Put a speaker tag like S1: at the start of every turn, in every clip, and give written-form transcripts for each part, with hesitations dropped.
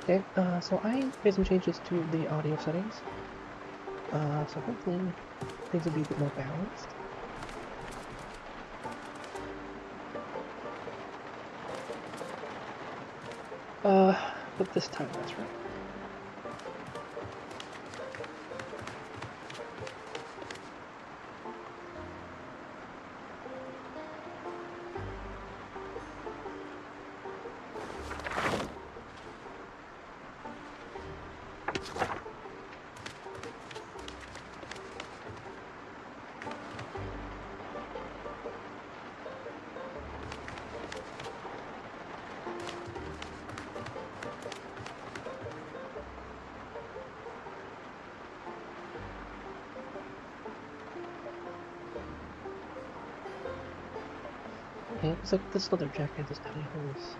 S1: Okay, so I made some changes to the audio settings, so hopefully things will be a bit more balanced. But this time, that's right. Okay, looks like this leather jacket doesn't have any holes.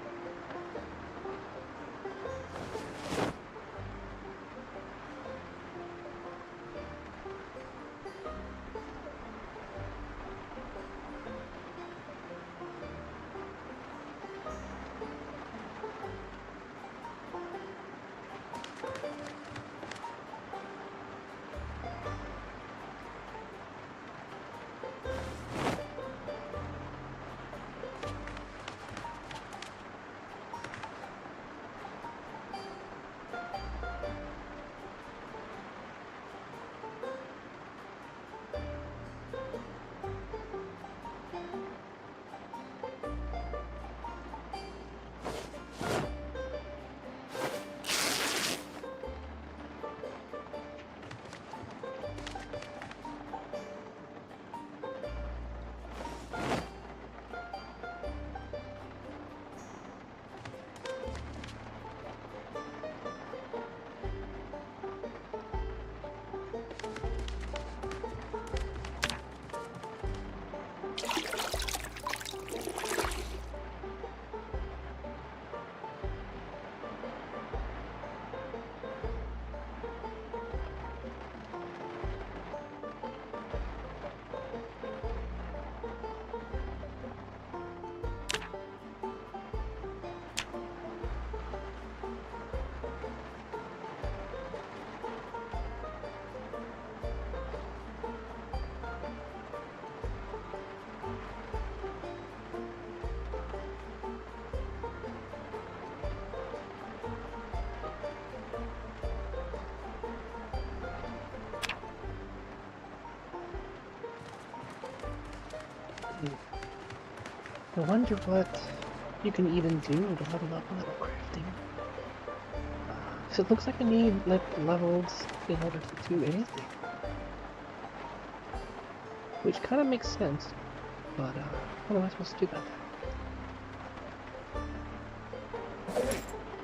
S1: I wonder what you can even do to level up metal crafting. So it looks like I need, like, levels in order to do anything. Which kind of makes sense, but, what am I supposed to do about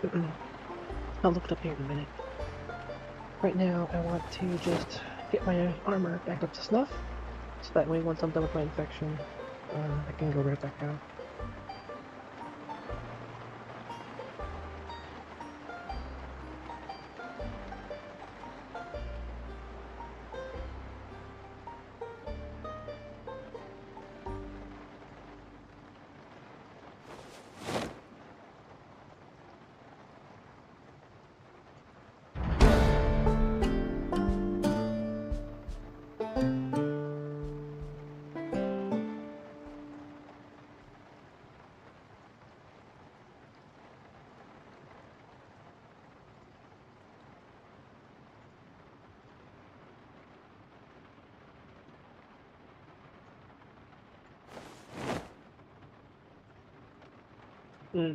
S1: that? I'll look it up here in a minute. Right now, I want to just get my armor back up to snuff, so that way once I'm done with my infection, I can go right back out.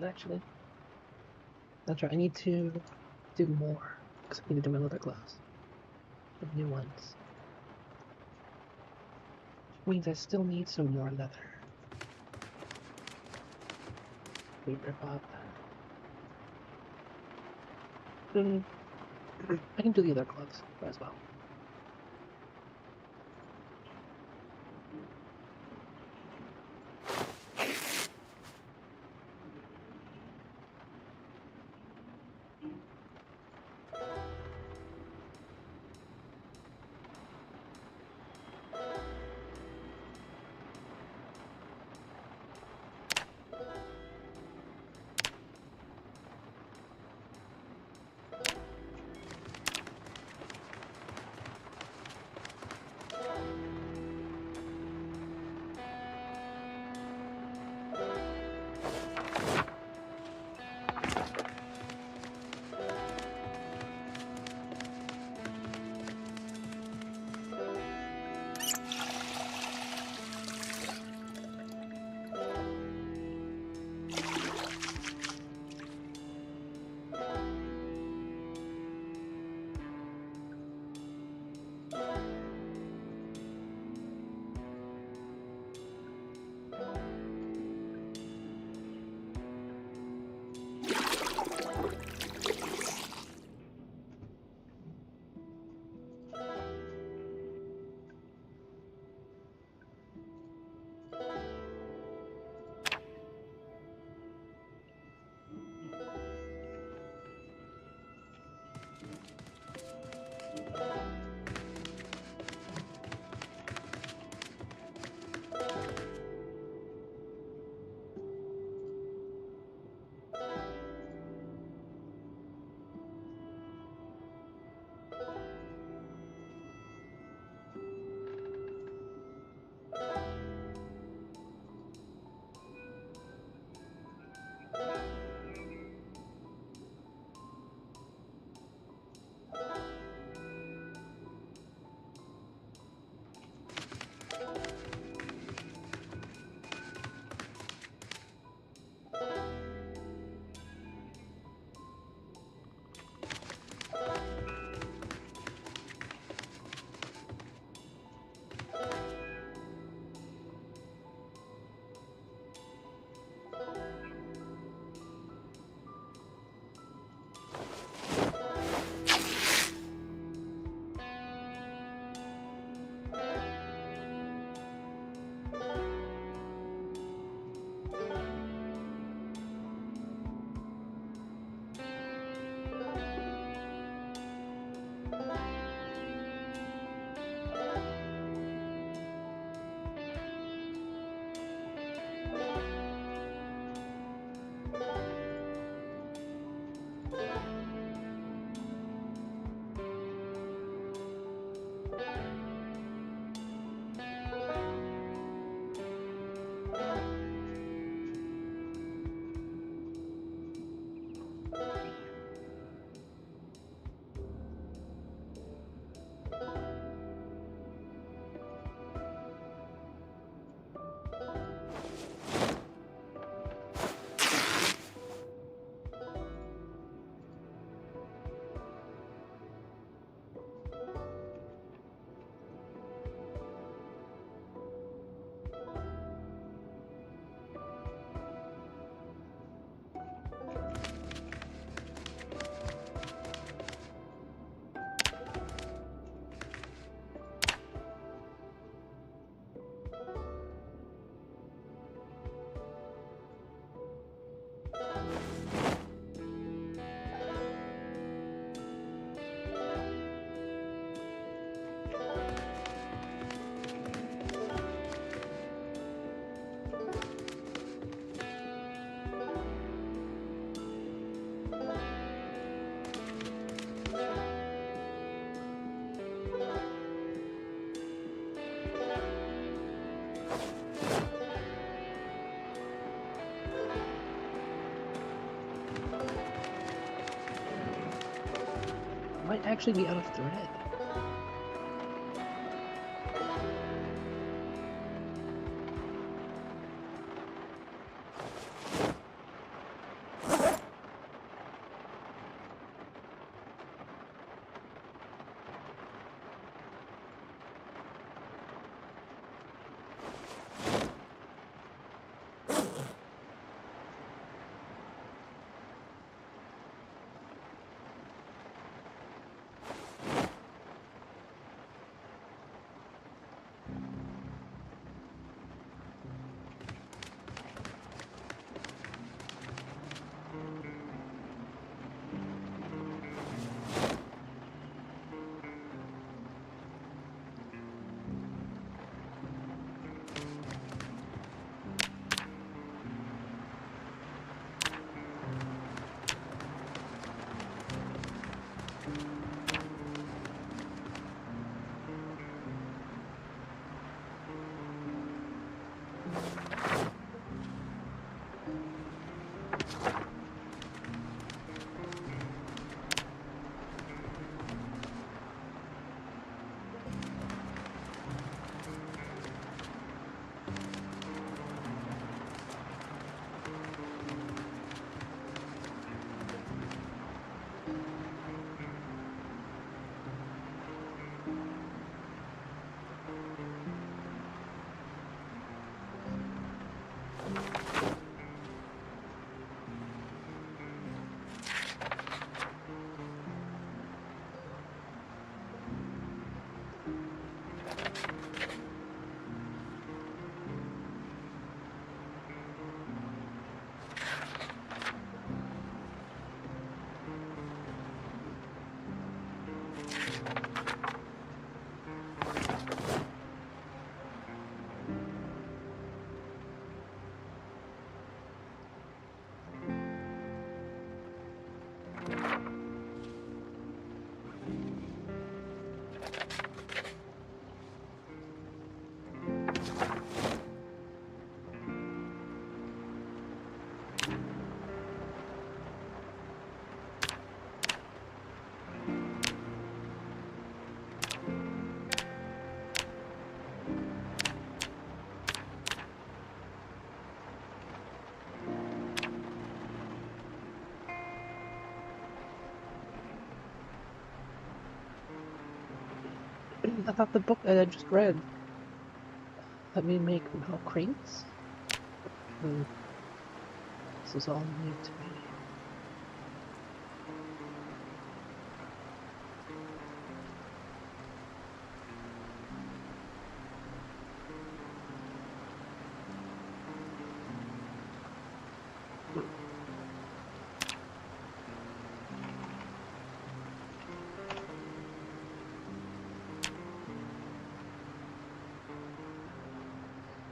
S1: Actually, that's right, I need to do more, because I need to do my leather gloves. The new ones. Which means I still need some more leather. We rip up. I can do the other gloves as well. Might actually be out of thread. I thought the book that I just read let me make metal crates. This is all new to me.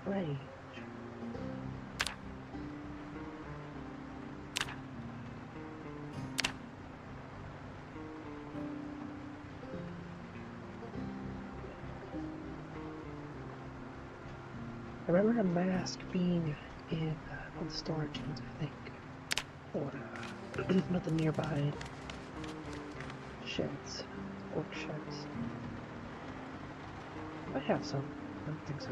S1: Right. I remember a mask being in one of the storage units, I think, or one of the nearby sheds, work sheds. I have some. I don't think so.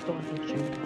S1: Don't want to shoot.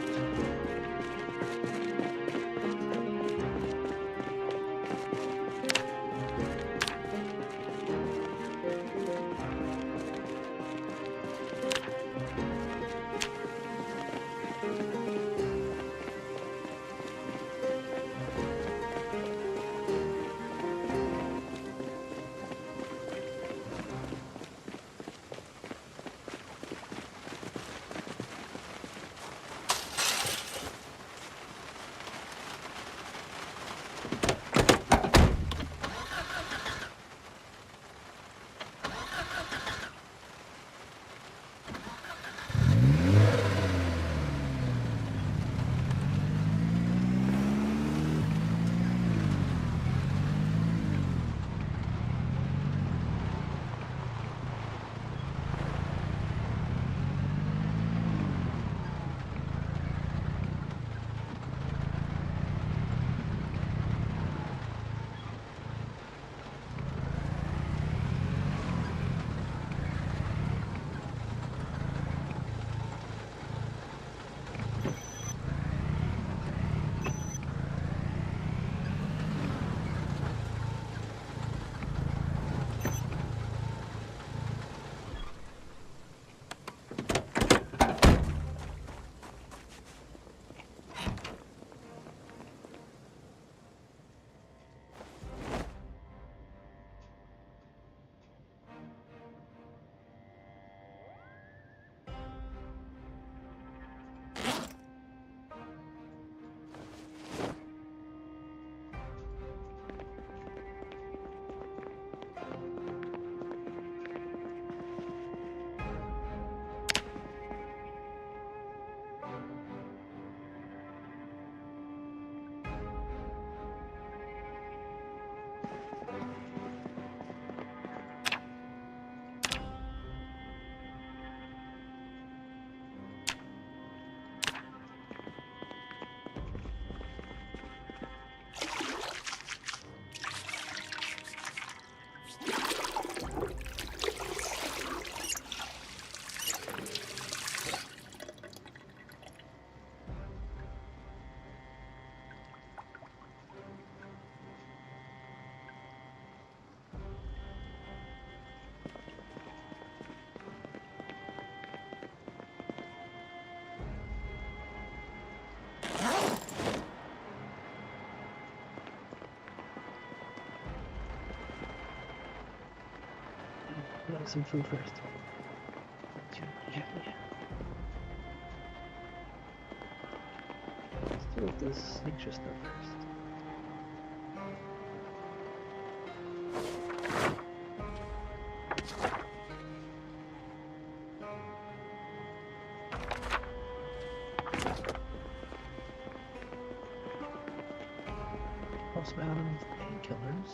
S1: Some food first. Yeah. Let's deal with this anxious stuff first. Also out of painkillers.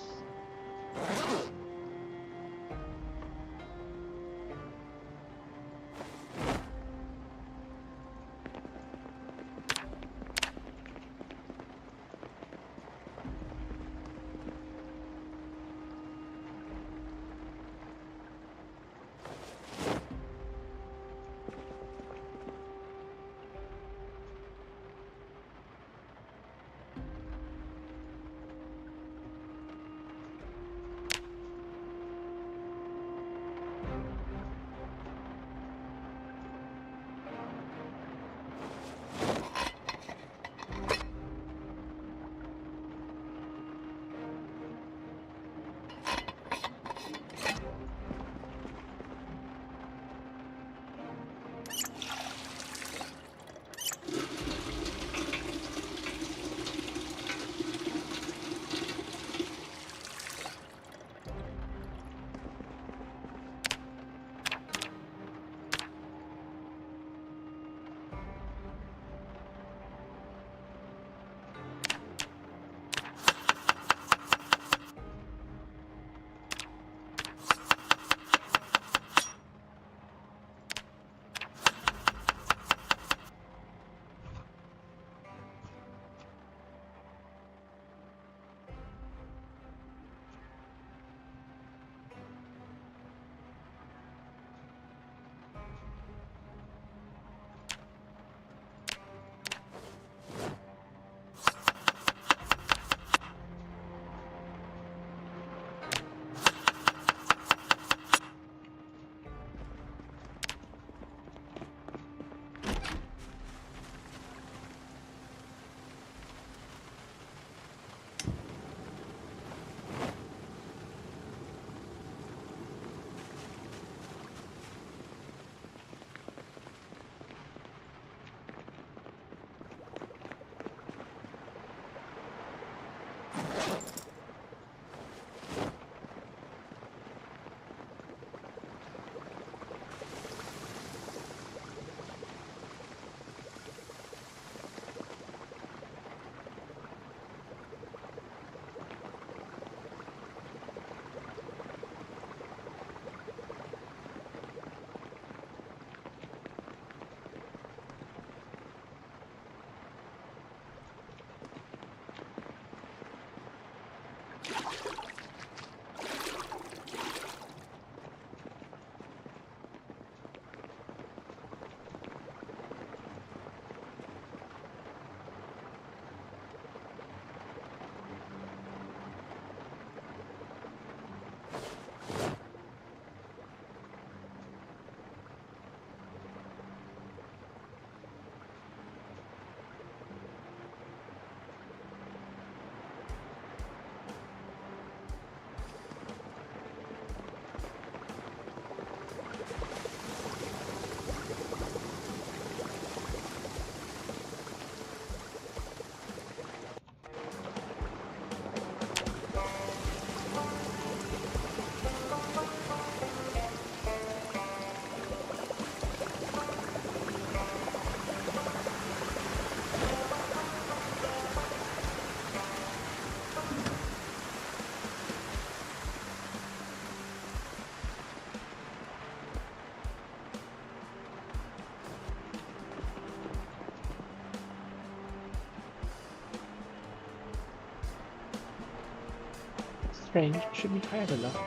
S1: Strange. It should be tired enough.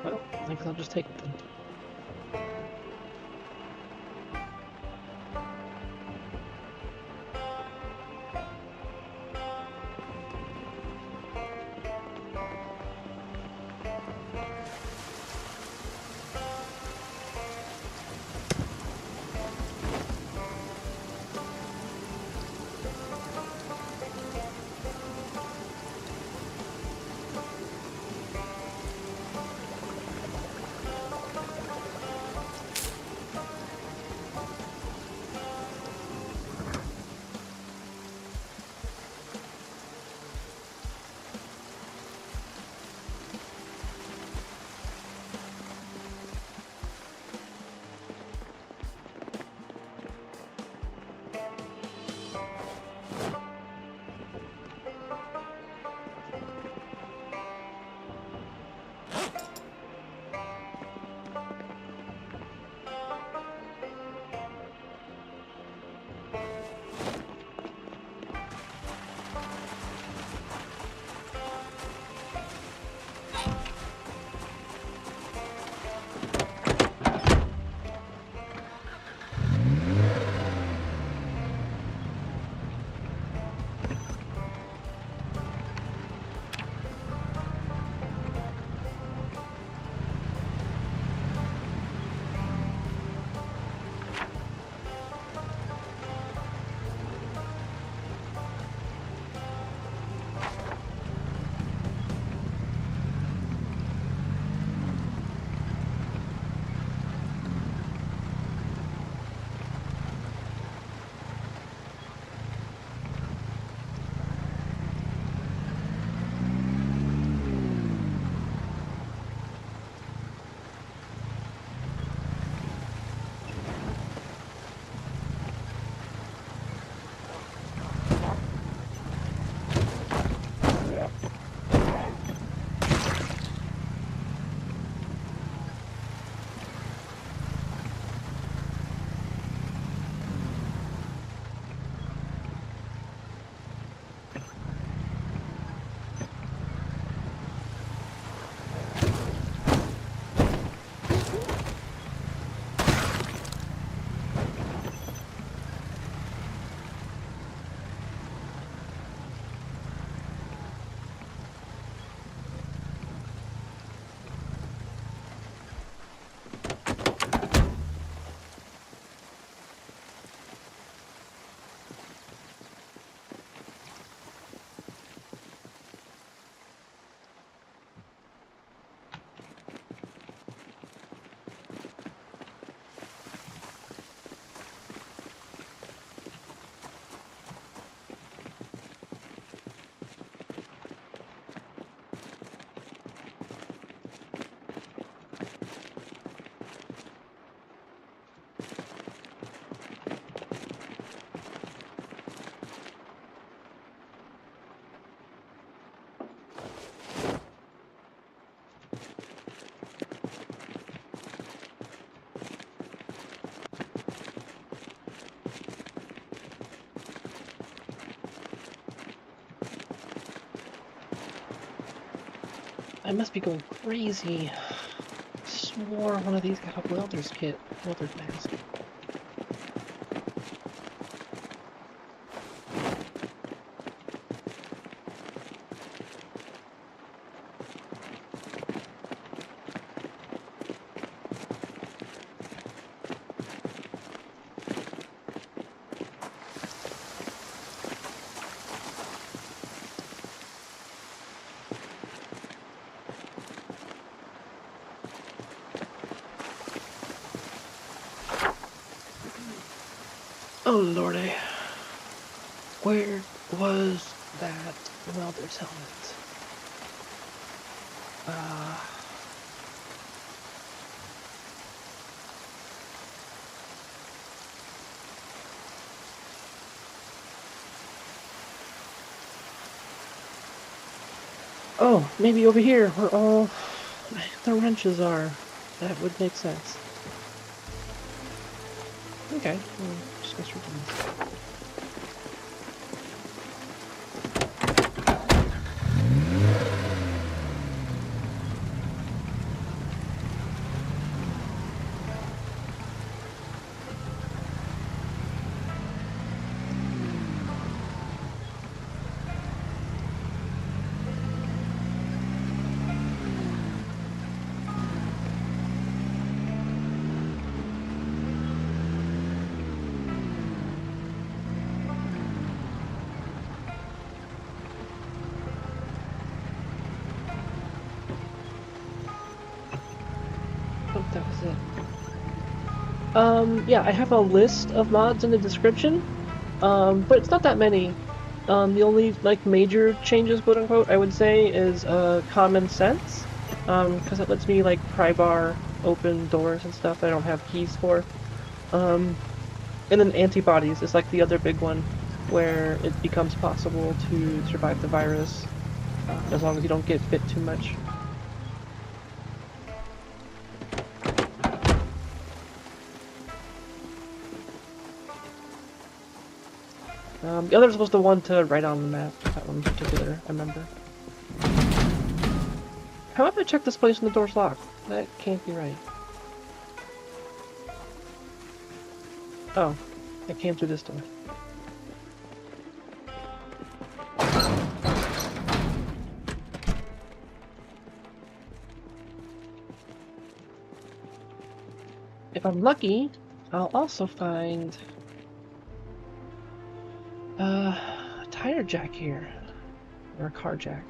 S1: Well, I guess I'll just take it then. I must be going crazy. Swore one of these got a welder's mask. Oh lordy. Where was that welder's helmet? Oh, maybe over here where all the wrenches are. That would make sense. Okay, well, just go straight to this. Oh, that was it. Yeah, I have a list of mods in the description, but it's not that many. The only, like, major changes, quote unquote, I would say is, common sense, because it lets me, like, pry bar open doors and stuff that I don't have keys for. And then antibodies is, like, the other big one, where it becomes possible to survive the virus, as long as you don't get bit too much. The other was the one to write on the map. That one in particular, I remember. How have I checked this place and the door's locked? That can't be right. Oh, I came through this door. If I'm lucky, I'll also find a tire jack here, or a car jack.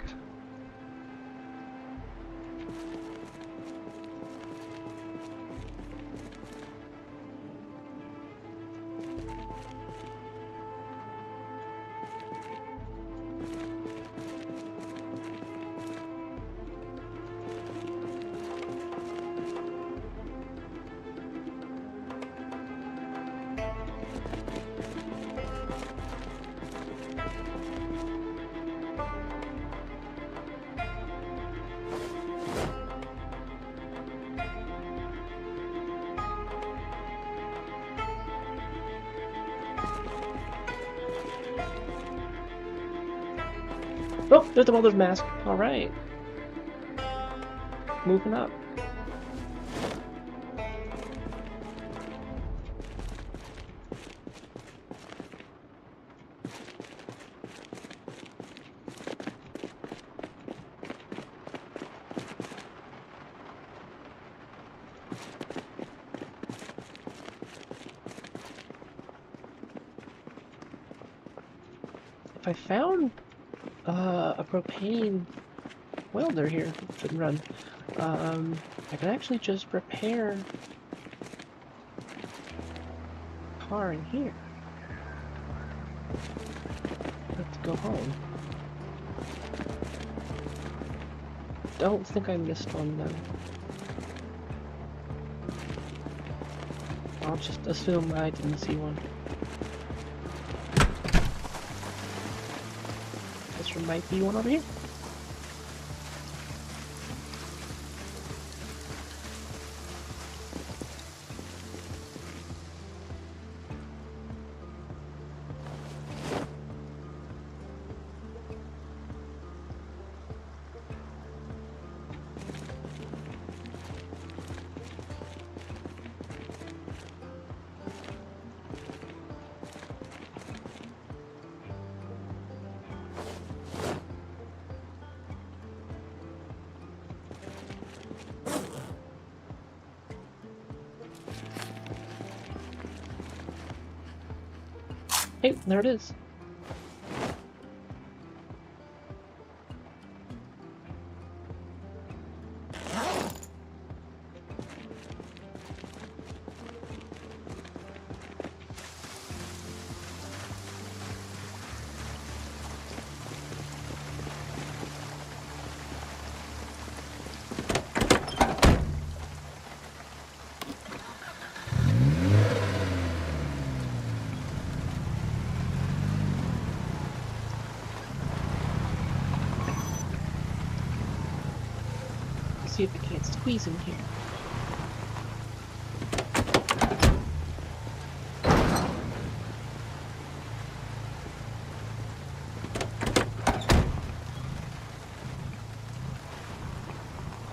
S1: Oh, there's the mother's mask. Alright. Moving up. If I found a propane welder here to run, I can actually just repair a car in here. Let's go home. Don't think I missed one though. I'll just assume I didn't see one. There might be one over here. Hey, there it is. See if I can't squeeze in here.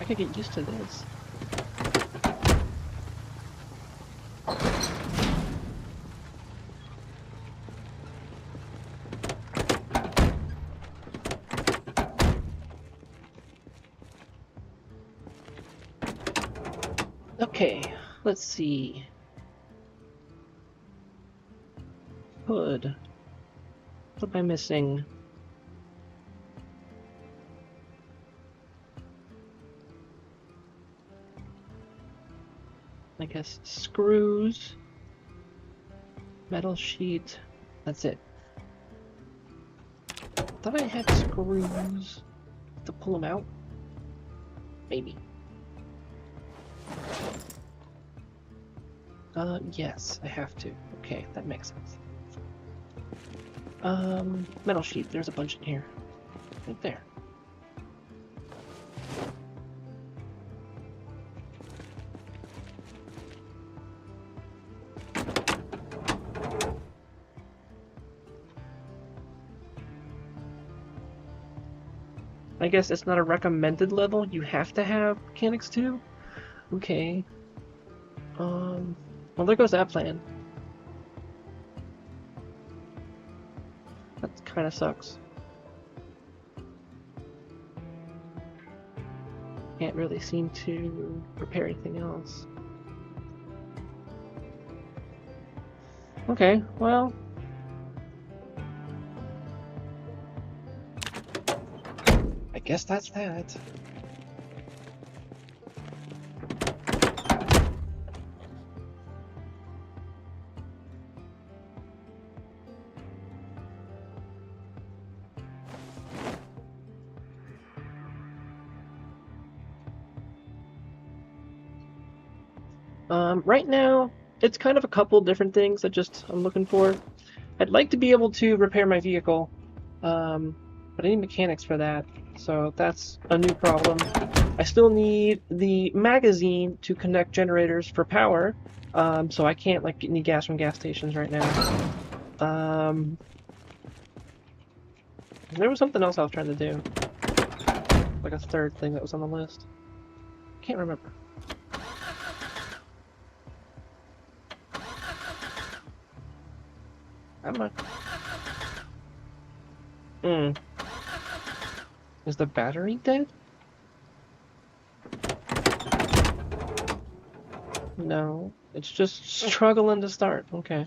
S1: could get used to this. Okay, let's see. Hood. What am I missing? I guess screws, metal sheet, that's it. Thought I had screws to pull them out. Maybe. Yes, I have to. Okay, that makes sense. Metal sheet, there's a bunch in here. Right there. I guess it's not a recommended level, you have to have mechanics too? Okay. Well, there goes that plan. That kinda sucks. Can't really seem to repair anything else. Okay, well... I guess that's that. Right now, it's kind of a couple different things that I'm looking for. I'd like to be able to repair my vehicle, but I need mechanics for that, so that's a new problem. I still need the magazine to connect generators for power, so I can't like get any gas from gas stations right now. There was something else I was trying to do, like a third thing that was on the list. Can't remember. Is the battery dead? No, it's just struggling to start. Okay.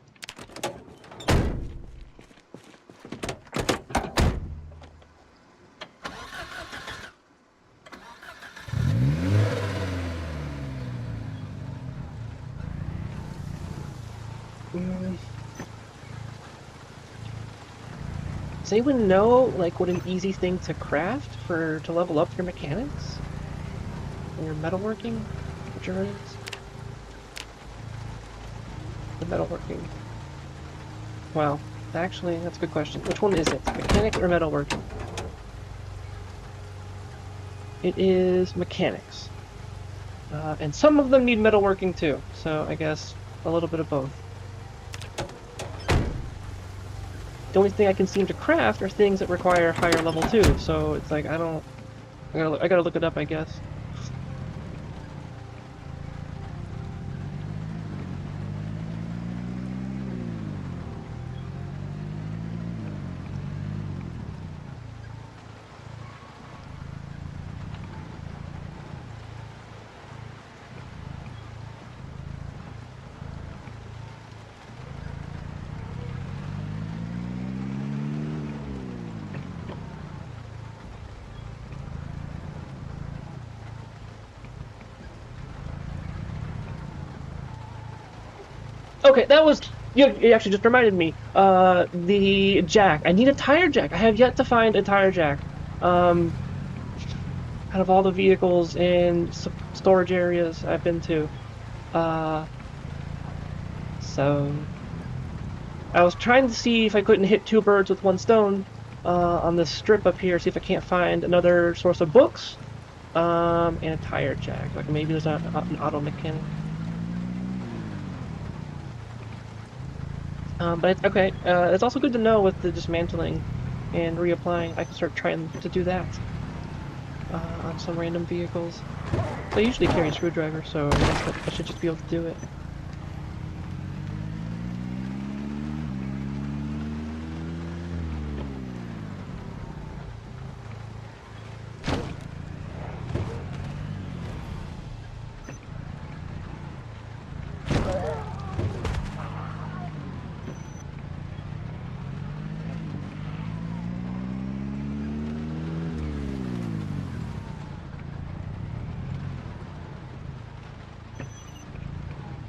S1: Does anyone know, like, what an easy thing to craft to level up your mechanics? And your metalworking? Whichever it is? The metalworking. Wow. Actually, that's a good question. Which one is it? Mechanics or metalworking? It is mechanics. And some of them need metalworking too, so I guess a little bit of both. The only thing I can seem to craft are things that require higher level too, so it's like I gotta look it up, I guess. Okay, that was... You actually just reminded me. The jack. I need a tire jack. I have yet to find a tire jack. Out of all the vehicles and storage areas I've been to. So... I was trying to see if I couldn't hit two birds with one stone on this strip up here, see if I can't find another source of books and a tire jack. Like maybe there's an auto mechanic. But okay, it's also good to know with the dismantling and reapplying, I can start trying to do that. on some random vehicles. So I usually carry a screwdriver, so I guess that I should just be able to do it.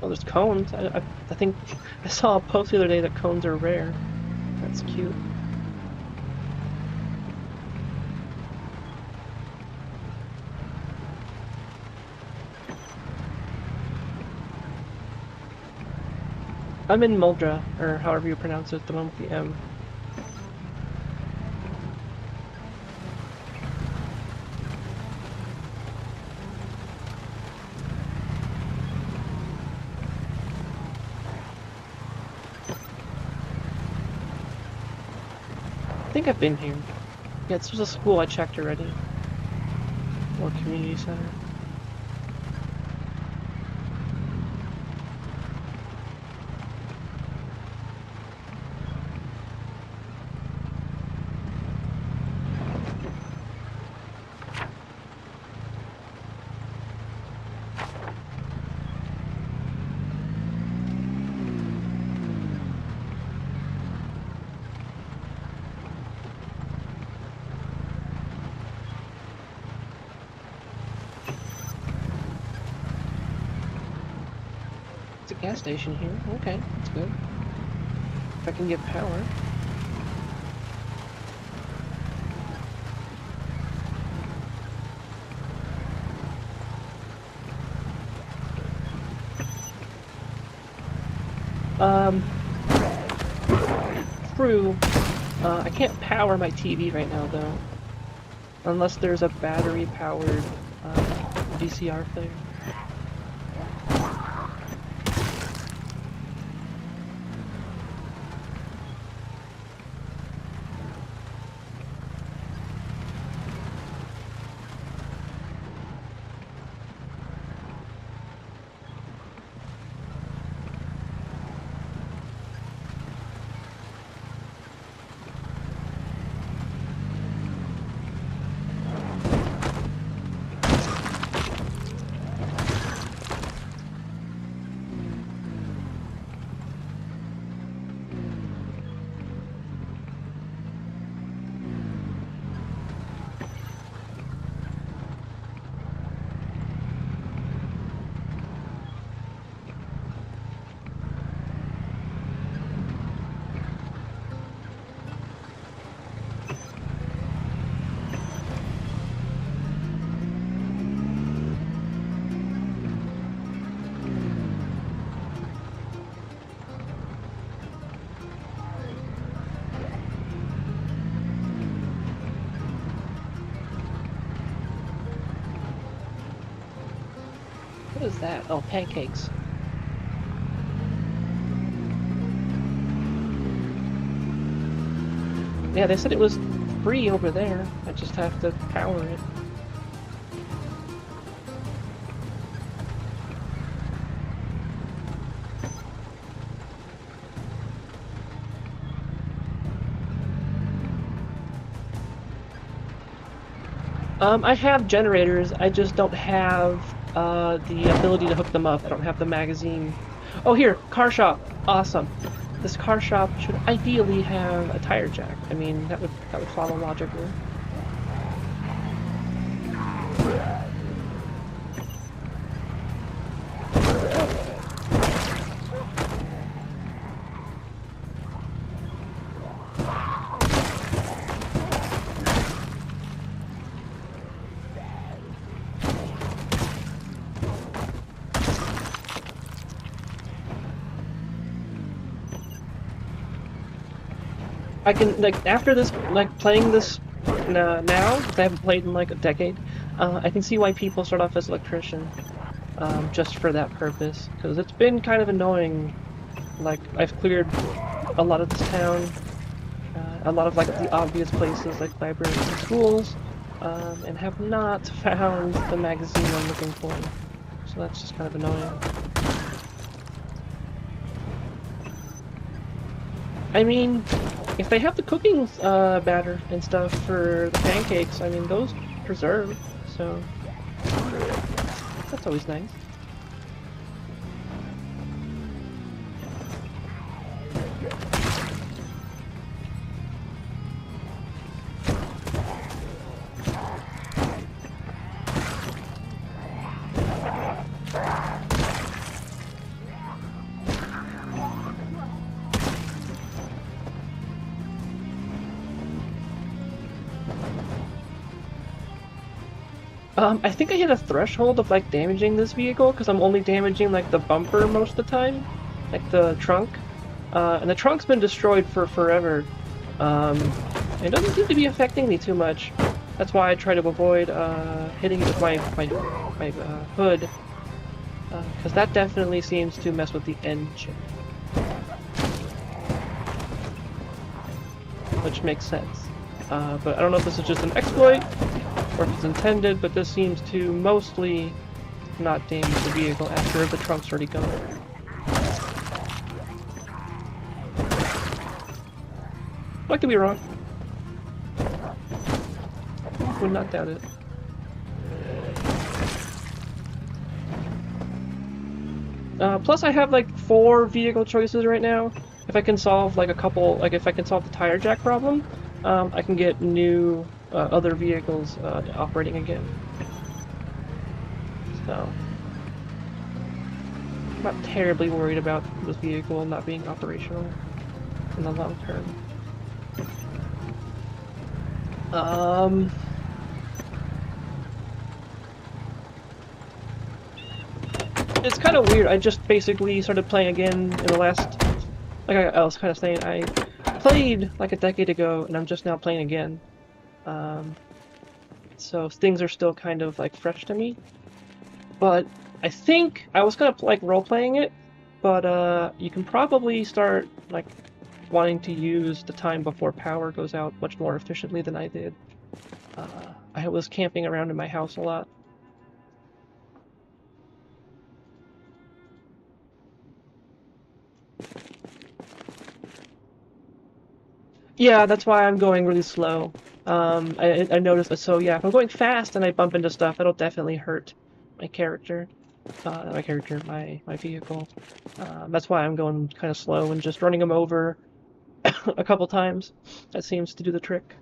S1: Oh, there's cones. I think I saw a post the other day that cones are rare. That's cute. I'm in Muldra, or however you pronounce it, the one with the M. I think I've been here. Yeah, this was a school I checked already. Or community center. It's a gas station here. Okay, that's good. If I can get power. True. I can't power my TV right now, though. Unless there's a battery-powered VCR thing. What is that? Oh, pancakes. Yeah, they said it was free over there. I just have to power it. I have generators, I just don't have the ability to hook them up. I don't have the magazine. Oh, here, car shop. Awesome. This car shop should ideally have a tire jack. I mean, that would follow logically. I can, like, after this, like, playing this now, because I haven't played in, like, a decade, I can see why people start off as electrician, just for that purpose, because it's been kind of annoying. Like, I've cleared a lot of this town, a lot of, like, the obvious places, like libraries and schools, and have not found the magazine I'm looking for. So that's just kind of annoying. I mean, if they have the cooking batter and stuff for the pancakes, I mean, those preserve, so that's always nice. I think I hit a threshold of like damaging this vehicle because I'm only damaging like the bumper most of the time, like the trunk, and the trunk's been destroyed for forever. It doesn't seem to be affecting me too much. That's why I try to avoid hitting it with my hood, because that definitely seems to mess with the engine, which makes sense. But I don't know if this is just an exploit or if it's intended, but this seems to mostly not damage the vehicle after the trunk's already gone. I could be wrong. Would not doubt it. Plus I have like 4 vehicle choices right now. If I can solve like a couple, like if I can solve the tire jack problem, I can get new other vehicles operating again. So I'm not terribly worried about this vehicle not being operational in the long term. It's kind of weird. I just basically started playing again in the last, like I was kind of saying, I played like a decade ago, and I'm just now playing again. So things are still kind of like fresh to me. But I think I was kind of like role-playing it, but you can probably start like wanting to use the time before power goes out much more efficiently than I did. I was camping around in my house a lot. Yeah, that's why I'm going really slow. I noticed that, so yeah, if I'm going fast and I bump into stuff, that'll definitely hurt my character. My vehicle. That's why I'm going kind of slow and just running them over a couple times. That seems to do the trick.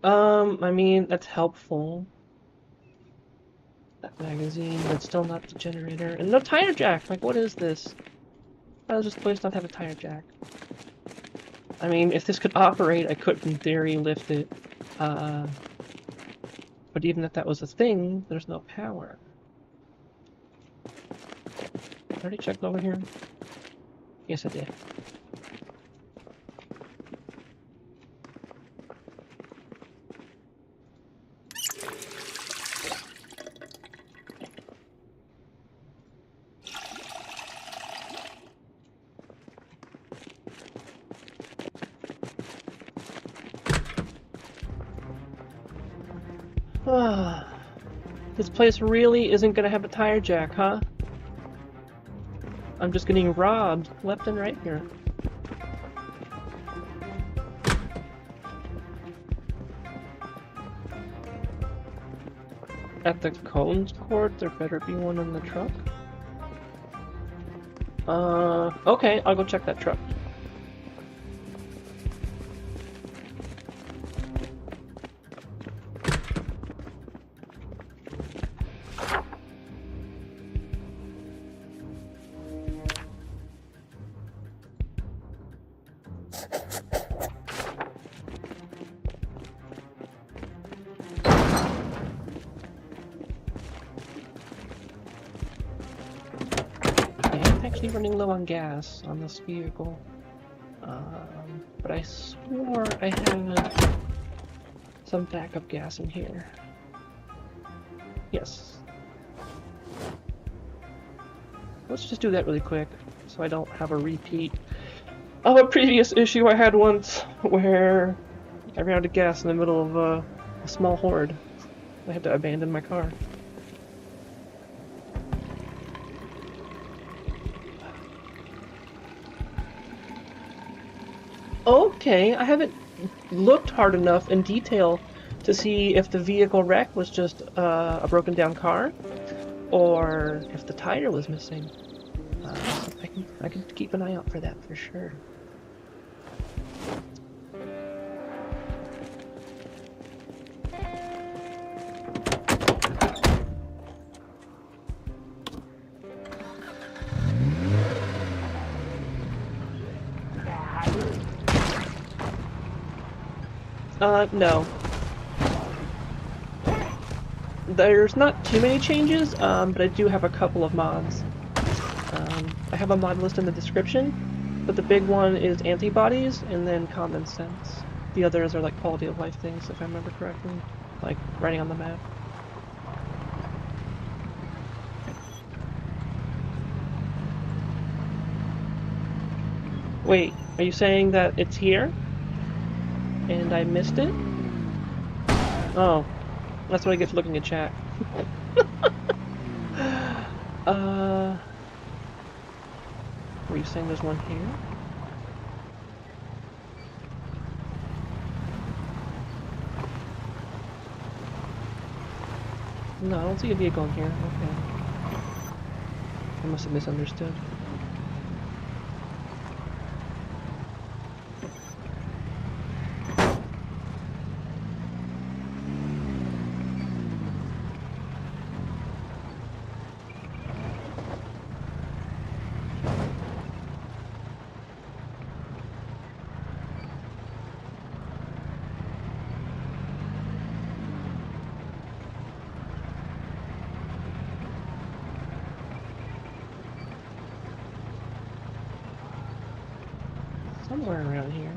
S1: I mean, that's helpful. That magazine, but still not the generator. And no tire jack! Like, what is this? Why does this place not have a tire jack? I mean, if this could operate, I could, in theory, lift it. But even if that was a thing, there's no power. I already checked over here? Yes, I did. This place really isn't gonna have a tire jack, huh? I'm just getting robbed left and right here. At the cones court, there better be one in the truck. Okay, I'll go check that truck. Running low on gas on this vehicle, but I swore I had some backup gas in here. Yes. Let's just do that really quick so I don't have a repeat Oh, a previous issue I had once where I ran out of gas in the middle of a small horde. I had to abandon my car. Okay, I haven't looked hard enough in detail to see if the vehicle wreck was just a broken down car or if the tire was missing. I can keep an eye out for that for sure. No. There's not too many changes, but I do have a couple of mods. I have a mod list in the description, but the big one is Antibodies and then Common Sense. The others are like quality of life things, if I remember correctly, like writing on the map. Wait, are you saying that it's here? And I missed it? Oh, that's what I get for looking at chat. Were you saying there's one here? No, I don't see a vehicle in here. Okay. I must have misunderstood. Somewhere around here.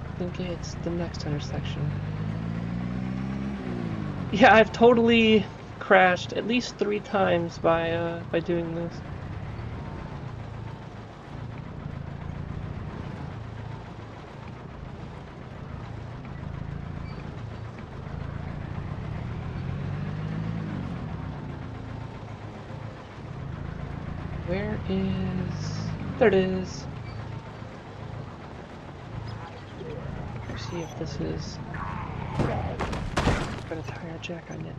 S1: I think it's the next intersection. Yeah, I've totally crashed at least 3 times by doing this. Where is... There it is. Let's see if this is... Got a tire jack on it.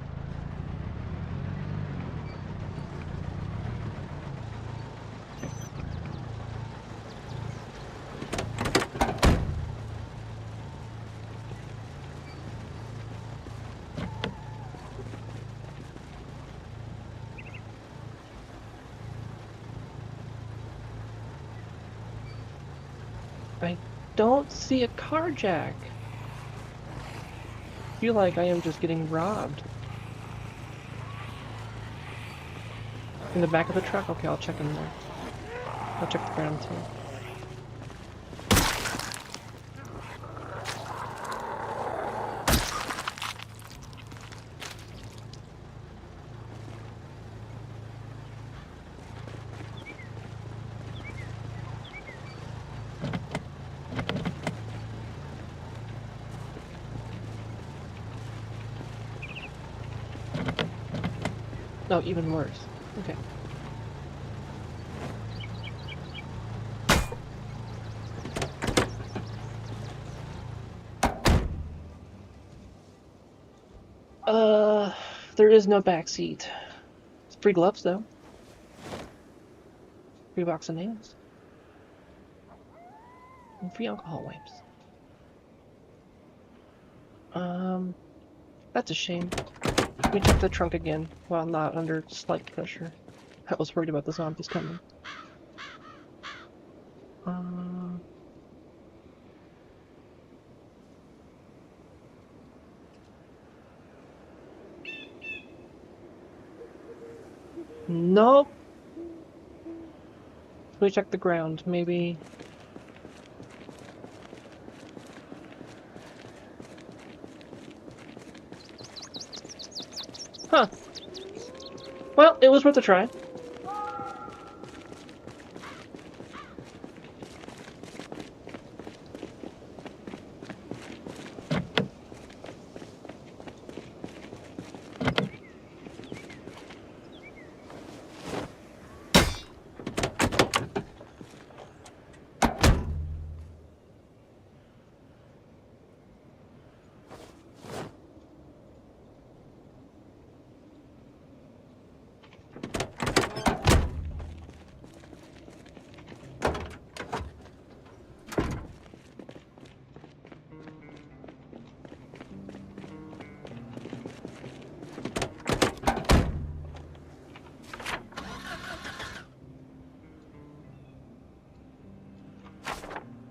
S1: I don't see a car jack. I feel like I am just getting robbed. In the back of the truck? Okay, I'll check in there. I'll check the ground too. No, even worse. Okay. There is no back seat. It's free gloves though. Free box of nails. And free alcohol wipes. That's a shame. Let me check the trunk again while not under slight pressure. I was worried about the zombies coming. Nope. we check the ground? Maybe... Huh. Well, it was worth a try.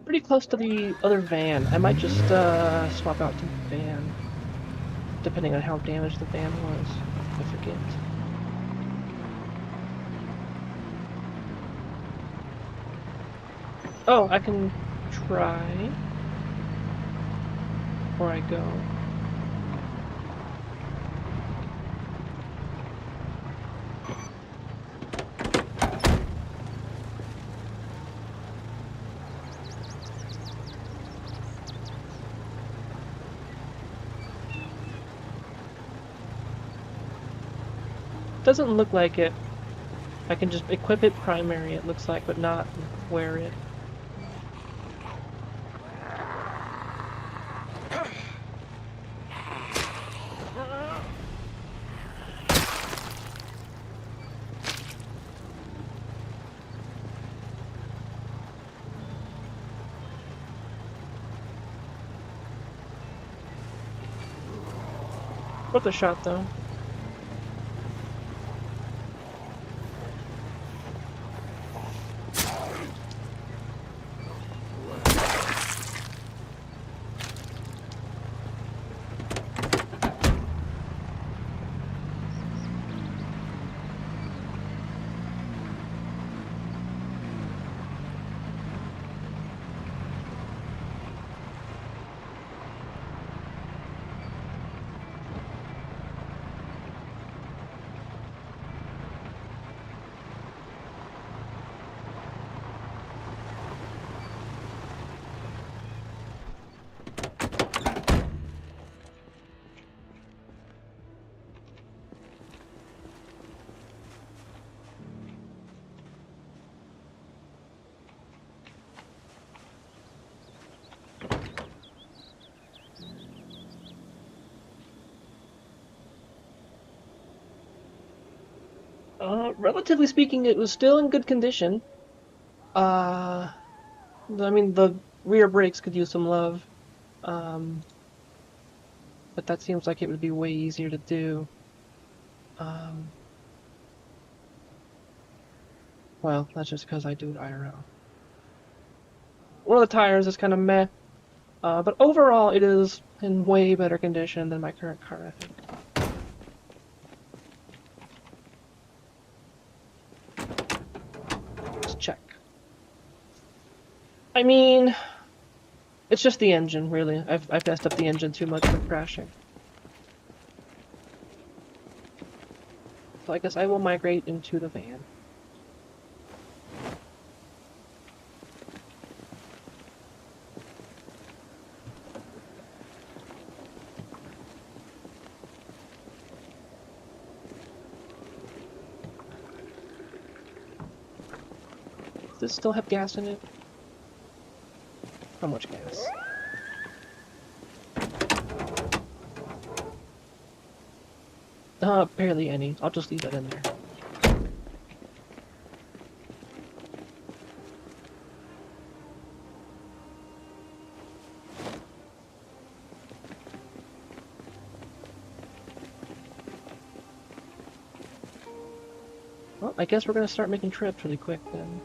S1: Pretty close to the other van. I might just swap out to the van, depending on how damaged the van was. I forget. Oh, I can try before I go. Doesn't look like it. I can just equip it primary, it looks like, but not wear it. Worth a shot, though. Relatively speaking, it was still in good condition. I mean, the rear brakes could use some love. But that seems like it would be way easier to do. Well, that's just because I do it IRL. One of the tires is kind of meh, but overall it is in way better condition than my current car, I think. Let's check. I mean, it's just the engine, really. I've messed up the engine too much from crashing. So I guess I will migrate into the van. Does this still have gas in it? How much gas? Barely any. I'll just leave that in there. Well, I guess we're gonna start making trips really quick then.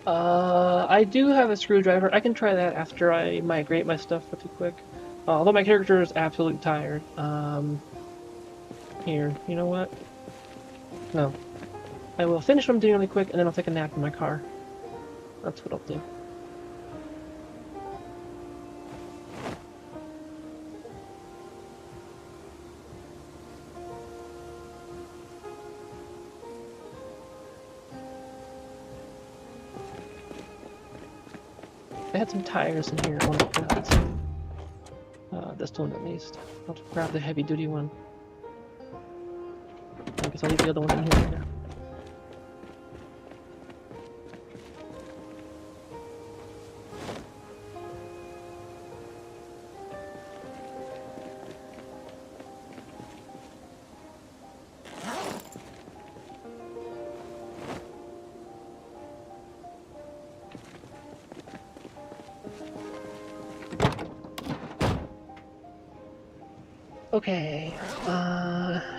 S1: I do have a screwdriver. I can try that after I migrate my stuff pretty quick. Although my character is absolutely tired. Here, you know what? No. I will finish what I'm doing really quick, and then I'll take a nap in my car. That's what I'll do. I had some tires in here at one point. This one at least. I'll grab the heavy duty one. I guess I'll leave the other one in here right now. Okay,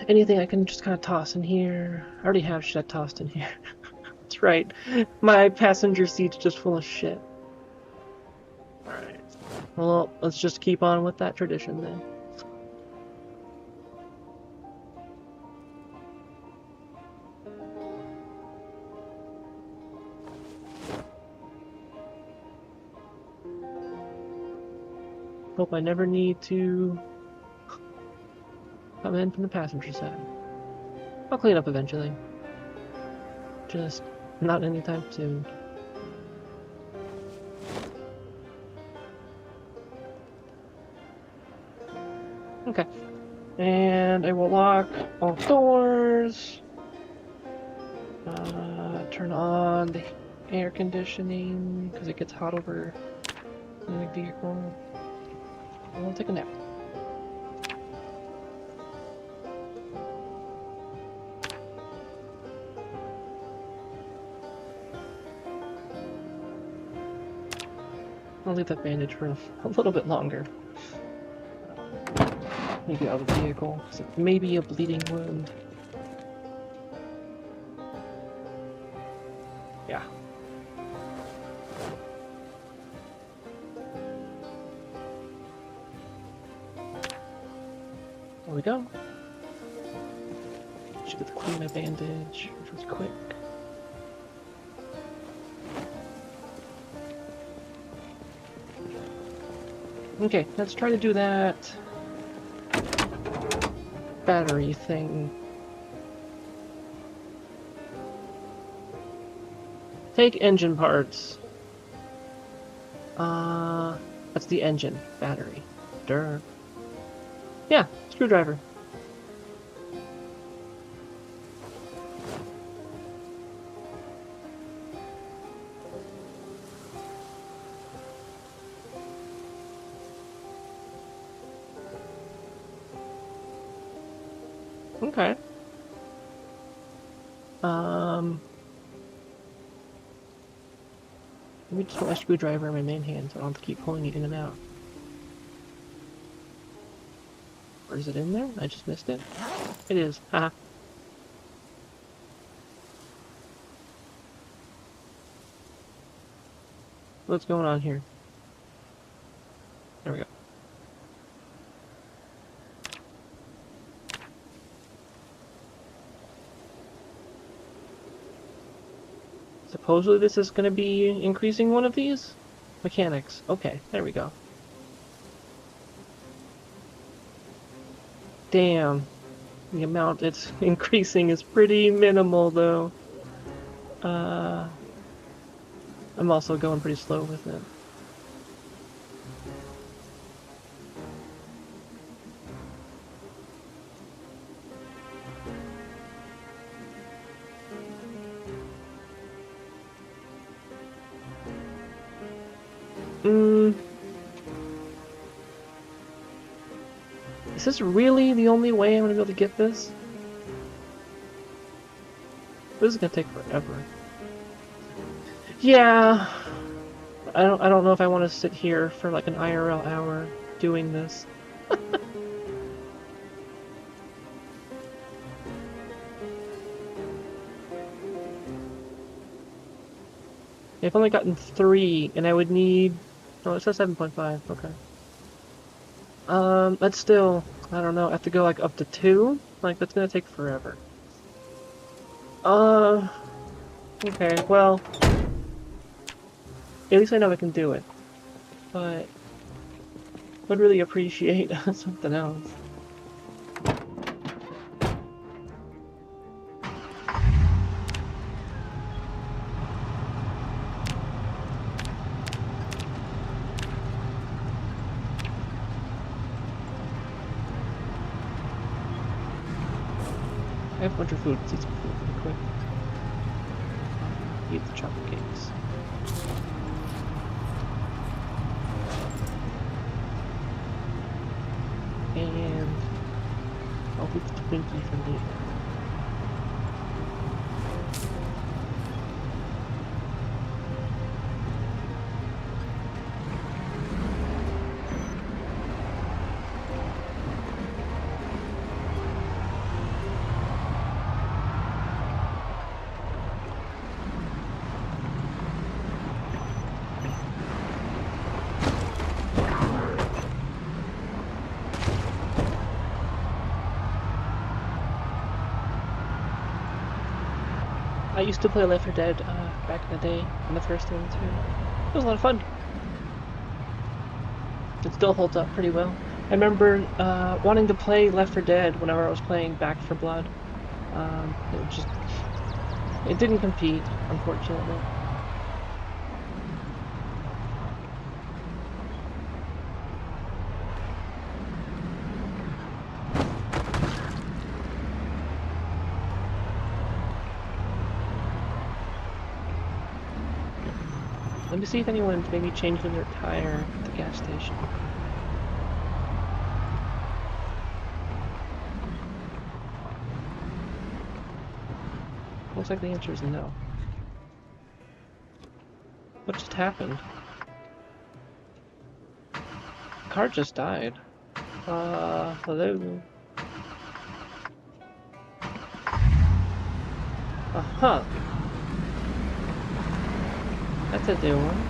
S1: anything I can just kind of toss in here. I already have shit tossed in here. That's right, my passenger seat's just full of shit. Alright, well, let's just keep on with that tradition then. Hope I never need to come in from the passenger side. I'll clean up eventually. Just not anytime soon. Okay. And I will lock all doors. Turn on the air conditioning because it gets hot over in the vehicle. I'll take a nap. I'll leave that bandage for a little bit longer. Maybe out of the vehicle. So maybe a bleeding wound. Yeah. There we go. Should get the clean a bandage, which was quick. Okay, let's try to do that battery thing. Take engine parts. That's the engine battery. Durr. Yeah, screwdriver. Okay. Let me just put my screwdriver in my main hand so I don't have to keep pulling it in and out. Or is it in there? I just missed it. It is. Haha. What's going on here? There we go. Supposedly this is going to be increasing one of these? Mechanics. Okay, there we go. Damn. The amount it's increasing is pretty minimal, though. I'm also going pretty slow with it. Is this really the only way I'm gonna be able to get this? This is gonna take forever. Yeah, I don't know if I want to sit here for like an IRL hour doing this. I've only gotten 3, and I would need... Oh, it says 7.5. Okay. That's still... I don't know. I have to go, like, up to 2? Like, that's gonna take forever. Okay, well... At least I know I can do it. But... would really appreciate something else. I have a bunch of food. Let's eat some food really quick. Eat the chocolate cakes. And I'll eat the Twinkie for later. I used to play Left 4 Dead back in the day, on the first one too. It was a lot of fun. It still holds up pretty well. I remember wanting to play Left 4 Dead whenever I was playing Back 4 Blood. It didn't compete, unfortunately. Let me see if anyone's maybe changing their tire at the gas station. Looks like the answer is no. What just happened? The car just died. Hello? Uh-huh. That's a new one.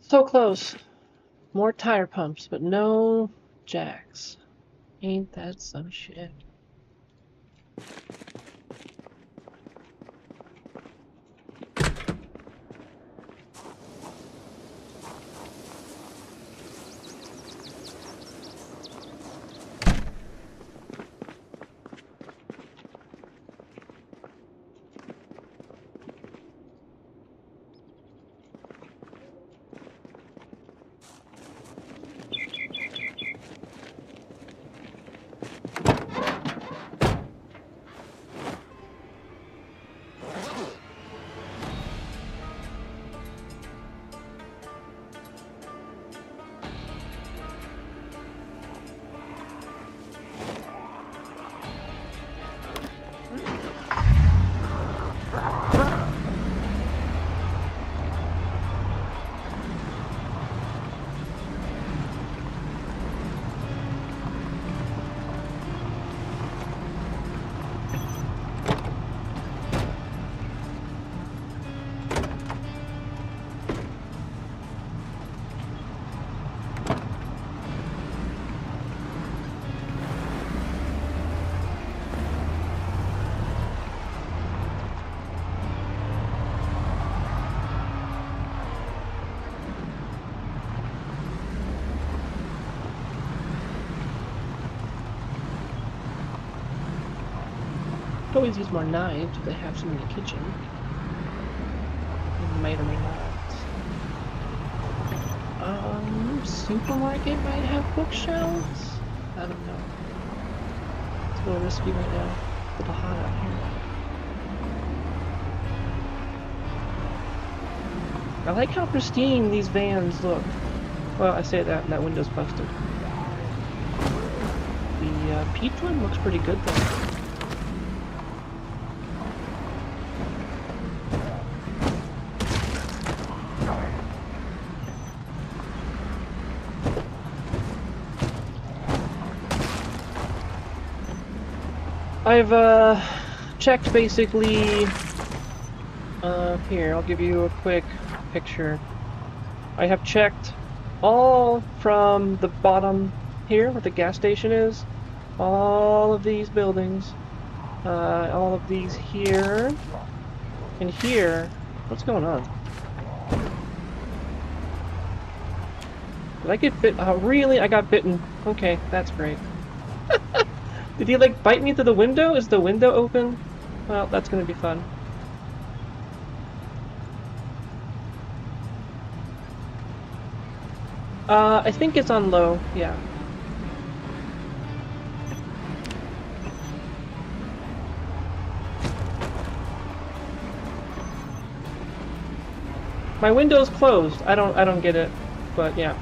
S1: So close. More tire pumps, but no jacks. Ain't that some shit? Could always use more knives if they have some in the kitchen. They might or may not. Supermarket might have bookshelves? I don't know. It's a little risky right now. It's a little hot out here. I like how pristine these vans look. Well, I say that and that window's busted. The peach one looks pretty good though. I've checked basically, here, I'll give you a quick picture. I have checked all from the bottom here, where the gas station is, all of these buildings, all of these here, and here. What's going on? Did I get bit? Oh, really? I got bitten. Okay, that's great. Did he, like, bite me through the window? Is the window open? Well, that's gonna be fun. I think it's on low, yeah. My window's closed. I don't get it, but yeah.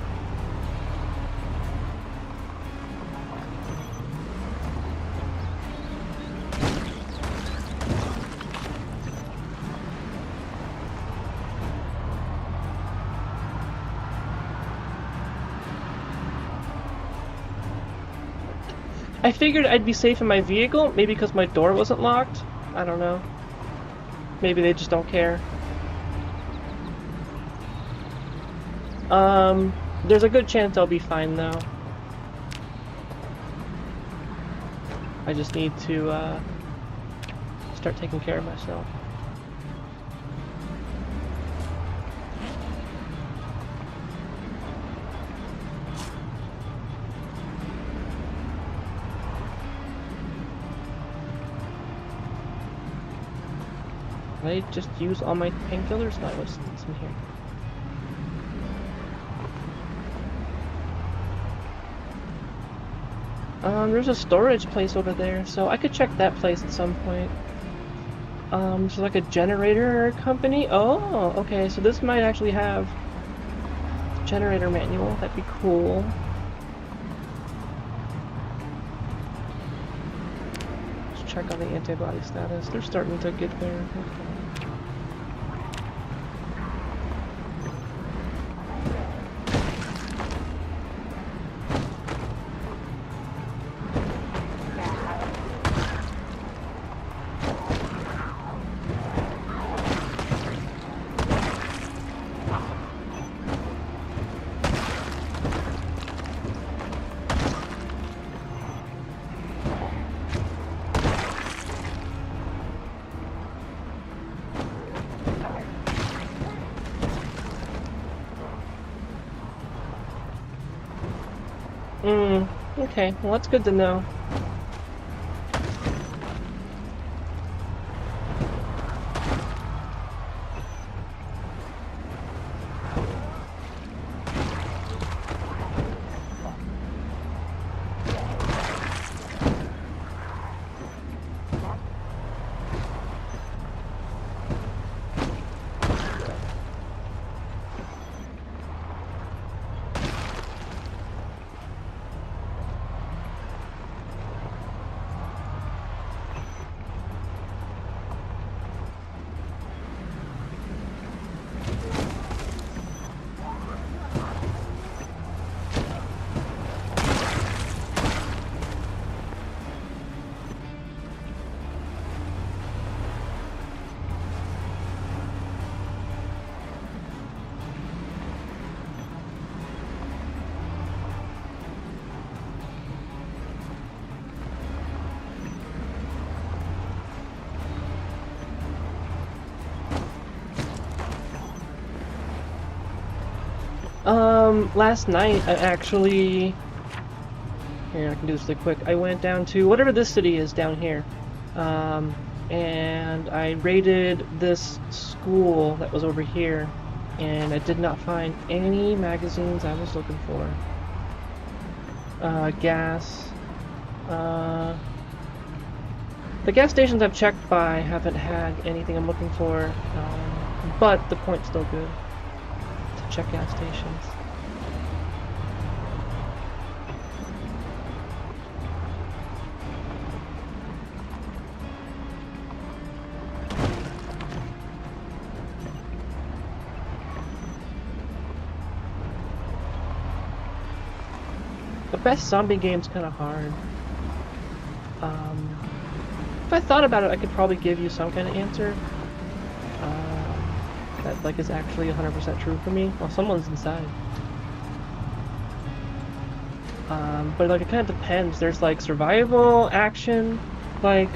S1: I figured I'd be safe in my vehicle, maybe because my door wasn't locked. I don't know. Maybe they just don't care. There's a good chance I'll be fine though. I just need to, start taking care of myself. Did I just use all my painkillers? No, what's in here? There's a storage place over there, so I could check that place at some point. So like a generator company? Oh, okay, so this might actually have a generator manual. That'd be cool. Let's check on the antibody status. They're starting to get there. Okay. Okay, well that's good to know. Last night I actually... Here, I can do this really quick. I went down to whatever this city is down here. And I raided this school that was over here, and I did not find any magazines I was looking for. Gas. The gas stations I've checked by haven't had anything I'm looking for, but the point's still good to check gas stations. The best zombie game's kind of hard. If I thought about it, I could probably give you some kind of answer that like is actually 100% true for me. Well, someone's inside. But like it kind of depends. There's like survival, action. Like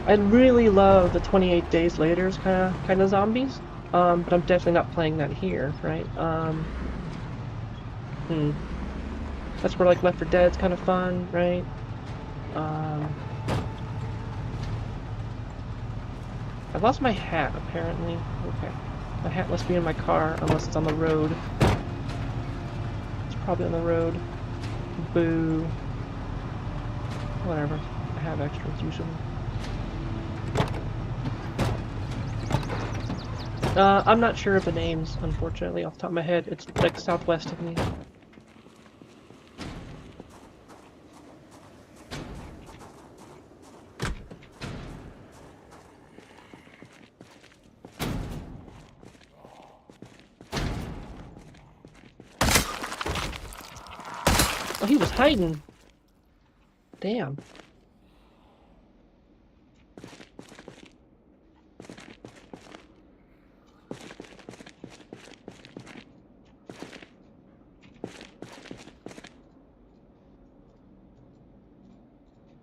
S1: I really love the 28 Days Later's kind of zombies. But I'm definitely not playing that here, right? That's where like Left 4 Dead's kind of fun, right? I lost my hat, apparently. Okay. My hat must be in my car, unless it's on the road. It's probably on the road. Boo. Whatever. I have extras, usually. I'm not sure of the names, unfortunately, off the top of my head. It's like southwest of me. Oh, he was hiding. Damn.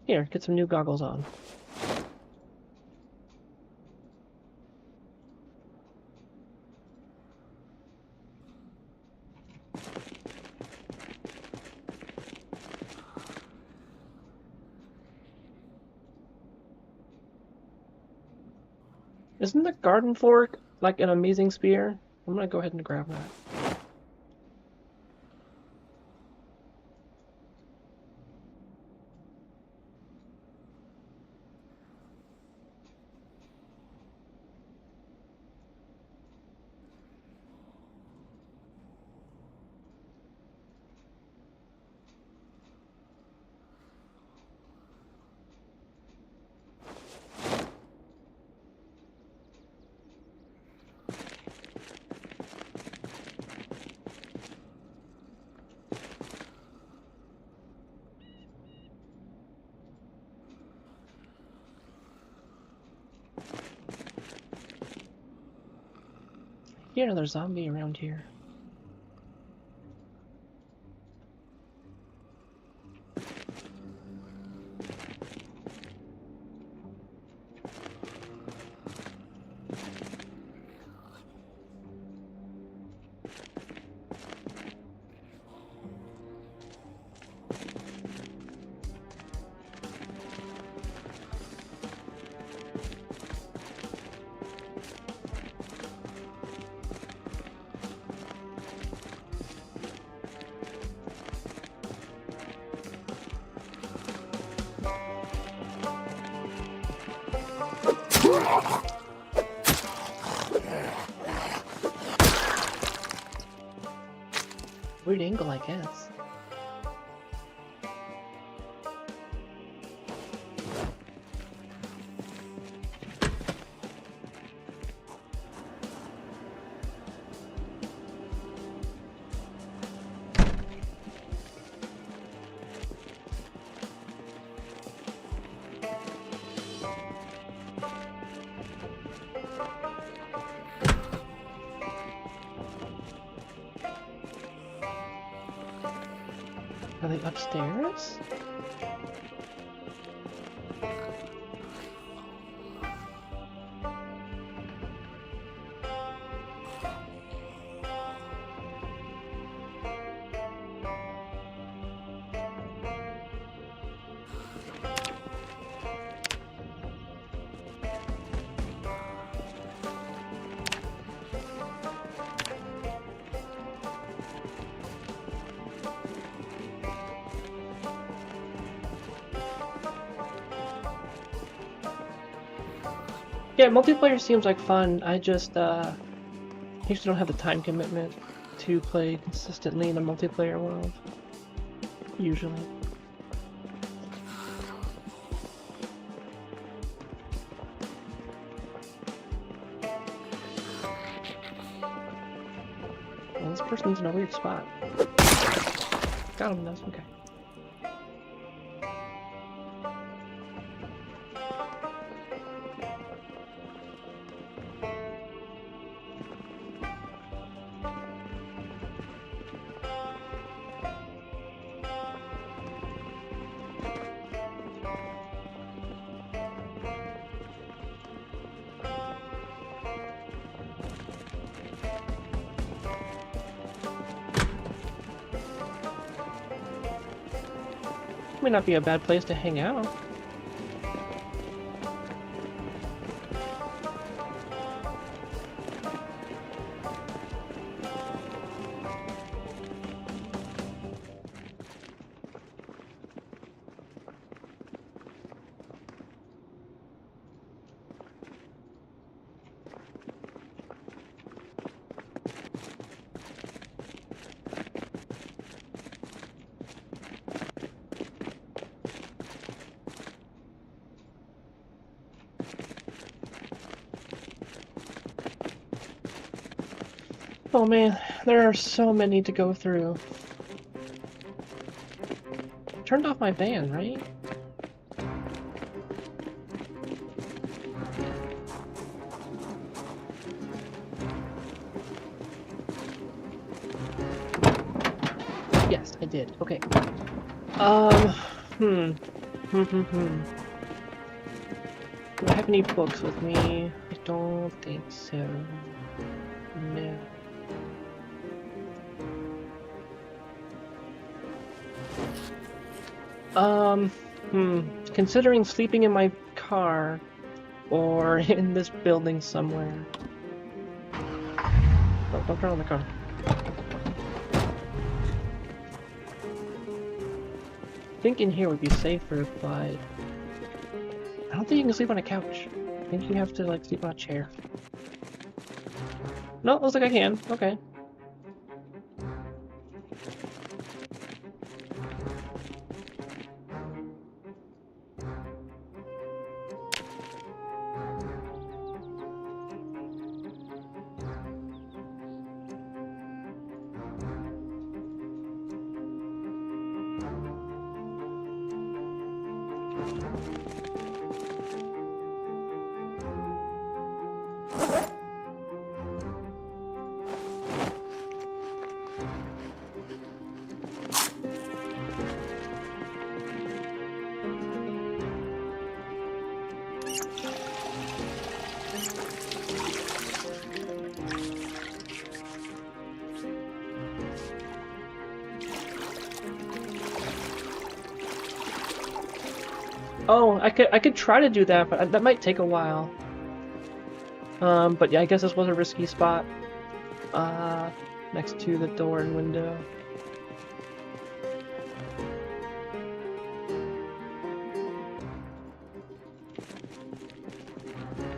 S1: Here, get some new goggles on. Isn't the garden fork like an amazing spear? I'm gonna go ahead and grab that. Hear another zombie around here. Weird angle, I guess. Are they upstairs? Yeah, multiplayer seems like fun. I just usually don't have the time commitment to play consistently in a multiplayer world. Usually. Well, this person's in a weird spot. Got him, that's okay. Might not be a bad place to hang out. Oh man, there are so many to go through. I turned off my van, right? Yes, I did. Okay. Do I have any books with me? I don't think so. No. Considering sleeping in my car or in this building somewhere. Oh, don't turn on the car. I think in here would be safer, but I don't think you can sleep on a couch. I think you have to like sleep on a chair. No, looks like I can. Okay. Oh, I could try to do that, but that might take a while. But yeah, I guess this was a risky spot. Next to the door and window.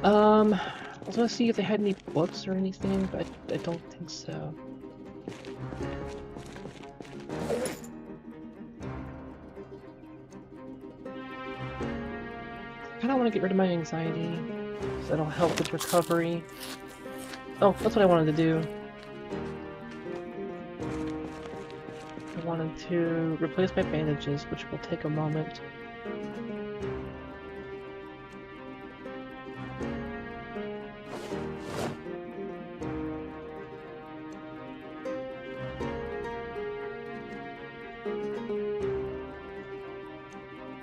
S1: I was gonna see if they had any books or anything, but I don't think so. I kinda wanna get rid of my anxiety, so that'll help with recovery. Oh, that's what I wanted to do. I wanted to replace my bandages, which will take a moment.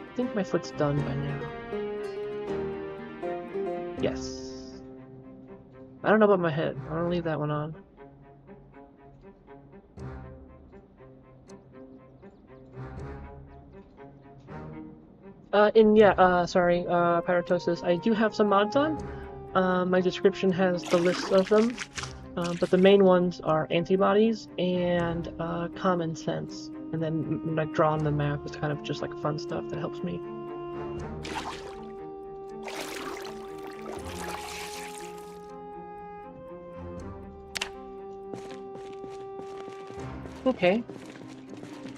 S1: I think my foot's done by now. Yes. I don't know about my head. I'm gonna leave that one on. Pyratosis, I do have some mods on. My description has the list of them, but the main ones are Antibodies and Common Sense. And then, like, drawing the map is kind of just like fun stuff that helps me. Okay.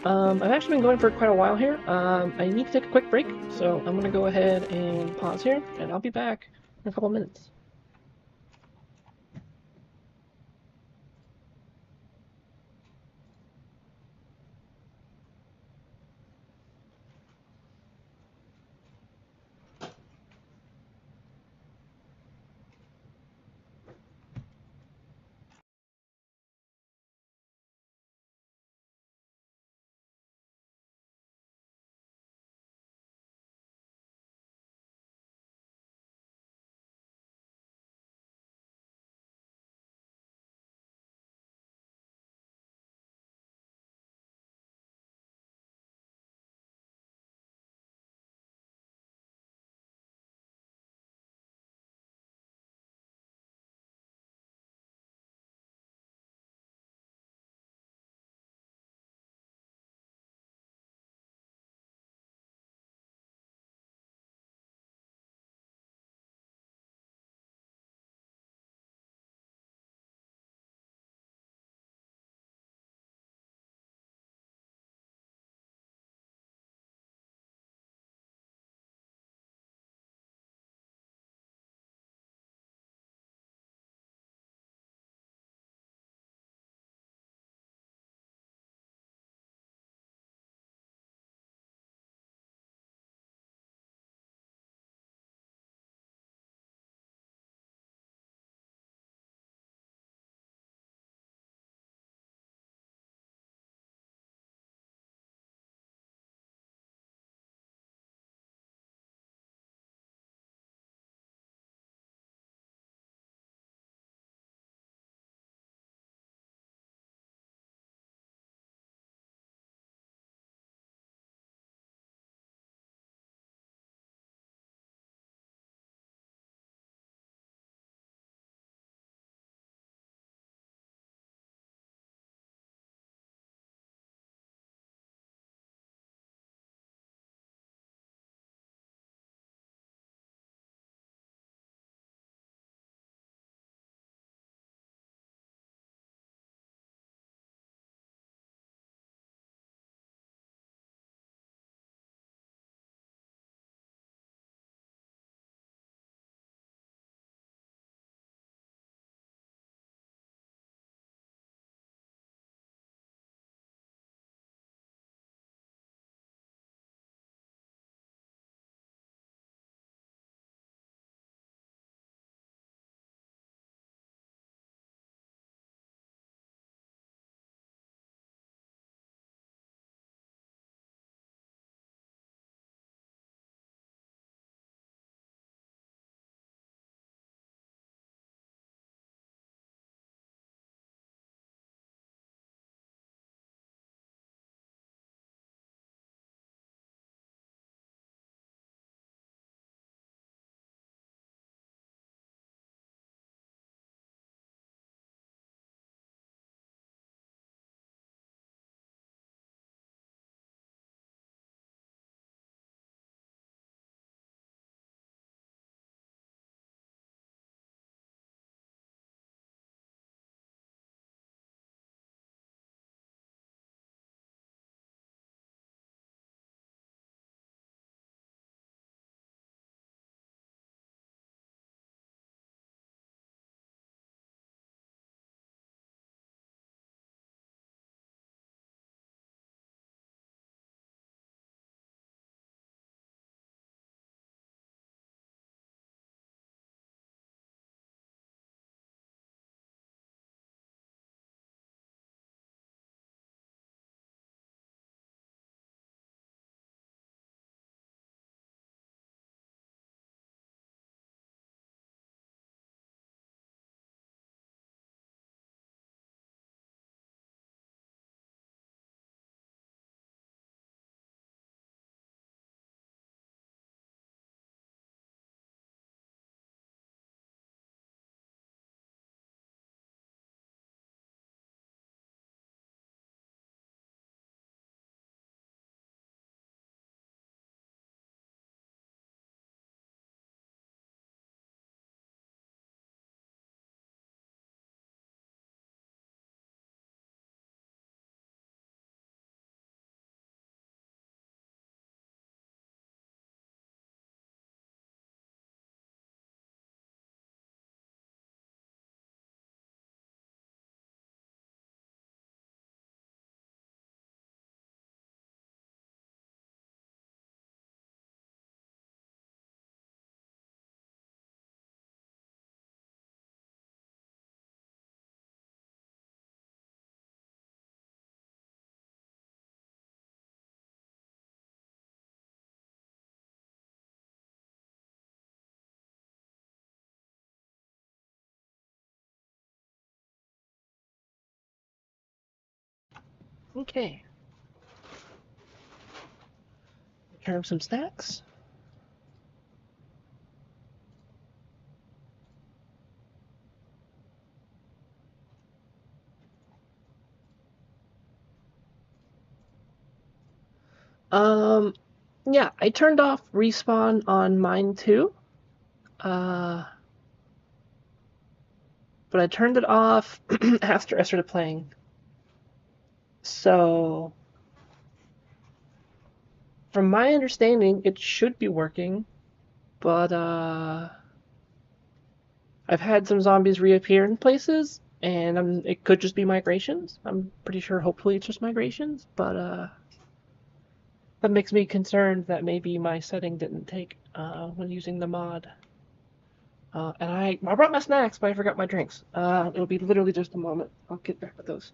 S1: I've actually been going for quite a while here. I need to take a quick break, so I'm gonna go ahead and pause here, and I'll be back in a couple minutes. Okay. Grab some snacks. Yeah, I turned off respawn on mine too. But I turned it off after I started playing. So, from my understanding, it should be working, but I've had some zombies reappear in places, and it could just be migrations. I'm pretty sure, hopefully, it's just migrations, but that makes me concerned that maybe my setting didn't take when using the mod. And I brought my snacks, but I forgot my drinks. It'll be literally just a moment. I'll get back with those.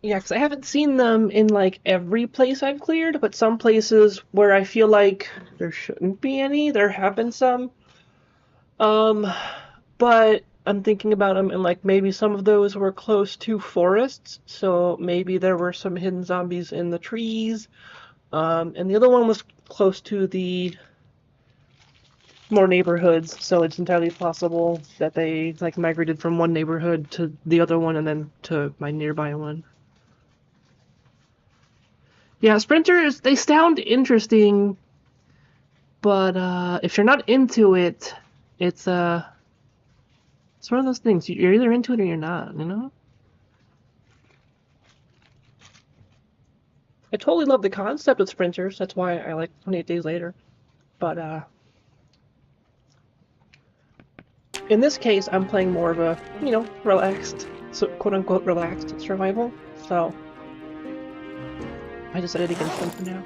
S1: Yeah, because I haven't seen them in like every place I've cleared, but some places where I feel like there shouldn't be any, there have been some. Um, but I'm thinking about them, and like maybe some of those were close to forests, so maybe there were some hidden zombies in the trees. And the other one was close to the more neighborhoods, so it's entirely possible that they like migrated from one neighborhood to the other one and then to my nearby one. Yeah, sprinters, they sound interesting, but if you're not into it, it's it's one of those things. You're either into it or you're not, you know? I totally love the concept of sprinters. That's why I like 28 Days Later. But in this case, I'm playing more of a, you know, relaxed, so quote-unquote relaxed survival. So I decided against them for now.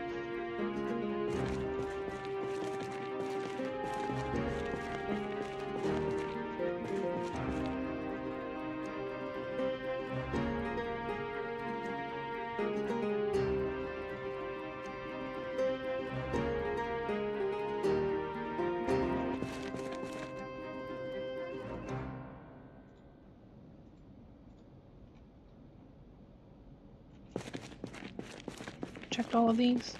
S1: Checked all of these.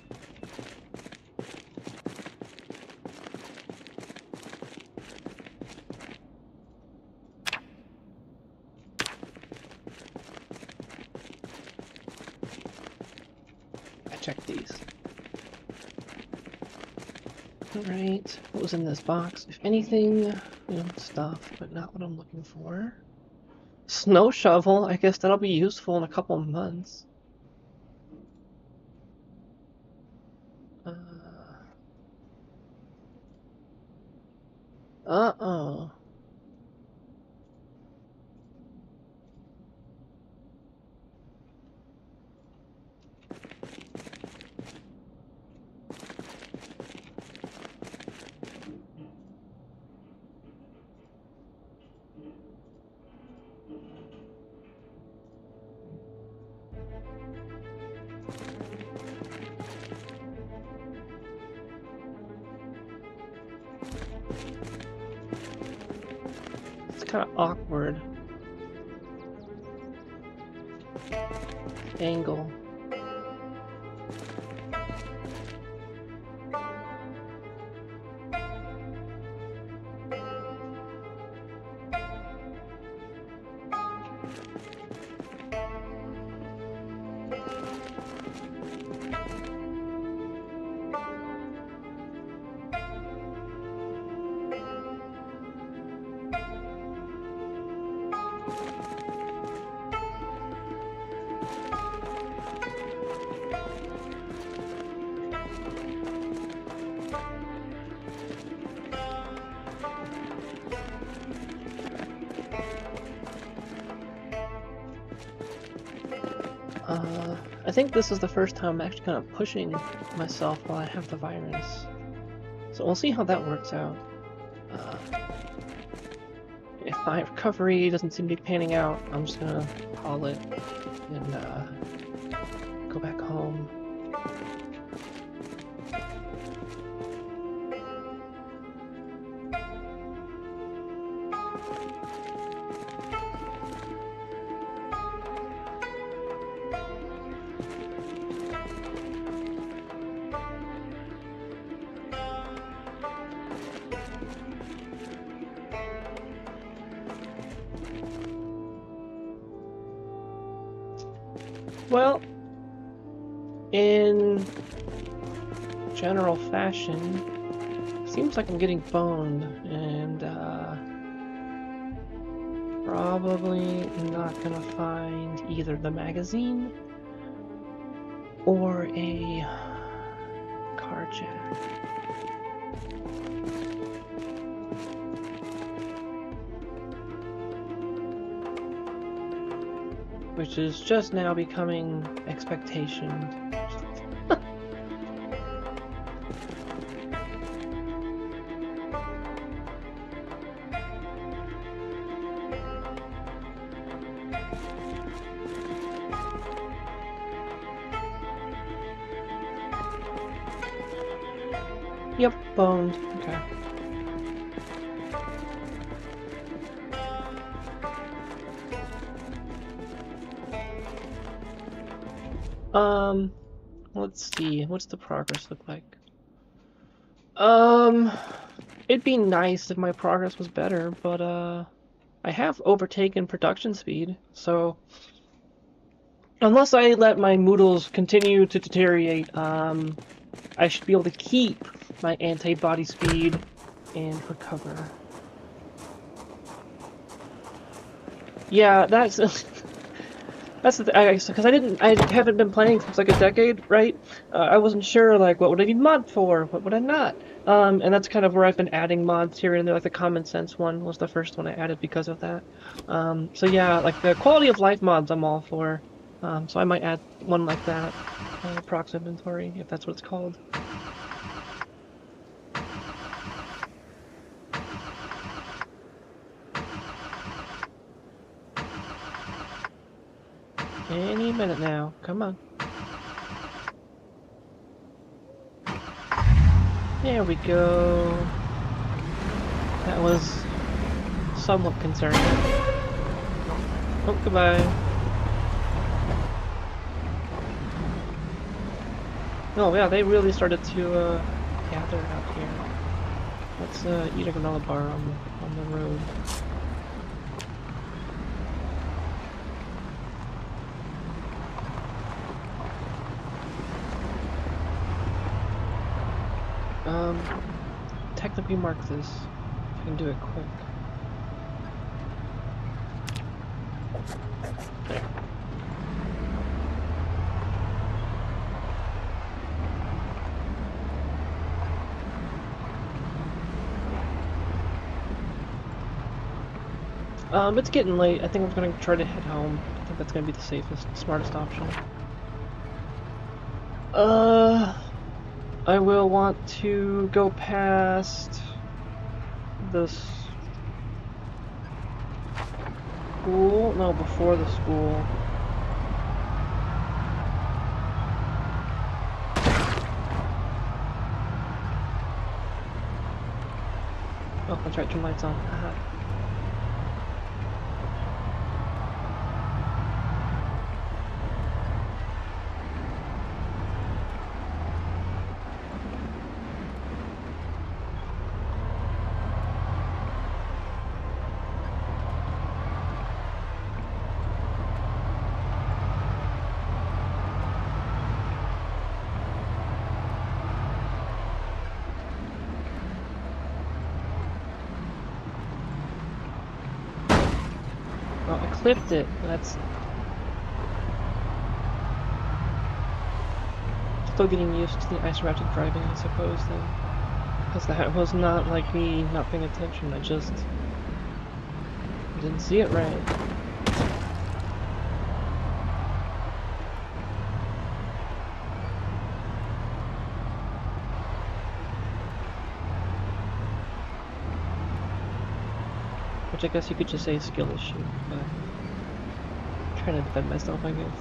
S1: I checked these. Alright, what was in this box? If anything, you know, stuff, but not what I'm looking for. Snow shovel, I guess that'll be useful in a couple months. Uh-oh. It's kind of awkward. Angle. I think this is the first time I'm actually kind of pushing myself while I have the virus. So we'll see how that works out. If my recovery doesn't seem to be panning out, I'm just gonna call it and go back home. Well, in general fashion, seems like I'm getting boned, and probably not gonna find either the magazine or a car jack. Which is just now becoming expectation. Yep, boned. Okay. Let's see, what's the progress look like? It'd be nice if my progress was better, but, I have overtaken production speed, so unless I let my moodles continue to deteriorate, I should be able to keep my antibody speed and recover. Yeah, that's that's the thing, because I haven't been playing since like a decade, right? I wasn't sure, like, what would I need mod for? What would I not? And that's kind of where I've been adding mods here and there, like the common sense one was the first one I added because of that. So yeah, like the quality of life mods I'm all for. So I might add one like that, prox inventory, if that's what it's called. Any minute now, come on. There we go. That was somewhat concerning. Oh, goodbye. Oh yeah, they really started to gather out here. Let's eat a granola bar on the road. Technically mark this. If I can do it quick. There. It's getting late. I think I'm gonna try to head home. I think that's gonna be the safest, smartest option. I will want to go past the school. No, before the school. Oh, that's right, turn lights on. Haha. Well, I clipped it. That's still getting used to the isometric driving, I suppose, then. Because that was not like me not paying attention, I just didn't see it right. which I guess you could just say skill issue, but I'm trying to defend myself, I guess.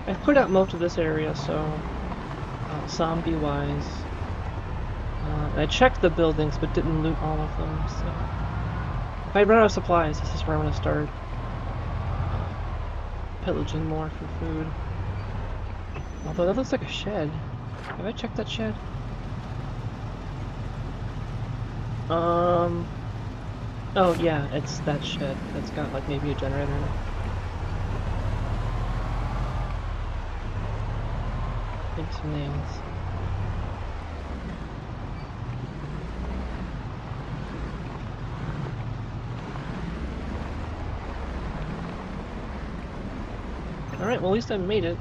S1: I've put out most of this area, so zombie-wise. I checked the buildings, but didn't loot all of them, so... If I run out of supplies, this is where I'm going to start pillaging more for food. Although that looks like a shed. Have I checked that shed? Oh yeah, it's that shed that's got like maybe a generator in it. Maybe some nails. Alright, well at least I made it.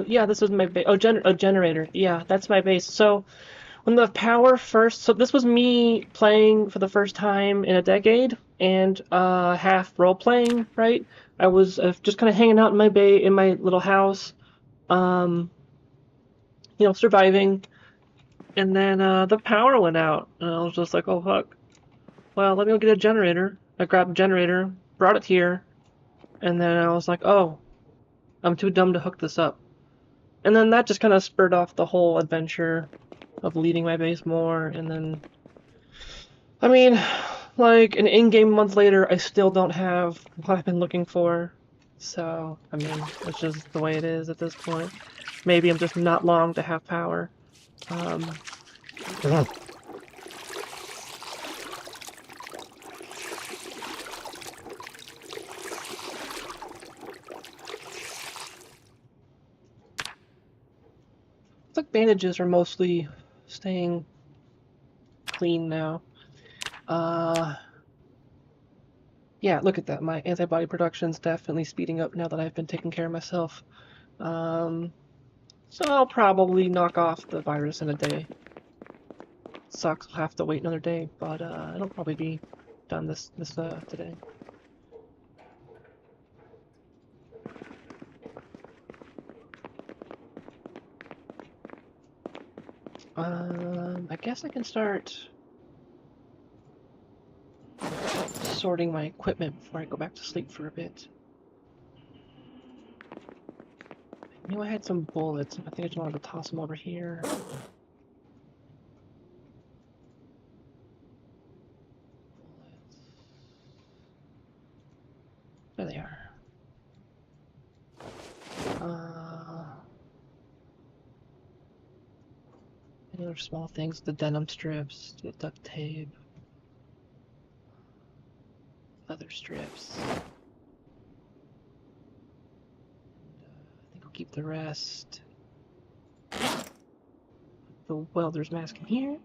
S1: Yeah, this was my base. Oh, a generator. Yeah, that's my base. So, when the power first, so this was me playing for the first time in a decade and half role playing, right? I was just kind of hanging out in my in my little house, um, surviving. And then the power went out, and I was just like, oh fuck. Well, let me go get a generator. I grabbed a generator, brought it here, and then I was like, oh, I'm too dumb to hook this up. And then that just kind of spurred off the whole adventure of leading my base more, and then, I mean, like an in-game month later, I still don't have what I've been looking for. So, I mean, it's just the way it is at this point. Maybe I'm just not long to have power. It's like bandages are mostly staying clean now. Yeah, look at that. My antibody production's definitely speeding up now that I've been taking care of myself. So I'll probably knock off the virus in a day. Sucks, I'll have to wait another day, but it'll probably be done this today. I guess I can start sorting my equipment before I go back to sleep for a bit. I knew I had some bullets. I think I just wanted to toss them over here. There they are. Other small things, the denim strips, the duct tape, leather strips. I think I'll keep the rest. The welder's mask in here.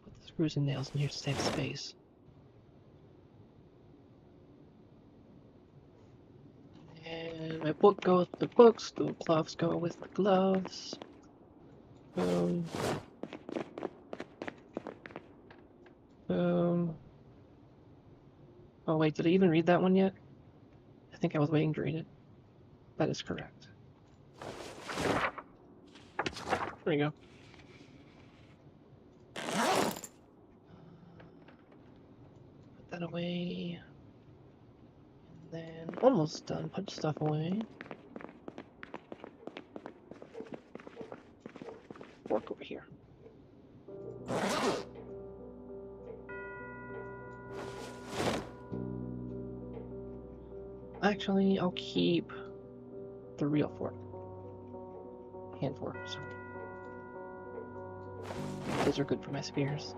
S1: Put the screws and nails in here to save space. And my book goes with the books, the gloves go with the gloves. Boom. Boom. Oh wait, did I even read that one yet? I think I was waiting to read it. That is correct. There you go. Put that away. And then, almost done. Put stuff away. Fork over here. Actually, I'll keep the real fork. Hand fork, sorry. Those are good for my spears.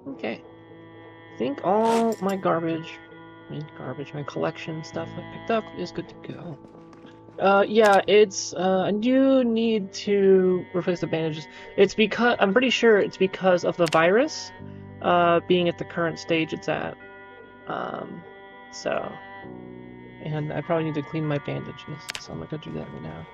S1: Okay. I think all my garbage, my collection stuff I picked up is good to go. Yeah, it's, I do need to replace the bandages. It's because, I'm pretty sure it's because of the virus, being at the current stage it's at. So, and I probably need to clean my bandages, so I'm gonna do that right now.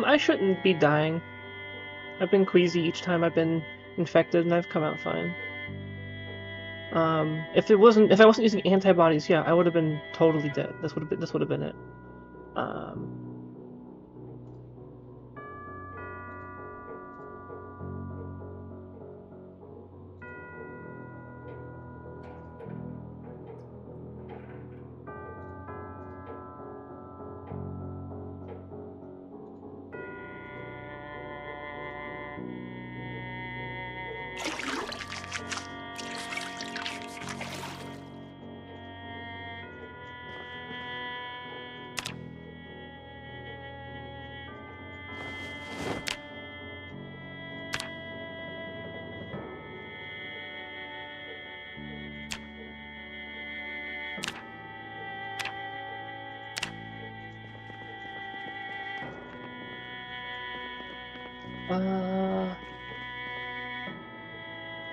S1: I shouldn't be dying. I've been queasy each time I've been infected, and I've come out fine. If I wasn't using antibodies, yeah, I would have been totally dead. This would have been it.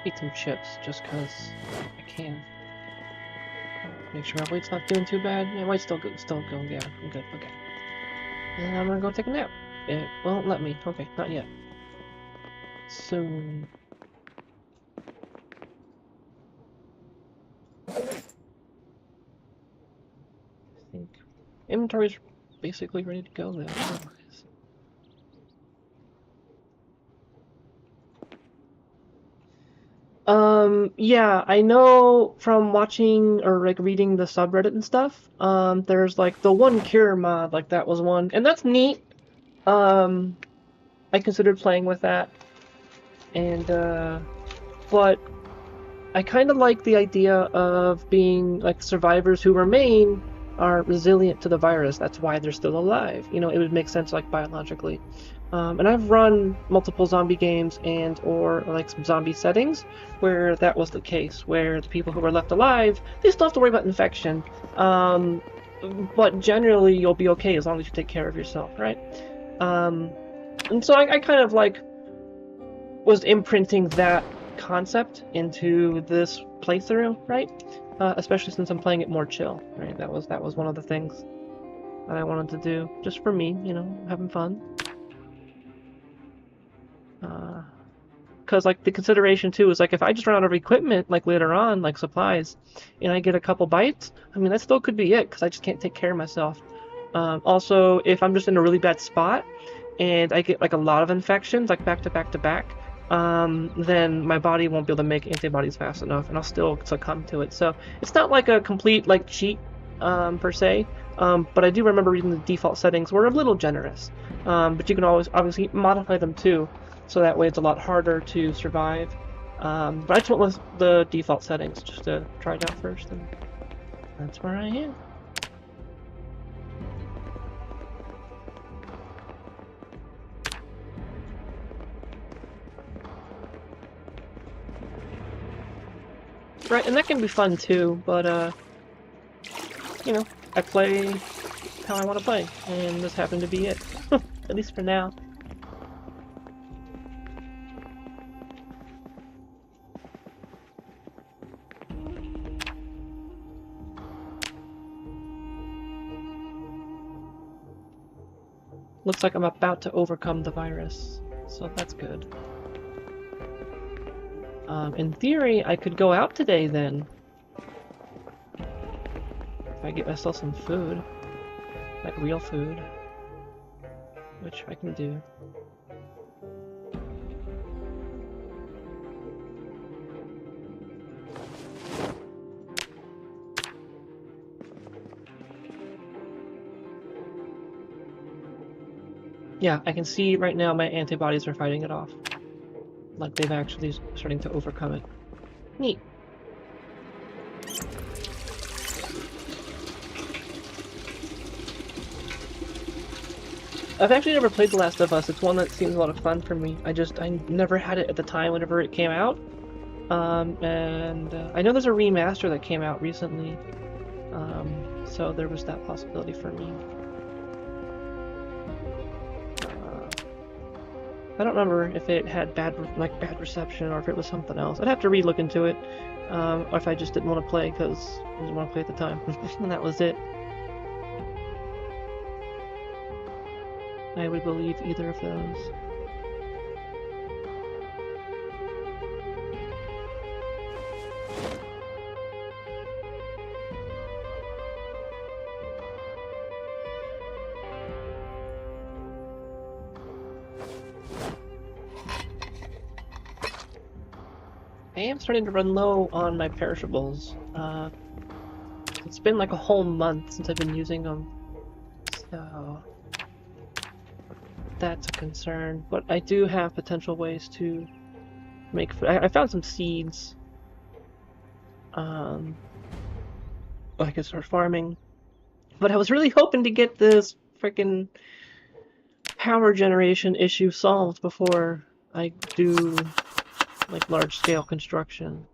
S1: Eat some chips just cause I can. Make sure my weight's not doing too bad. My weight's still good. Still going. Yeah, I'm good. Okay. And I'm gonna go take a nap. It won't let me. Okay, not yet. Soon. I think inventory's basically ready to go then. Yeah, I know from watching or like reading the subreddit and stuff, there's like the one cure mod, like that was one, and that's neat. I considered playing with that, and, but I kind of like the idea of being, like, survivors who remain are resilient to the virus. That's why they're still alive. You know, it would make sense, like, biologically. And I've run multiple zombie games and or like some zombie settings where that was the case, where the people who were left alive, they still have to worry about infection. But generally you'll be okay as long as you take care of yourself, right? And so I kind of like was imprinting that concept into this playthrough, right? Especially since I'm playing it more chill, right? That was one of the things that I wanted to do, just for me, you know, having fun. because like the consideration too is like if I just run out of equipment like later on, like supplies, and I get a couple bites, I mean that still could be it because I just can't take care of myself. Also, if I'm just in a really bad spot and I get like a lot of infections, like back to back to back, then my body won't be able to make antibodies fast enough, and I'll still succumb to it. So it's not like a complete like cheat per se, but I do remember reading the default settings were a little generous. But you can always obviously modify them too, so that way it's a lot harder to survive. But I just went with the default settings just to try it out first, and that's where I am. Right, and that can be fun too, but you know, I play how I want to play, and this happened to be it. At least for now. Looks like I'm about to overcome the virus, so that's good. In theory, I could go out today then. If I get myself some food. Like real food. Which I can do. Yeah, I can see right now my antibodies are fighting it off. Like they've actually starting to overcome it. Neat. I've actually never played The Last of Us. It's one that seems a lot of fun for me. I never had it at the time whenever it came out. And I know there's a remaster that came out recently. So there was that possibility for me. I don't remember if it had bad reception or if it was something else. I'd have to re-look into it, or if I just didn't want to play because I didn't want to play at the time, and that was it. I would believe either of those. I am starting to run low on my perishables. It's been like a whole month since I've been using them, so that's a concern. But I do have potential ways to make food. I found some seeds. I could start farming, but I was really hoping to get this freaking power generation issue solved before I do like large-scale construction.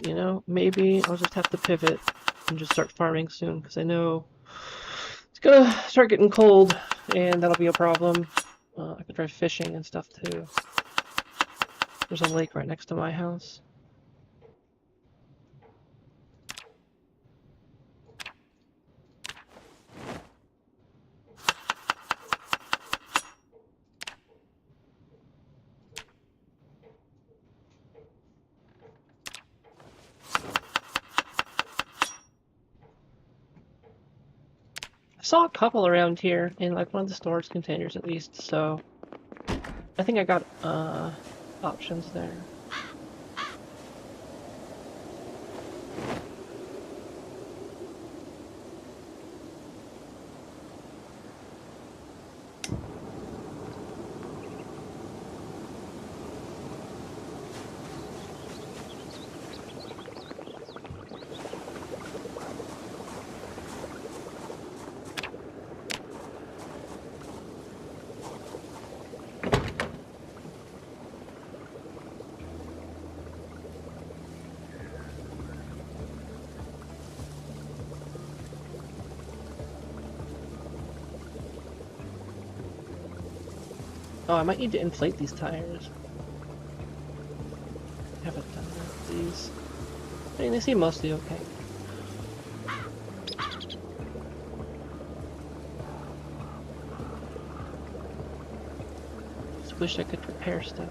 S1: You know, maybe I'll just have to pivot and just start farming soon, because I know it's gonna start getting cold, and that'll be a problem. I could try fishing and stuff too. There's a lake right next to my house. I saw a couple around here in like one of the storage containers at least, so I think I got options there. Oh, I might need to inflate these tires. I haven't done that with these. I mean, they seem mostly okay. wish I could repair stuff.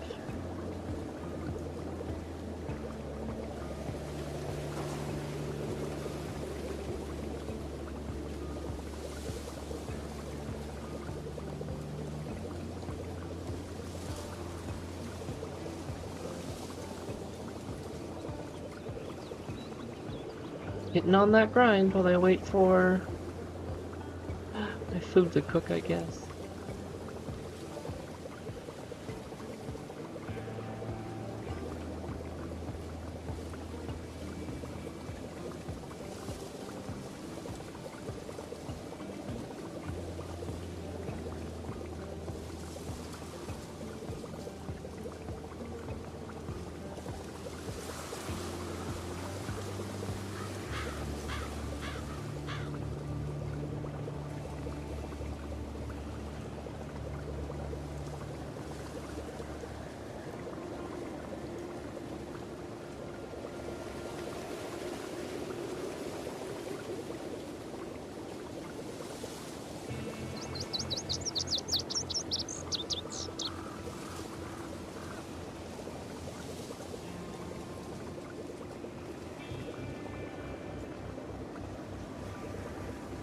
S1: Getting on that grind while I wait for my food to cook, I guess.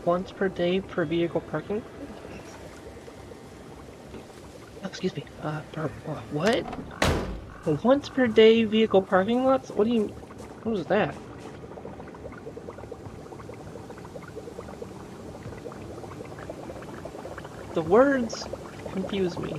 S1: Once per day per vehicle parking? Oh, excuse me. What? Once per day vehicle parking lots? What do you... What was that? The words confuse me.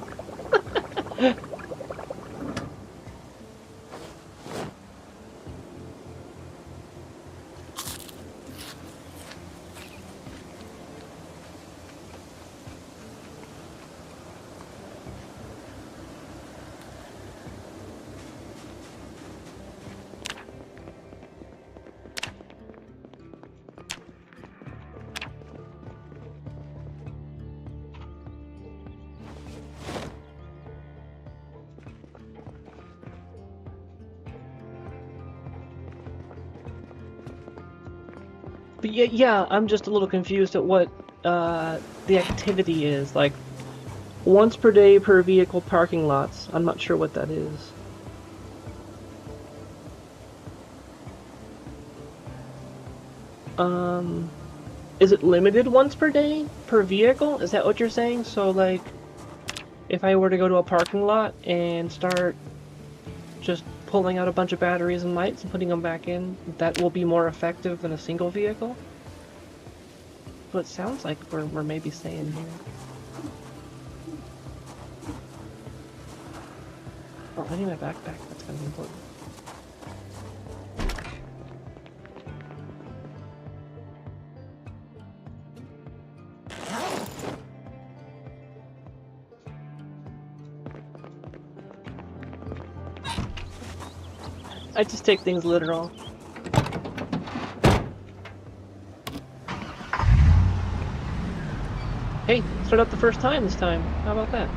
S1: But yeah, I'm just a little confused at what the activity is. Like, once per day per vehicle parking lots. I'm not sure what that is. Is it limited once per day per vehicle? Is that what you're saying? So, like, if I were to go to a parking lot and start just pulling out a bunch of batteries and lights and putting them back in, that will be more effective than a single vehicle? What it sounds like we're maybe saying here. Oh, I need my backpack. That's gonna be important. I just take things literal. Hey, start up the first time this time. How about that?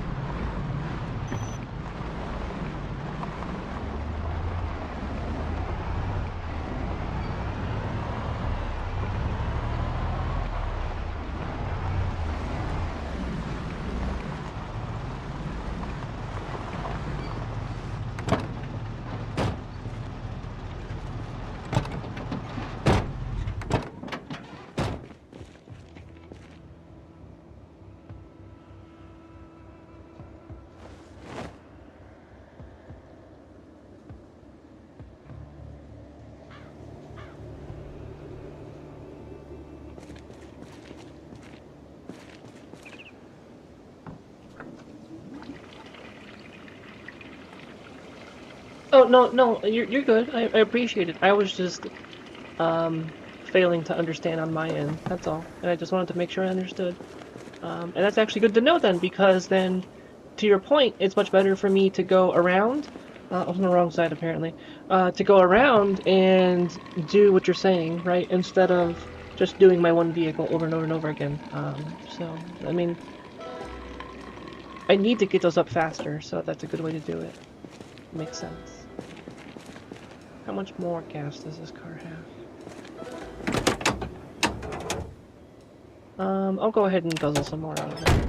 S1: Oh, no, you're good. I appreciate it. I was just, failing to understand on my end, that's all. And I just wanted to make sure I understood. And that's actually good to know then, because then, to your point, it's much better for me to go around, I was on the wrong side apparently, to go around and do what you're saying, right? Instead of just doing my one vehicle over and over and over again. So, I mean, I need to get those up faster, so that's a good way to do it. Makes sense. How much more gas does this car have? I'll go ahead and guzzle some more out of it.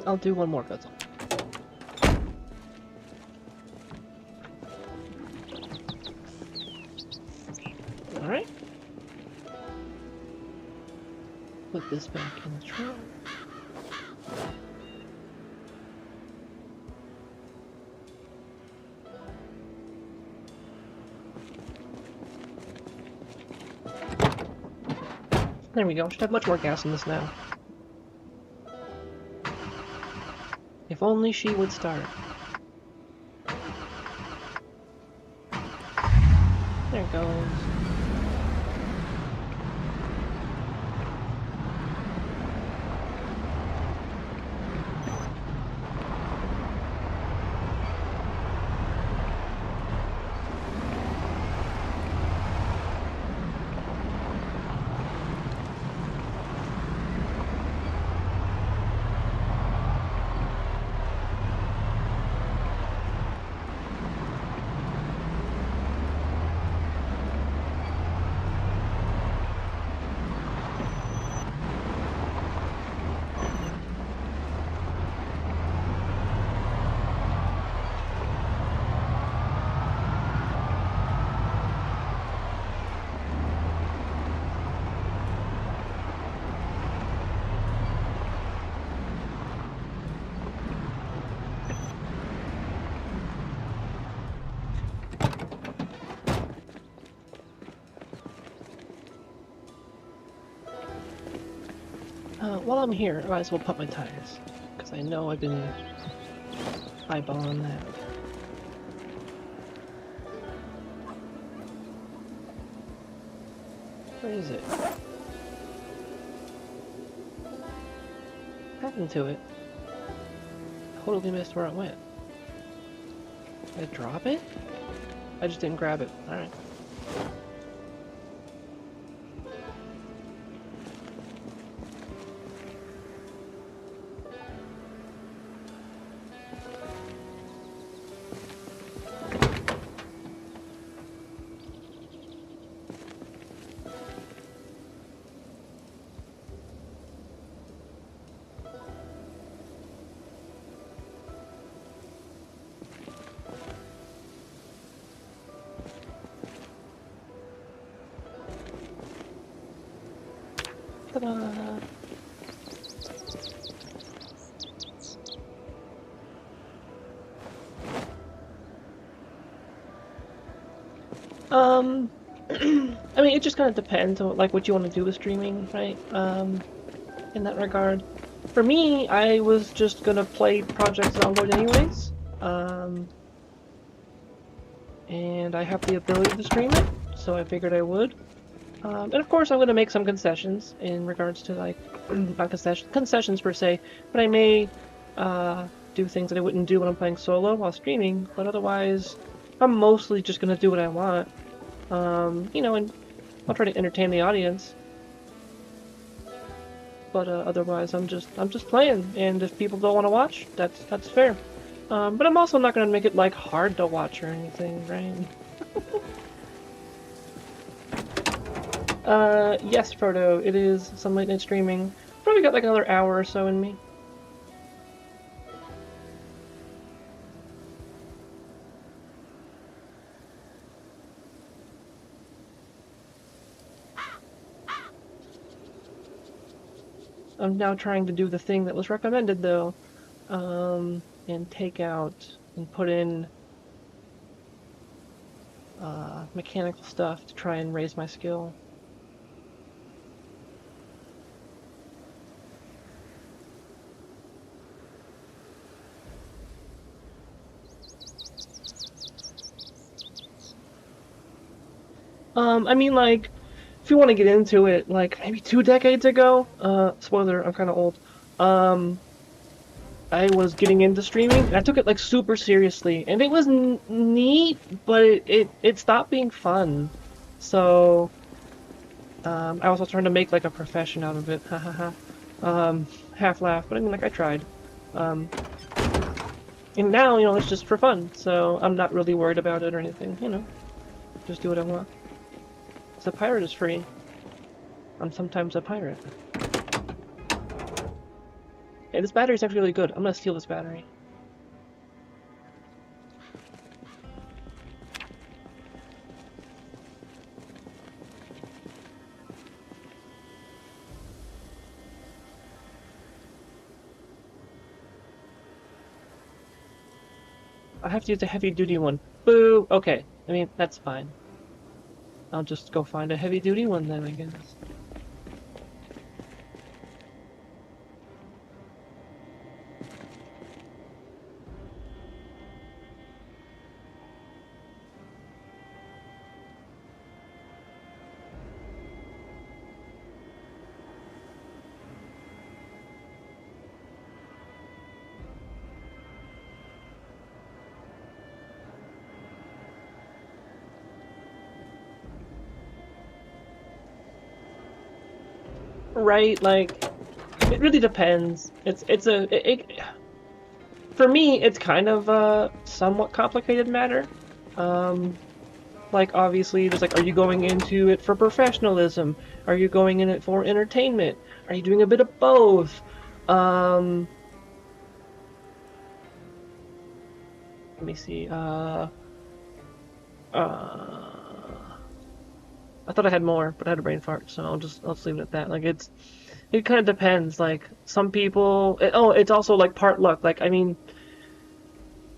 S1: I'll do one more puzzle. Alright. Put this back in the trunk. There we go. Should have much more gas in this now. If only she would start. There it goes. While I'm here, I might as well pump my tires, because I know I've been eyeballing that. Where is it? What happened to it? Totally missed where it went. Did I drop it? I just didn't grab it. Alright. Ta-da! I mean, it just kind of depends on like what you want to do with streaming, right? In that regard. For me, I was just gonna play Project Zomboid anyways. And I have the ability to stream it, so I figured I would. And of course I'm going to make some concessions in regards to, like, not concessions per se, but I may do things that I wouldn't do when I'm playing solo while streaming, but otherwise I'm mostly just going to do what I want. You know, and I'll try to entertain the audience. But otherwise I'm just playing, and if people don't want to watch, that's fair. But I'm also not going to make it, like, hard to watch or anything, right? Yes, Frodo, it is some late night streaming. Probably got like another hour or so in me. I'm now trying to do the thing that was recommended, though, and take out and put in mechanical stuff to try and raise my skill. I mean, like, if you want to get into it, like, maybe 2 decades ago, spoiler, I'm kind of old, I was getting into streaming, and I took it, like, super seriously, and it was neat, but it stopped being fun. So, I was also trying to make, like, a profession out of it, hahaha. Half laugh, but I mean, like, I tried. And now, you know, it's just for fun, so I'm not really worried about it or anything, you know. Just do what I want. The pirate is free. I'm sometimes a pirate. Hey, this battery's actually really good. I'm gonna steal this battery. I have to use a heavy-duty one. Boo! Okay, I mean, that's fine. I'll just go find a heavy-duty one then, I guess. Right, like, it really depends. For me, it's kind of a somewhat complicated matter. Like, obviously, there's like, are you going into it for professionalism? Are you going in it for entertainment? Are you doing a bit of both? Let me see, I thought I had more, but I had a brain fart, so I'll just leave it at that. Like, it kind of depends. Like, some people, it's also like part luck. Like, I mean,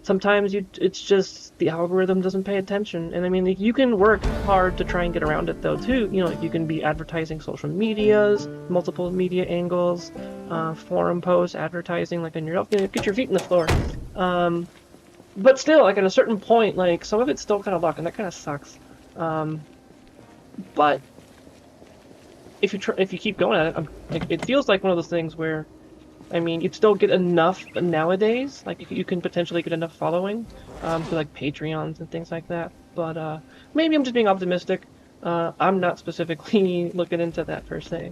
S1: sometimes it's just the algorithm doesn't pay attention, and I mean, like, you can work hard to try and get around it though too. You know, like, you can be advertising social medias, multiple media angles, forum posts, advertising, like, on your, you know, get your feet in the floor. But still, like, at a certain point, like, some of it's still kind of luck, and that kind of sucks. But if you keep going at it, like, it feels like one of those things where, I mean, you'd still get enough nowadays. Like, you can potentially get enough following through like Patreons and things like that. But maybe I'm just being optimistic. I'm not specifically looking into that per se.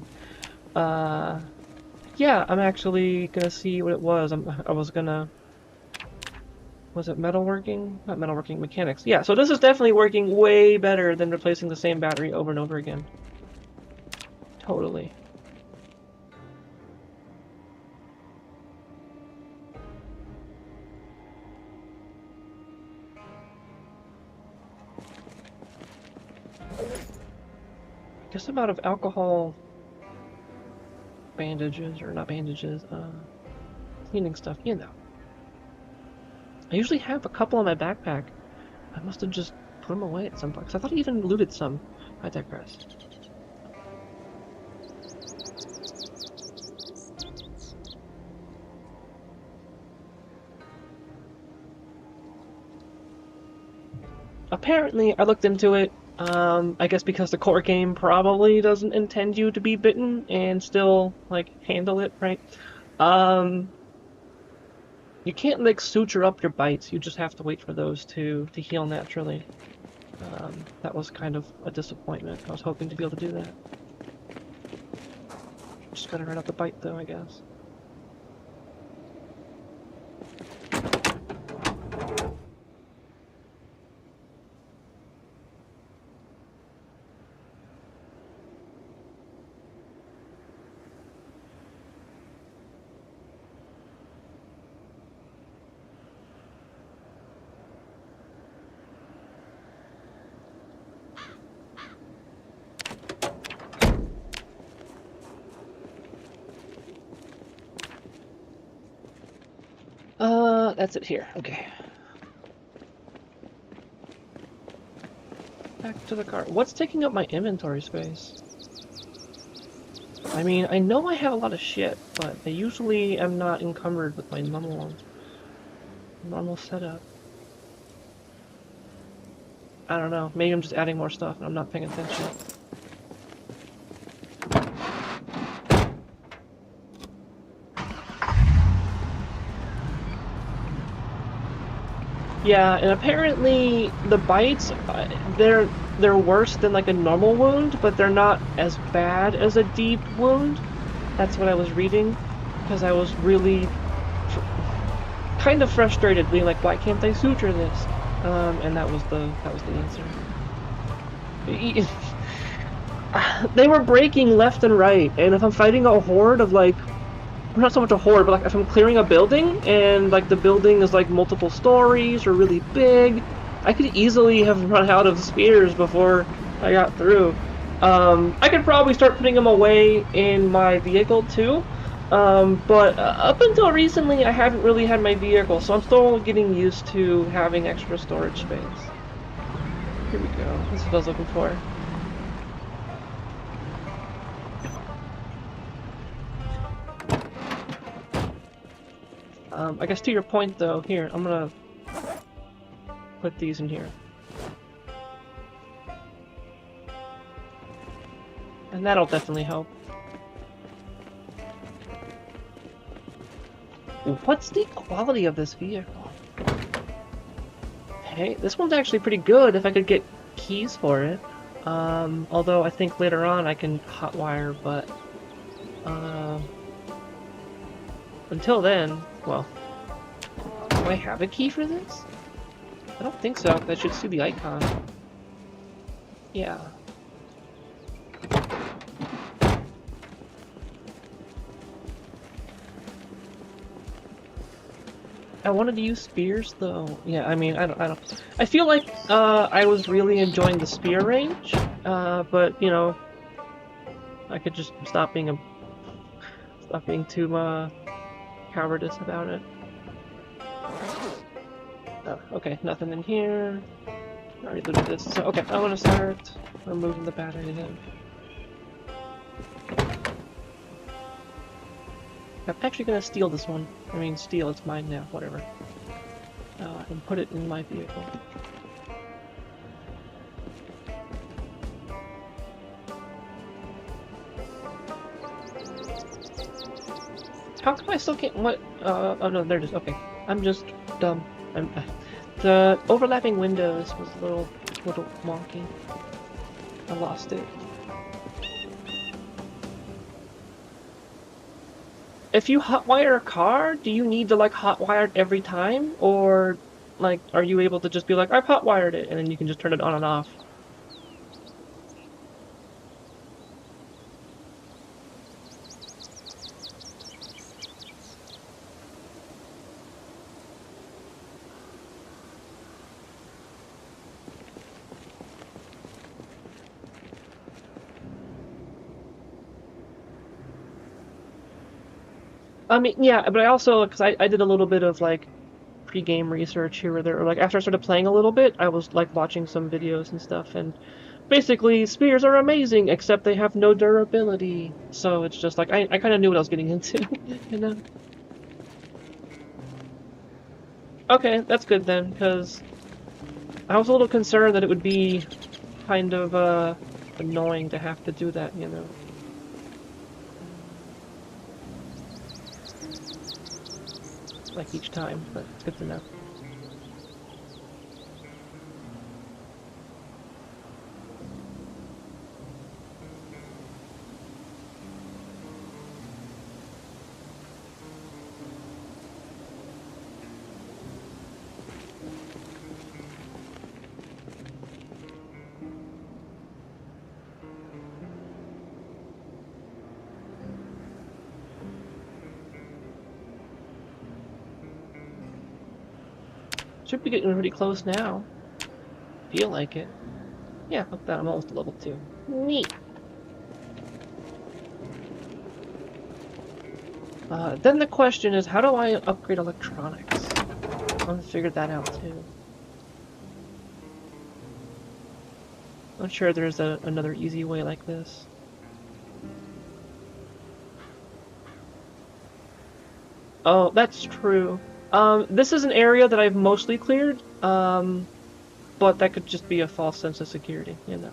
S1: Yeah, I'm actually gonna see what it was. Was it metalworking? Not metalworking, mechanics. Yeah, so this is definitely working way better than replacing the same battery over and over again. Totally. I guess I'm out of alcohol bandages, or not bandages, cleaning stuff, you know. I usually have a couple in my backpack. I must have just put them away at some point, because I thought I even looted some. I digress. Apparently, I looked into it, I guess because the core game probably doesn't intend you to be bitten and still, like, handle it, right? You can't, like, suture up your bites, you just have to wait for those to heal naturally. That was kind of a disappointment. I was hoping to be able to do that. Just gotta write out the bite, though, I guess. That's it here. Okay. Back to the car. What's taking up my inventory space? I mean, I know I have a lot of shit, but I usually am not encumbered with my normal setup. I don't know. Maybe I'm just adding more stuff and I'm not paying attention. Yeah, and apparently the bites, they're worse than like a normal wound, but they're not as bad as a deep wound. That's what I was reading, because I was really kind of frustrated, being like, why can't I suture this? And that was the answer. They were breaking left and right, and if I'm fighting a horde of like not so much a horde, but like if I'm clearing a building and like the building is like multiple stories or really big, I could easily have run out of spears before I got through. I could probably start putting them away in my vehicle too, but up until recently I haven't really had my vehicle, so I'm still getting used to having extra storage space. Here we go, this is what I was looking for. I guess to your point though, here, I'm gonna put these in here. And that'll definitely help. What's the quality of this vehicle? Okay, this one's actually pretty good if I could get keys for it. Although I think later on I can hotwire, but until then, well, do I have a key for this? I don't think so. I should see the icon. Yeah. I wanted to use spears though. Yeah, I mean, I don't. I feel like I was really enjoying the spear range, but you know, I could just stop being too cowardice about it. Oh, okay, nothing in here. I already looted this. So okay, I want to start removing the battery then. I'm actually gonna steal this one. I mean, steal, it's mine now, whatever. And put it in my vehicle. How come I still can't, what, oh no, there it is, okay. I'm just dumb. The overlapping windows was a little wonky. I lost it. If you hotwire a car, do you need to like hotwire it every time? Or like, are you able to just be like, I've hotwired it, and then you can just turn it on and off? I mean, yeah, but I also, because I did a little bit of like pre-game research here or there, or like after I started playing a little bit, I was like watching some videos and stuff, and basically spears are amazing, except they have no durability. So it's just like, I kind of knew what I was getting into, you know? Okay, that's good then, because I was a little concerned that it would be kind of annoying to have to do that, you know? Like each time, but it's good to know. Should be getting pretty close now. Feel like it. Yeah, look at that, I'm almost to level 2. Neat! Then the question is, how do I upgrade electronics? I haven't figured that out too. I'm sure there's another easy way like this. Oh, that's true. This is an area that I've mostly cleared, but that could just be a false sense of security, you know.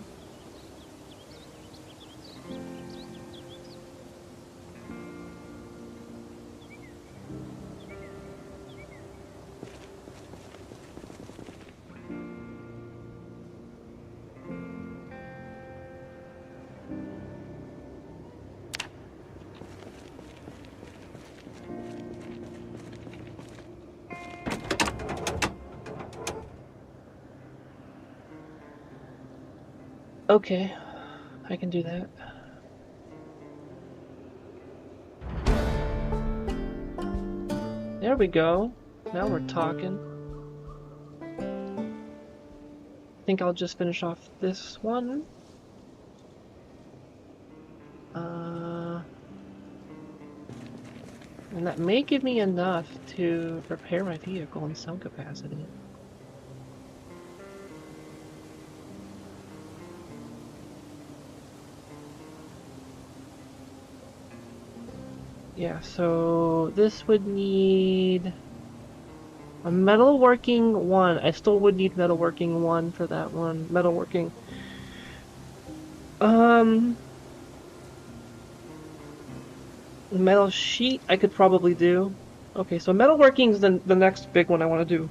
S1: Okay, I can do that. There we go. Now we're talking. I think I'll just finish off this one. And that may give me enough to repair my vehicle in some capacity. Yeah, so this would need a metalworking 1. I still would need metalworking 1 for that one. Metalworking. Metal sheet I could probably do. Okay, so metalworking is the next big one I want to do.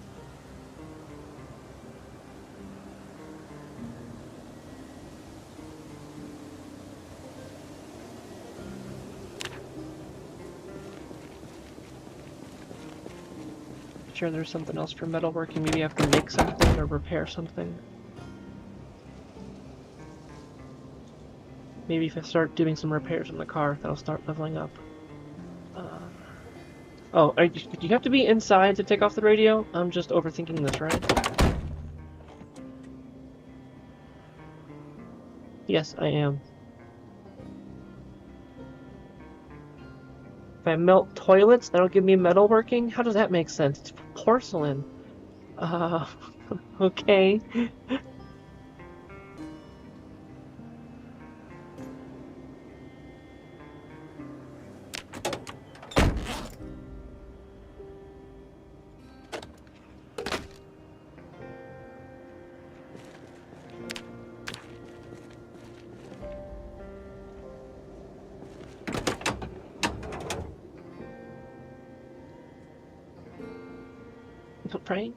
S1: Sure, there's something else for metalworking. Maybe I have to make something or repair something. Maybe if I start doing some repairs on the car, that'll start leveling up. Oh, do you have to be inside to take off the radio? I'm just overthinking this, right? Yes, I am. If I melt toilets, that'll give me metalworking? How does that make sense? It's porcelain. Okay. Right?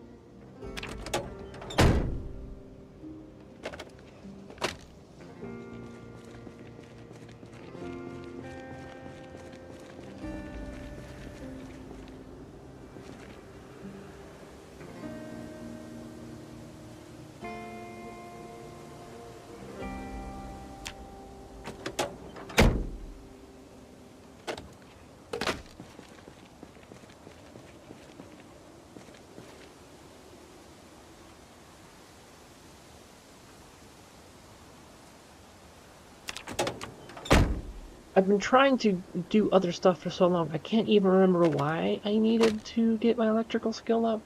S1: I've been trying to do other stuff for so long, I can't even remember why I needed to get my electrical skill up.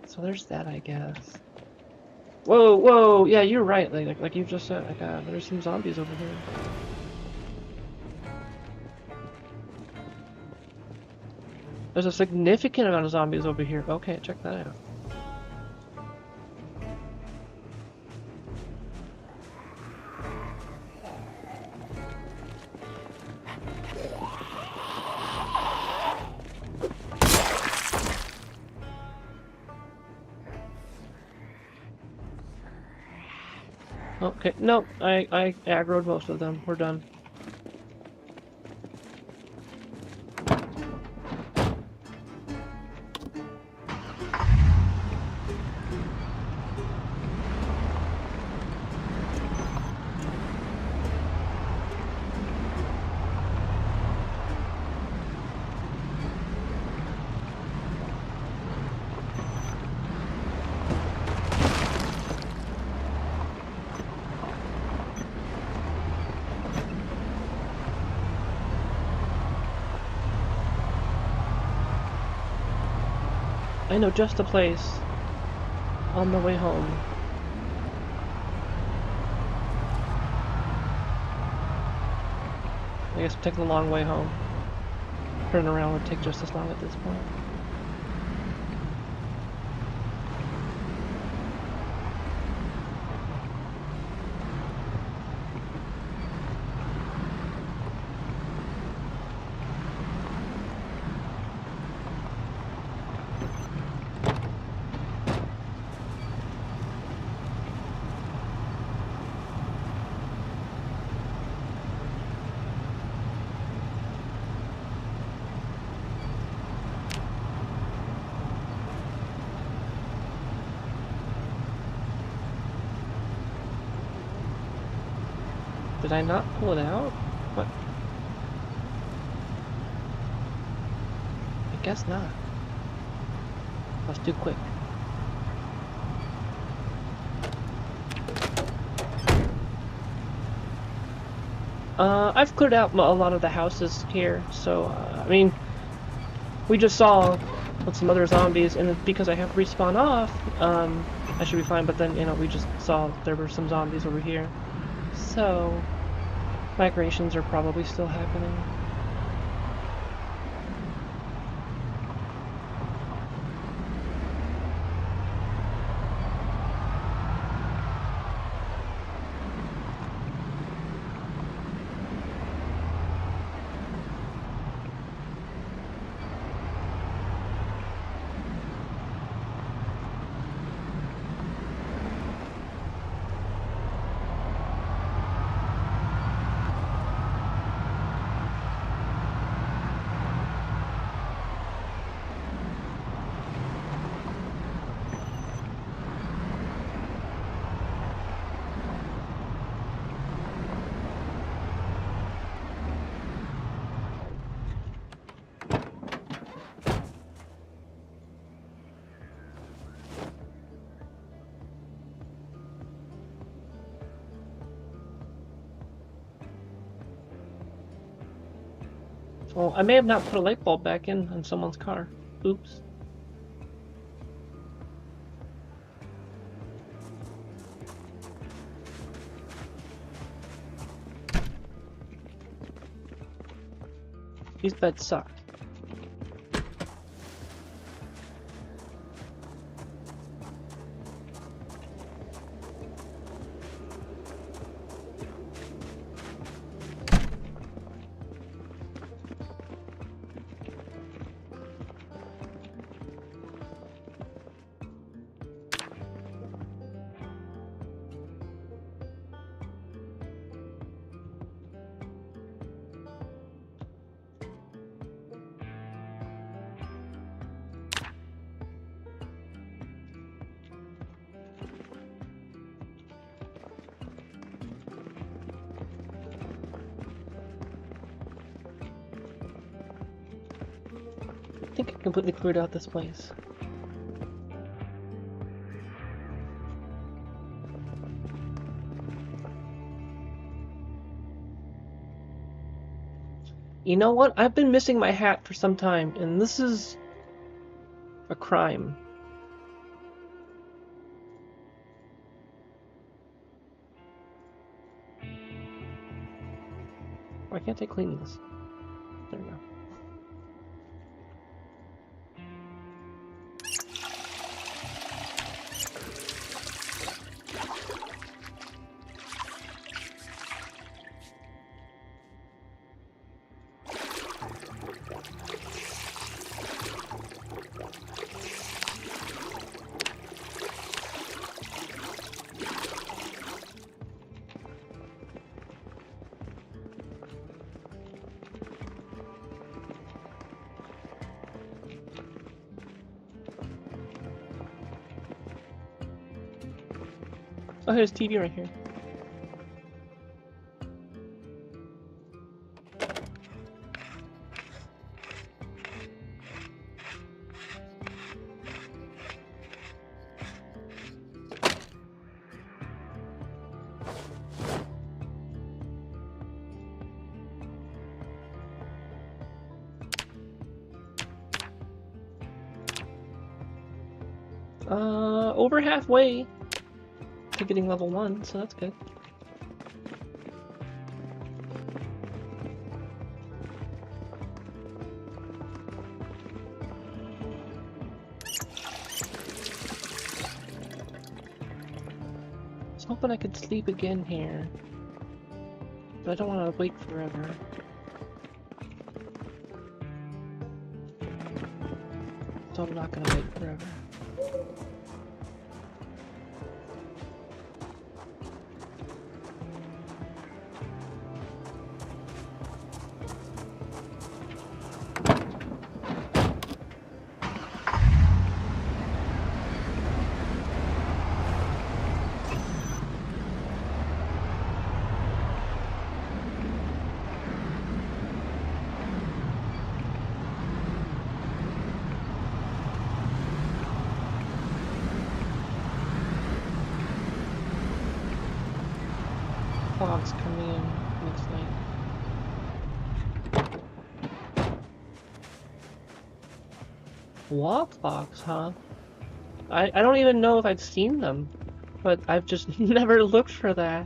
S1: So there's that, I guess. Whoa, whoa, yeah, you're right, like you just said, there's some zombies over here. There's a significant amount of zombies over here. Okay, check that out. Okay, no, I aggroed most of them. We're done. I know just a place on the way home. I guess I'm taking the long way home. Turning around would take just as long at this point. Did I not pull it out? What? Guess not. That's too quick. I've cleared out a lot of the houses here, so, I mean, we just saw with some other zombies, and because I have respawn off, I should be fine, but then, you know, we just saw there were some zombies over here. So, migrations are probably still happening. Well, I may have not put a light bulb back in on someone's car. Oops. These beds suck. I think I completely cleared out this place. You know what? I've been missing my hat for some time, and this is a crime. Why can't I clean this? There we go. Oh, there's TV right here. Over halfway to getting level 1, so that's good. I was hoping I could sleep again here, but I don't want to wait forever. So I'm not going to wait forever. dogs coming in, looks like. Wall clocks, huh? I don't even know if I'd seen them, but I've just never looked for that.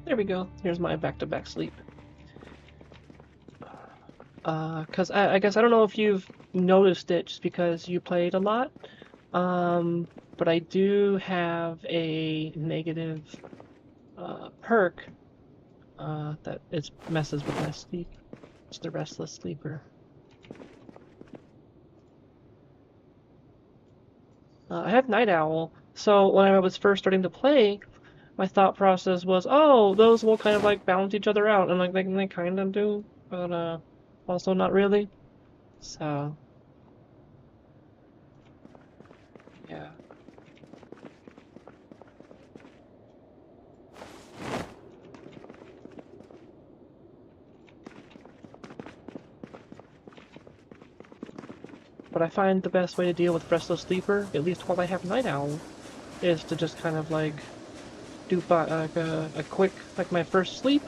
S1: There we go. Here's my back-to-back sleep. Cause I guess I don't know if you've noticed it just because you played a lot. But I do have a negative perk that it messes with my sleep. It's the restless sleeper. I have Night Owl, so when I was first starting to play, my thought process was, oh, those will kind of like balance each other out, and like they kind of do, but also not really. So yeah. But I find the best way to deal with Restless Sleeper, at least while I have Night Owl, is to just kind of like do like a quick, like my first sleep,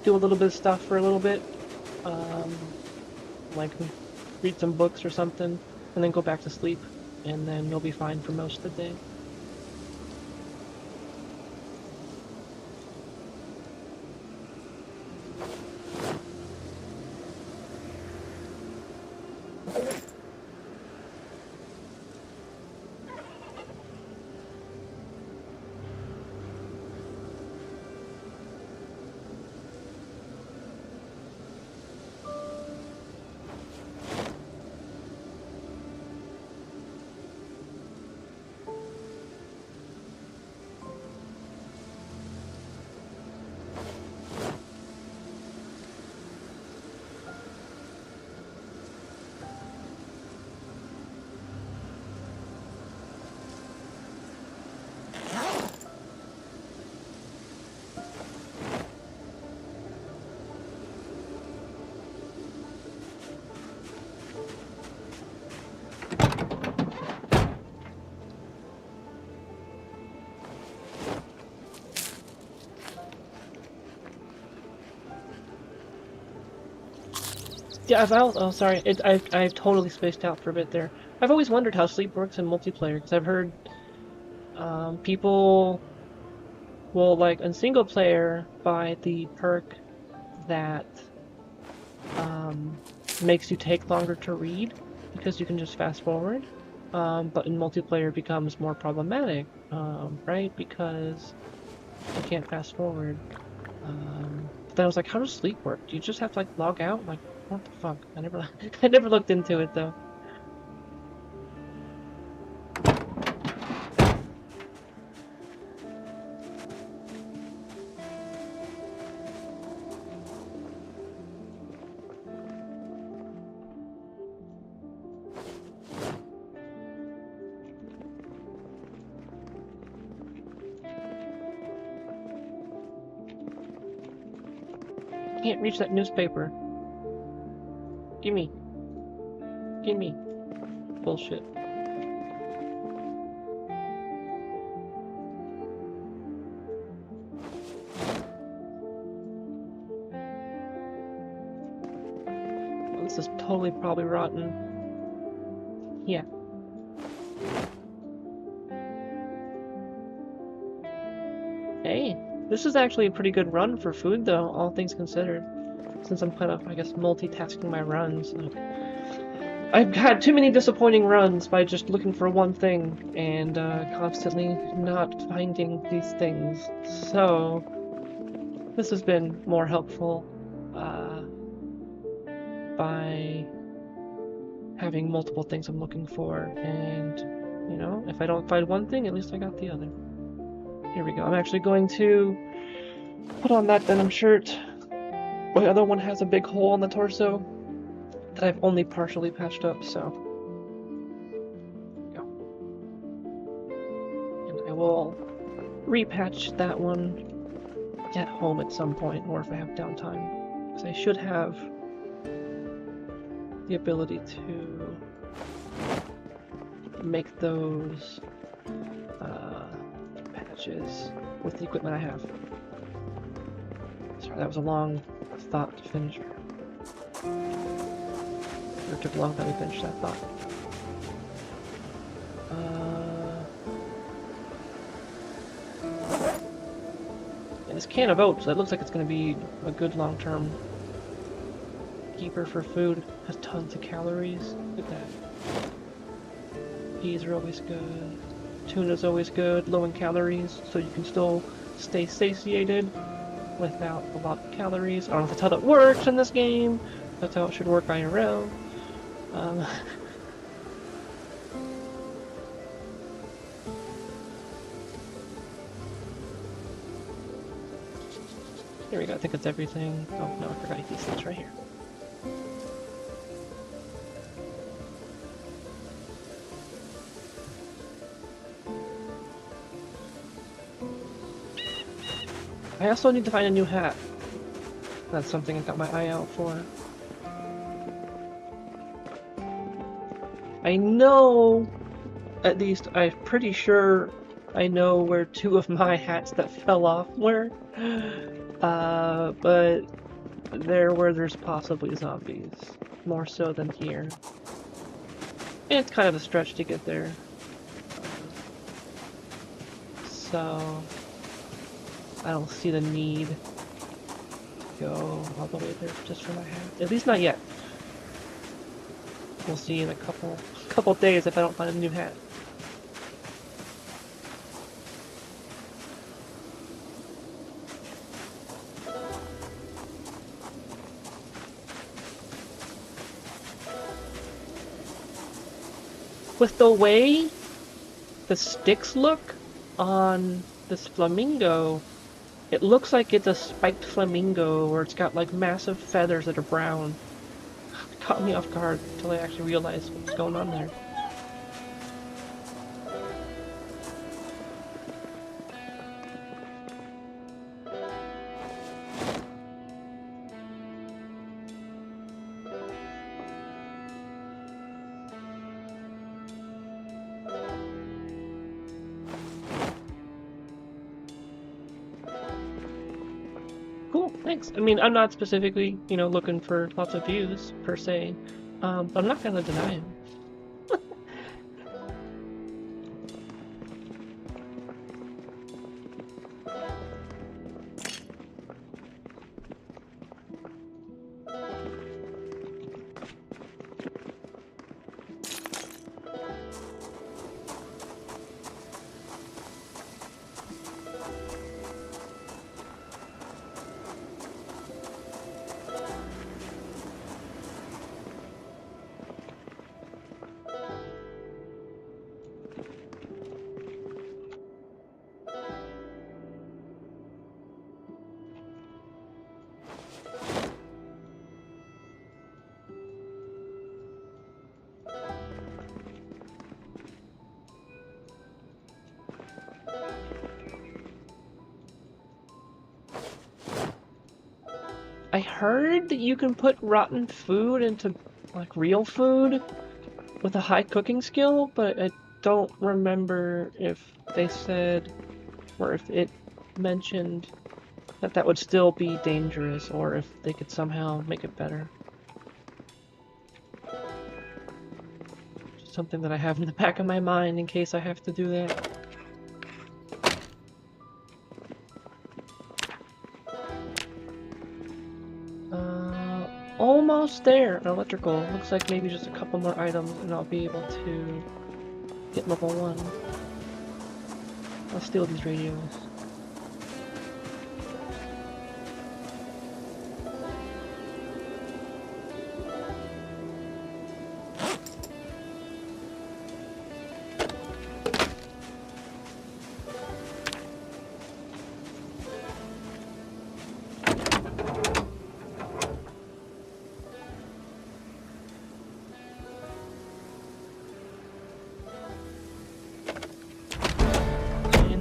S1: do a little bit of stuff for a little bit, like read some books or something, and then go back to sleep, and then you'll be fine for most of the day. Yeah, oh, sorry. I've totally spaced out for a bit there. I've always wondered how sleep works in multiplayer, because I've heard people will, like, in single player, buy the perk that makes you take longer to read, because you can just fast forward. But in multiplayer it becomes more problematic, right? Because you can't fast forward. Then I was like, how does sleep work? Do you just have to, like, log out? Like, what the fuck? I never, I never looked into it, though. Can't reach that newspaper. Gimme. Gimme. Bullshit. This is totally probably rotten. Yeah. Hey, this is actually a pretty good run for food, though, all things considered. Since I'm kind of, I guess, multitasking my runs. I've had too many disappointing runs by just looking for one thing and constantly not finding these things. So, this has been more helpful by having multiple things I'm looking for, and, you know, if I don't find one thing, at least I got the other. Here we go. I'm actually going to put on that denim shirt The other one has a big hole in the torso that I've only partially patched up, so. Yeah. And I will repatch that one at home at some point, or if I have downtime. Because I should have the ability to make those patches with the equipment I have. Sorry, that was a long thought to finish. It took a long time to finish that thought. And this can of oats, it looks like it's going to be a good long-term keeper for food. Has tons of calories. Look at that. Peas are always good. Tuna's always good, low in calories, so you can still stay satiated without a lot of calories. I don't know if that's how that works in this game. That's how it should work IRL. Here we go, I think that's everything. Oh no, I forgot these things right here. I also need to find a new hat. That's something I got my eye out for. I know, at least I'm pretty sure I know where two of my hats that fell off were. But they're where there's possibly zombies. More so than here. And it's kind of a stretch to get there. So I don't see the need to go all the way there just for my hat. At least not yet. We'll see in a couple days if I don't find a new hat. With the way the sticks look on this flamingo, it looks like it's a spiked flamingo, or it's got like massive feathers that are brown. It caught me off guard until I actually realized what's going on there. Cool, thanks. I mean, I'm not specifically, you know, looking for lots of views, per se, but I'm not gonna deny him. I heard that you can put rotten food into, like, real food with a high cooking skill, but I don't remember if they said, or if it mentioned that that would still be dangerous, or if they could somehow make it better. Just something that I have in the back of my mind in case I have to do that. Almost there, electrical. Looks like maybe just a couple more items and I'll be able to get level 1. I'll steal these radios.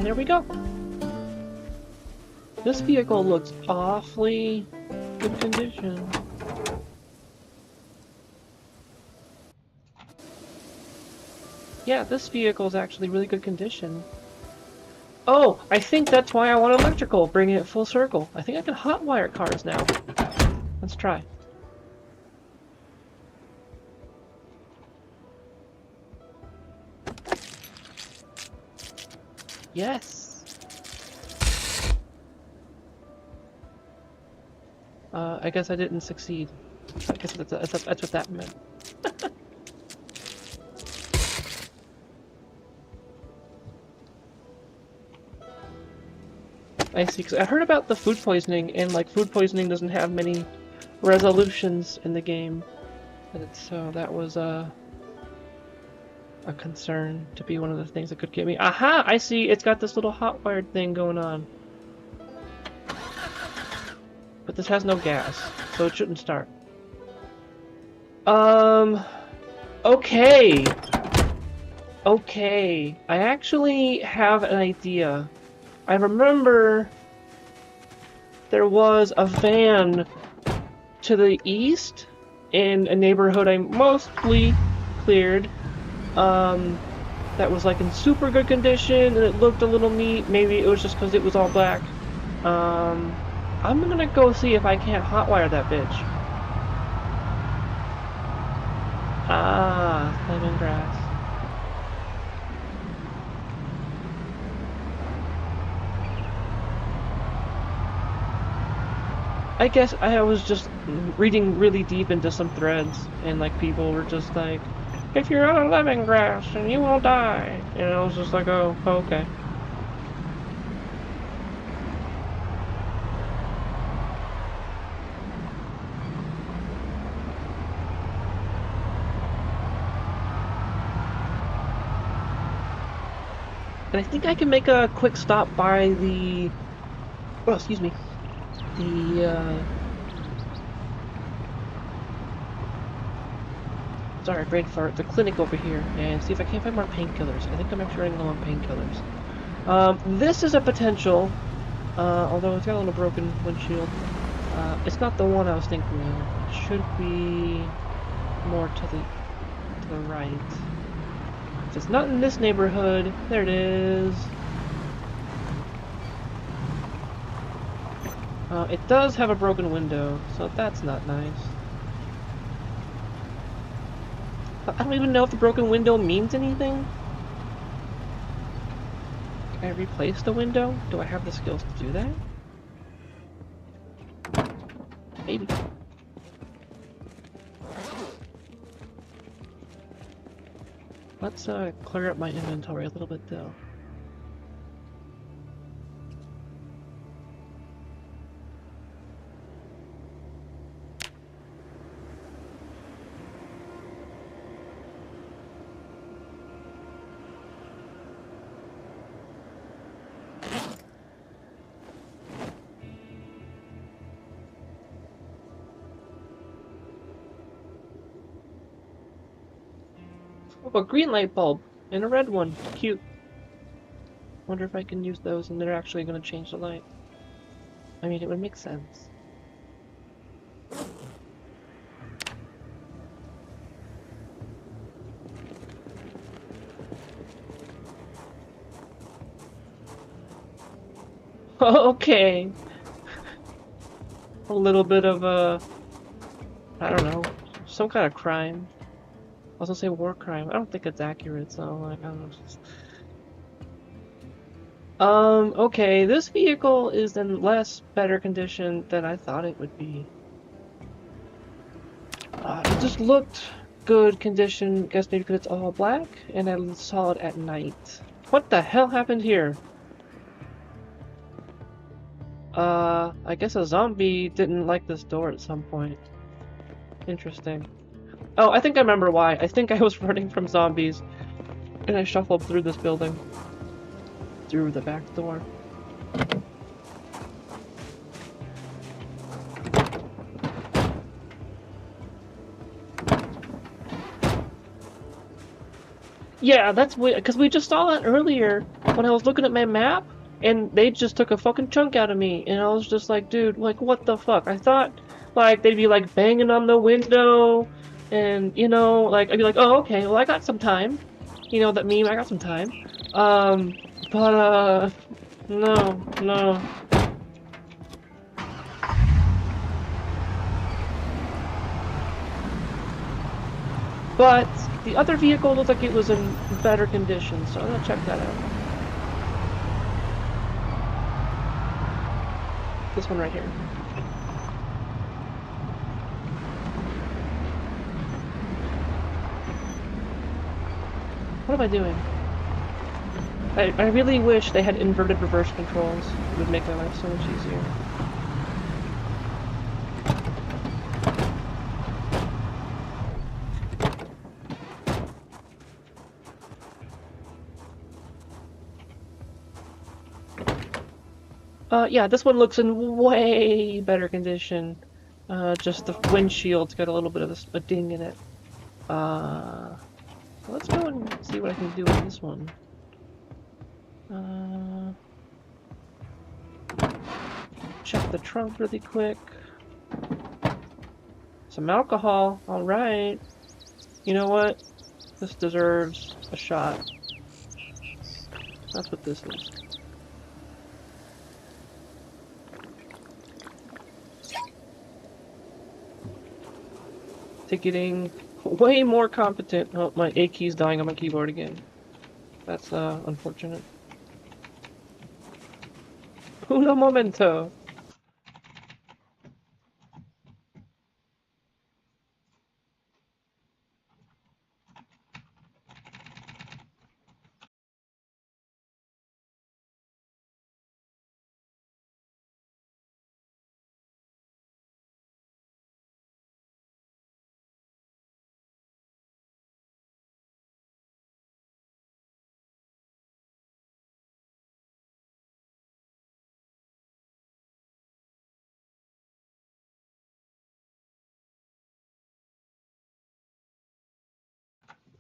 S1: And there we go. This vehicle looks awfully good condition. Yeah, this vehicle is actually really good condition. Oh, I think that's why I want electrical, bringing it full circle. I think I can hotwire cars now. Let's try. Yes! I guess I didn't succeed. I guess that's what that meant. I see, because I heard about the food poisoning, and like food poisoning doesn't have many resolutions in the game. So that was a concern to be one of the things that could get me. Aha! I see! It's got this little hot wired thing going on. But this has no gas, so it shouldn't start. Okay. Okay. I actually have an idea. I remember there was a van to the east in a neighborhood I mostly cleared. That was like in super good condition and it looked a little neat. Maybe it was just because it was all black. I'm gonna go see if I can't hotwire that bitch. Ah, lemongrass. I guess I was just reading really deep into some threads, and like people were just like, if you're on lemongrass, then you will die. And I was just like, oh, okay. And I think I can make a quick stop by the... Oh, excuse me. Sorry, brain fart. The clinic over here, and see if I can't find more painkillers. I think I'm actually running low on painkillers. This is a potential, although it's got a little broken windshield. It's not the one I was thinking of. It should be more to the right. If it's not in this neighborhood, there it is. It does have a broken window, so that's not nice. I don't even know if the broken window means anything. Can I replace the window? Do I have the skills to do that? Maybe. Let's clear up my inventory a little bit though. Oh, a green light bulb and a red one. Cute. Wonder if I can use those and they're actually going to change the light. I mean, it would make sense. Okay. A little bit of I don't know, some kind of crime. I was gonna say war crime. I don't think it's accurate, so like, I don't know. Okay, this vehicle is in better condition than I thought it would be. It just looked good condition, guess maybe because it's all black, and I saw it at night. What the hell happened here? I guess a zombie didn't like this door at some point. Interesting. Oh, I think I remember why. I think I was running from zombies, and I shuffled through this building. Through the back door. Yeah, that's weird, because we just saw that earlier when I was looking at my map, and they just took a fucking chunk out of me, and I was just like, dude, like, what the fuck? I thought, like, they'd be, like, banging on the window, and, you know, like, I'd be like, oh, okay, well, I got some time. You know, that meme, I got some time. Um, but, no, no. But the other vehicle looked like it was in better condition, so I'm gonna check that out. This one right here. What am I doing? I really wish they had inverted reverse controls. It would make my life so much easier. Yeah, this one looks in way better condition. Just the windshield's got a little bit of a ding in it. Let's go and see what I can do with this one. Check the trunk really quick. Some alcohol, alright. You know what? This deserves a shot. That's what this is. Ticketing. Way more competent. Oh, my A key's dying on my keyboard again. That's, unfortunate. Uno momento!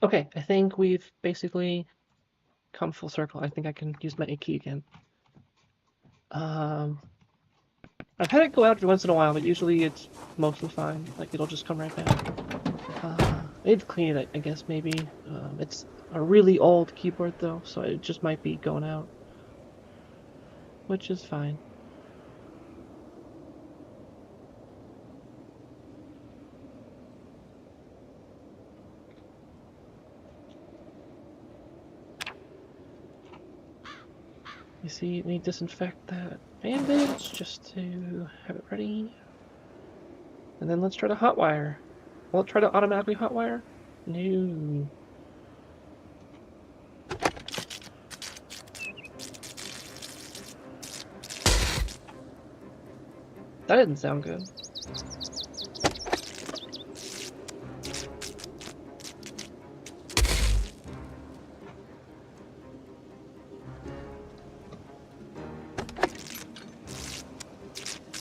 S1: Okay, I think we've basically come full circle. I think I can use my A key again. I've had it go out every once in a while, but usually it's mostly fine. Like, it'll just come right back. I need to clean it, I guess, maybe. It's a really old keyboard, though, so it just might be going out. Which is fine. You see, let me disinfect that bandage just to have it ready. And then let's try to hotwire. Will it try to automatically hotwire? No. That didn't sound good.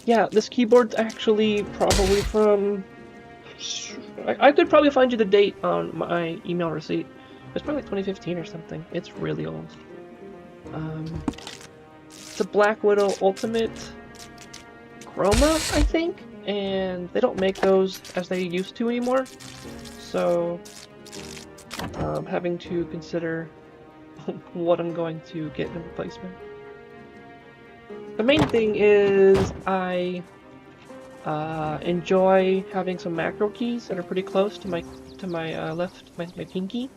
S1: Yeah, this keyboard's actually probably from... I could probably find you the date on my email receipt. It's probably like 2015 or something. It's really old. It's a Black Widow Ultimate Chroma, I think? And they don't make those as they used to anymore. So, having to consider what I'm going to get in replacement. The main thing is I enjoy having some macro keys that are pretty close to my left, my pinky,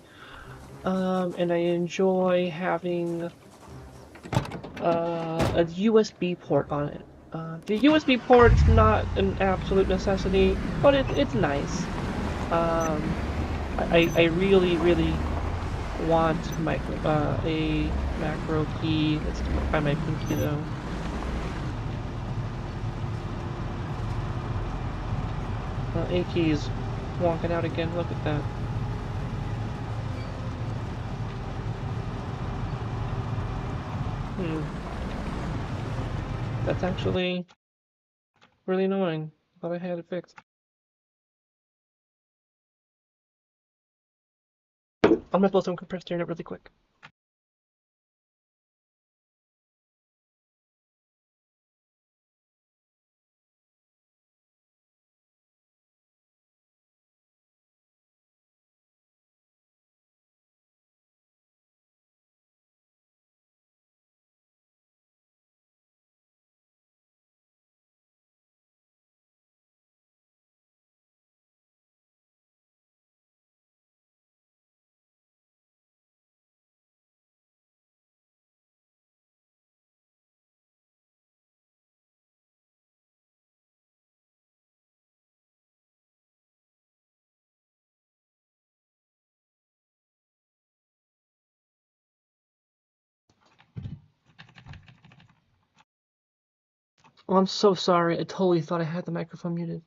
S1: and I enjoy having a USB port on it. The USB port's not an absolute necessity, but it's nice. I really want a macro key that's by my pinky though. A key is wonking out again. Look at that. That's actually really annoying. I thought I had it fixed. I'm gonna blow some compressed air in it really quick. Oh, I'm so sorry. I totally thought I had the microphone muted.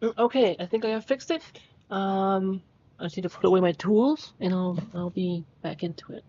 S1: Okay, I think I have fixed it. I just need to put away my tools, and I'll be back into it.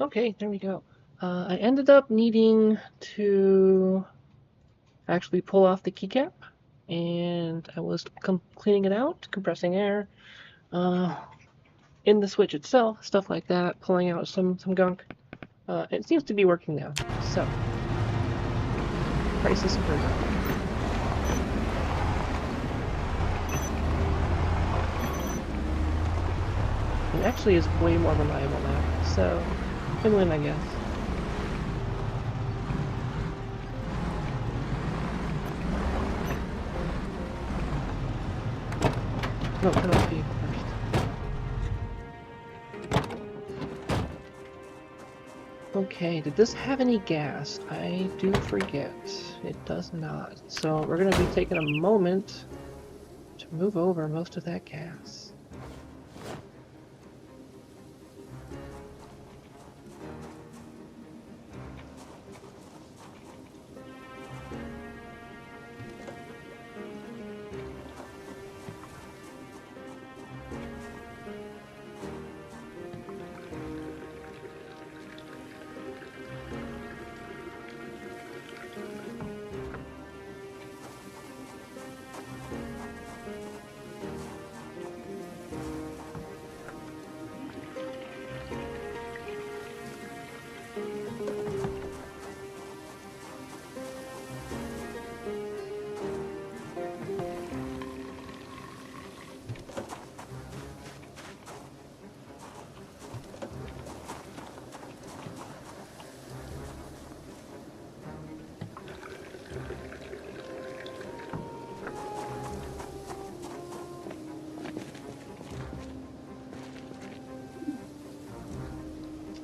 S1: Okay, there we go. I ended up needing to actually pull off the keycap, and I was cleaning it out, compressing air, in the switch itself, stuff like that, pulling out some gunk. It seems to be working now, so prices for that. It actually is way more reliable now, so win-win, I guess. No, turn off the vehicle first. Okay, did this have any gas? I do forget. It does not. So we're gonna be taking a moment to move over most of that gas.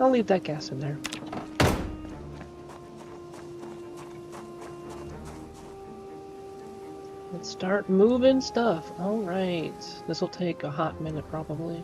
S1: I'll leave that gas in there. Let's start moving stuff. Alright. This will take a hot minute probably.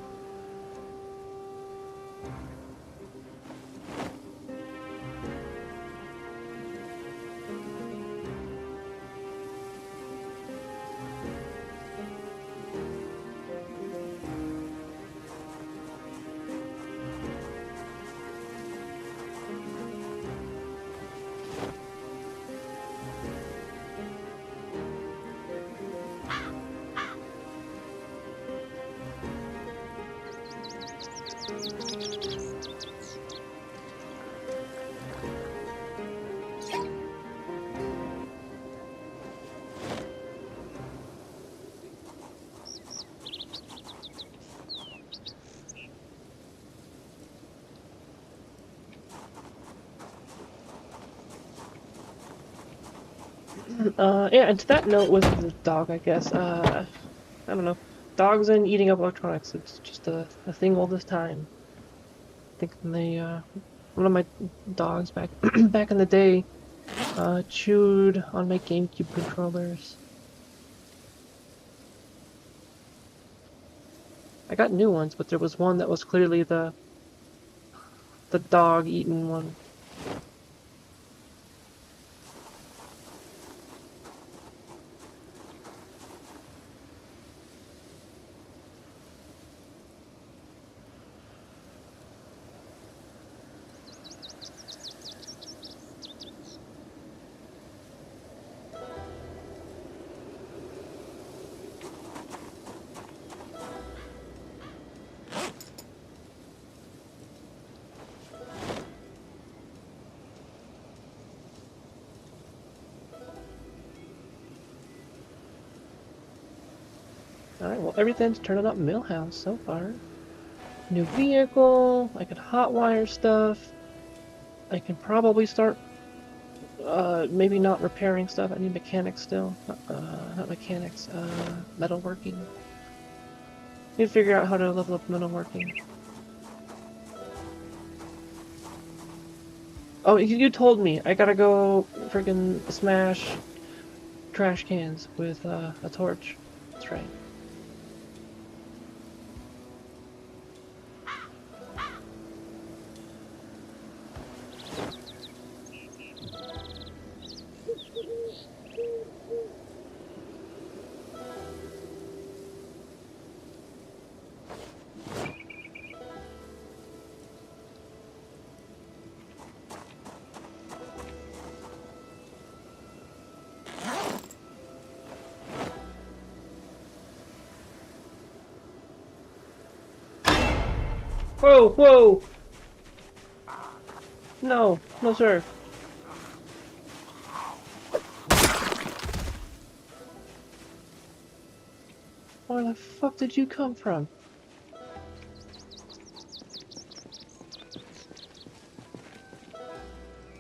S1: Yeah, and to that note with the dog, I guess, I don't know. Dogs and eating up electronics, it's just a thing all this time. I think one of my dogs back back in the day, chewed on my GameCube controllers. I got new ones, but there was one that was clearly the dog eating one. Alright, well everything's turning up Millhouse so far. New vehicle, I can hotwire stuff. I can probably start, maybe not repairing stuff. I need mechanics still. Not mechanics, metalworking. Need to figure out how to level up metalworking. Oh, you told me. I gotta go friggin' smash trash cans with a torch. That's right. Whoa, whoa! No, no sir. Where the fuck did you come from?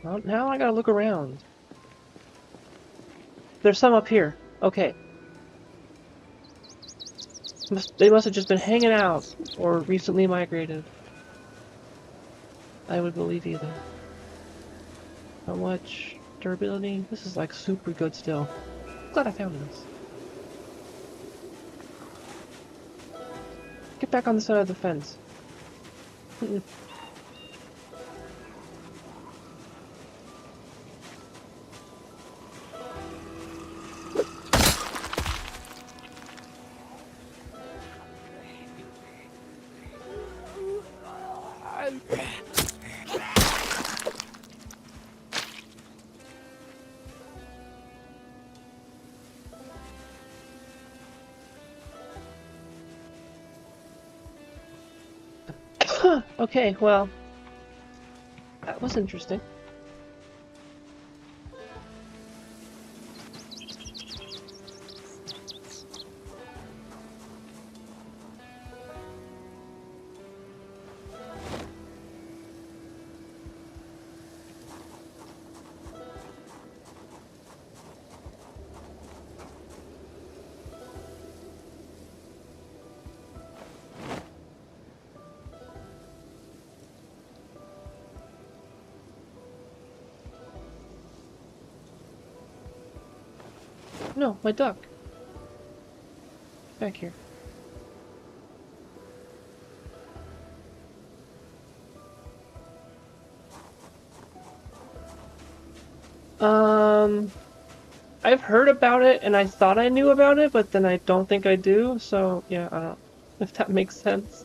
S1: Well, now I gotta look around. There's some up here. Okay. They must have just been hanging out or recently migrated. I would believe either. How much durability? This is like super good still. Glad I found this. Get back on the side of the fence. Okay, well, that was interesting. No, my duck. Back here. I've heard about it and I thought I knew about it, but then I don't think I do, so yeah, I don't know if that makes sense.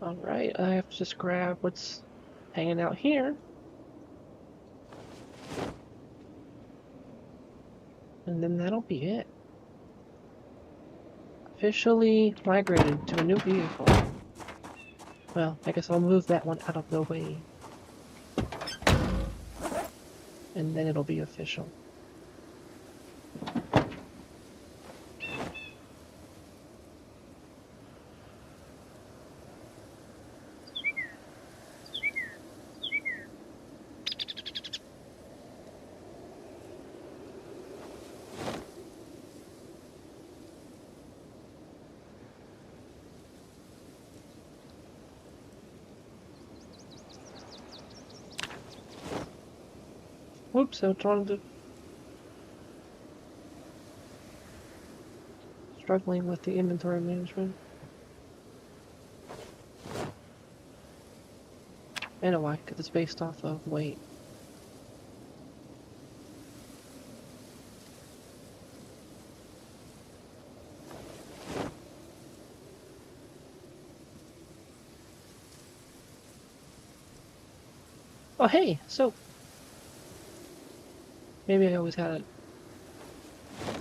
S1: Alright, I have to just grab what's hanging out here. And then that'll be it. Officially migrated to a new vehicle. Well, I guess I'll move that one out of the way. And then it'll be official. Whoops, I was trying to... Struggling with the inventory management. I know why, because it's based off of weight. Oh hey, so... Maybe I always had it. I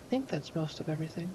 S1: think that's most of everything.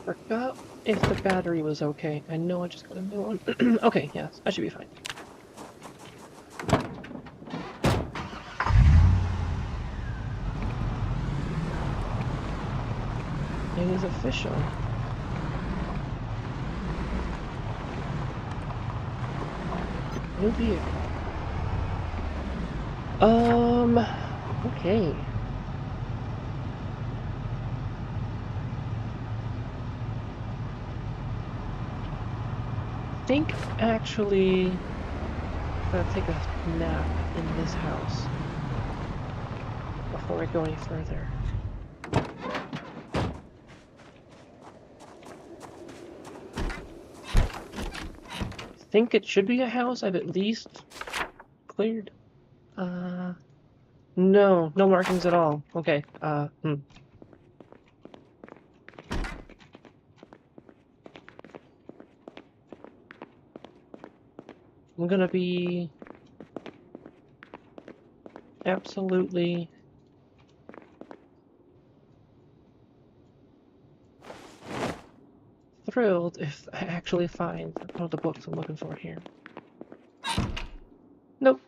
S1: Forgot if the battery was okay. I know I just got a new one. Okay, yes, I should be fine. It is official. New vehicle. Okay. I think actually I'm gonna take a nap in this house before I go any further. I think it should be a house I've at least cleared. No markings at all. Okay, I'm gonna be absolutely thrilled if I actually find one of the books I'm looking for here. Nope.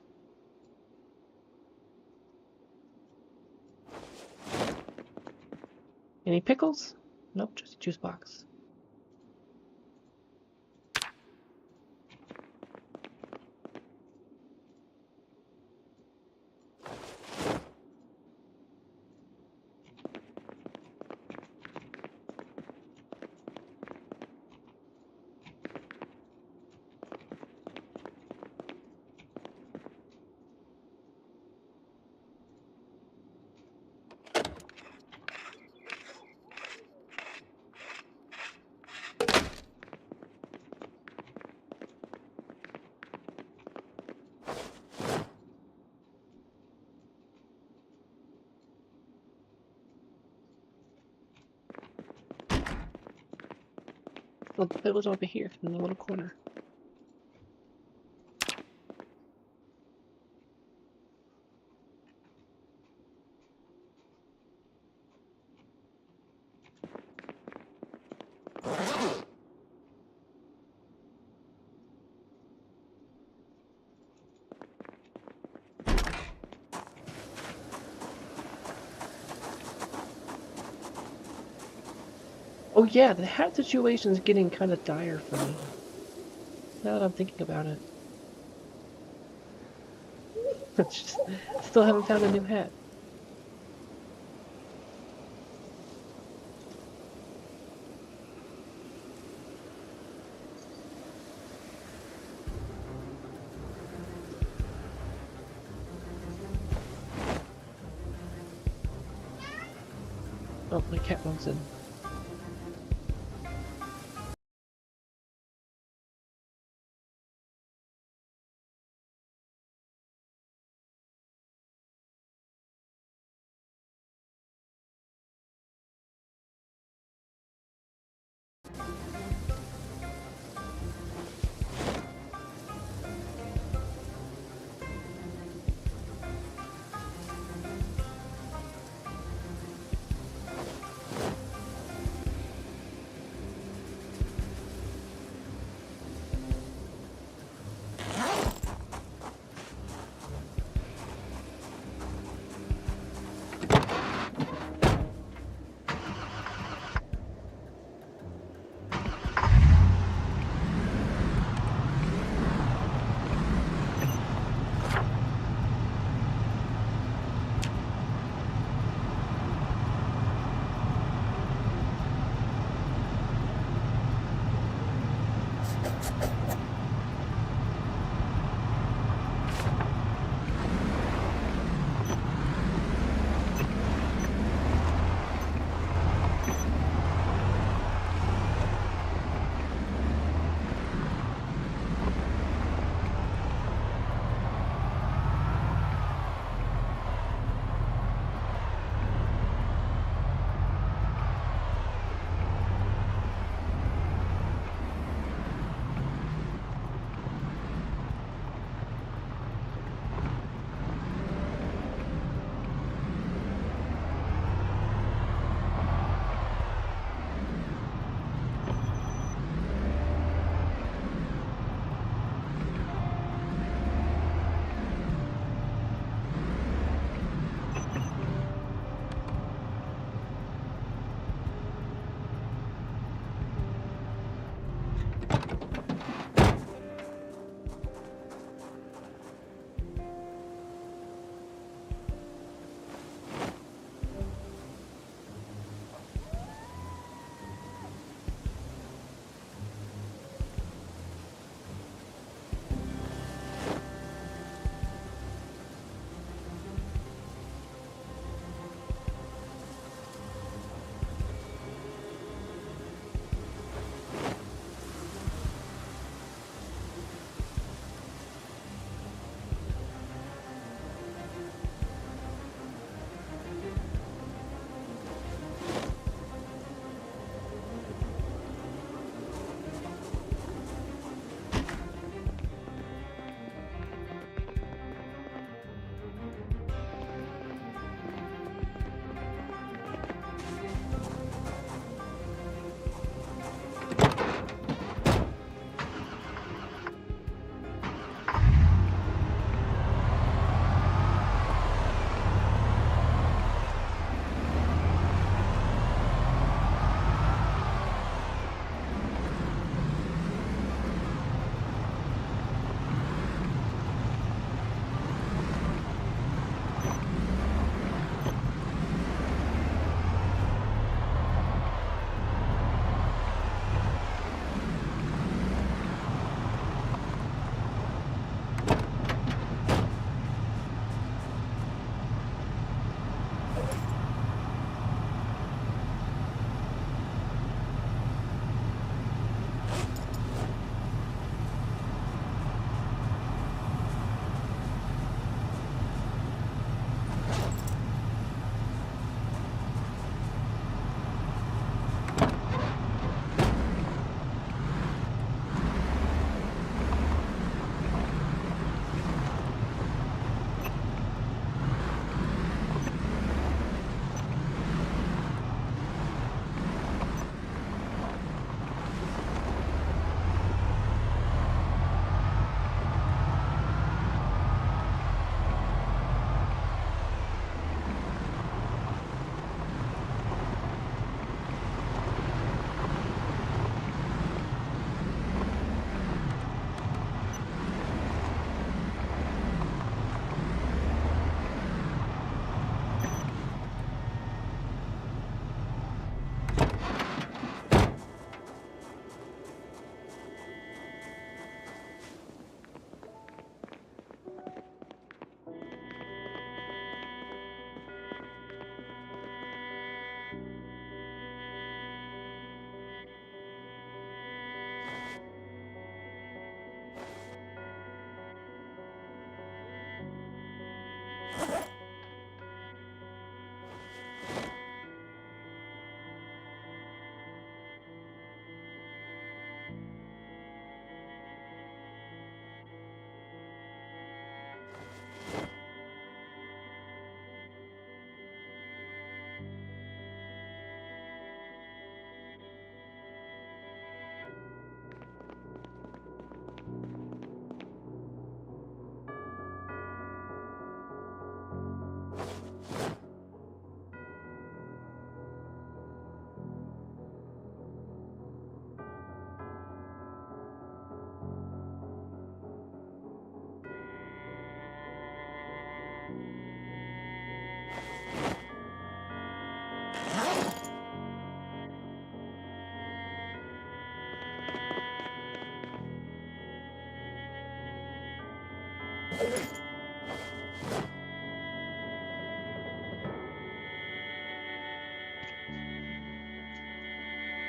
S1: Any pickles? Nope, just a juice box. Well, it was over here in the little corner. Oh yeah, the hat situation's getting kind of dire for me. Now that I'm thinking about it. Still haven't found a new hat. Oh, my cat wants in.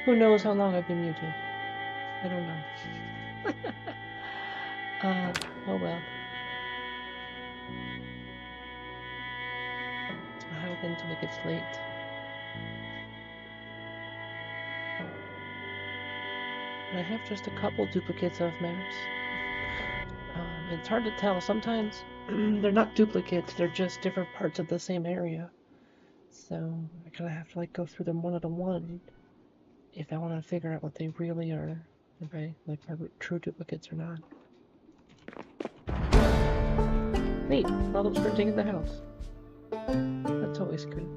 S1: Who knows how long I've been muted? I don't know. Oh well. I'll have it until it gets late. I have just a couple duplicates of maps. It's hard to tell. Sometimes they're not duplicates, they're just different parts of the same area. So I kind of have to like go through them one at a one if I want to figure out what they really are, if I like are true duplicates or not. Neat, all those printing in the house. That's always good.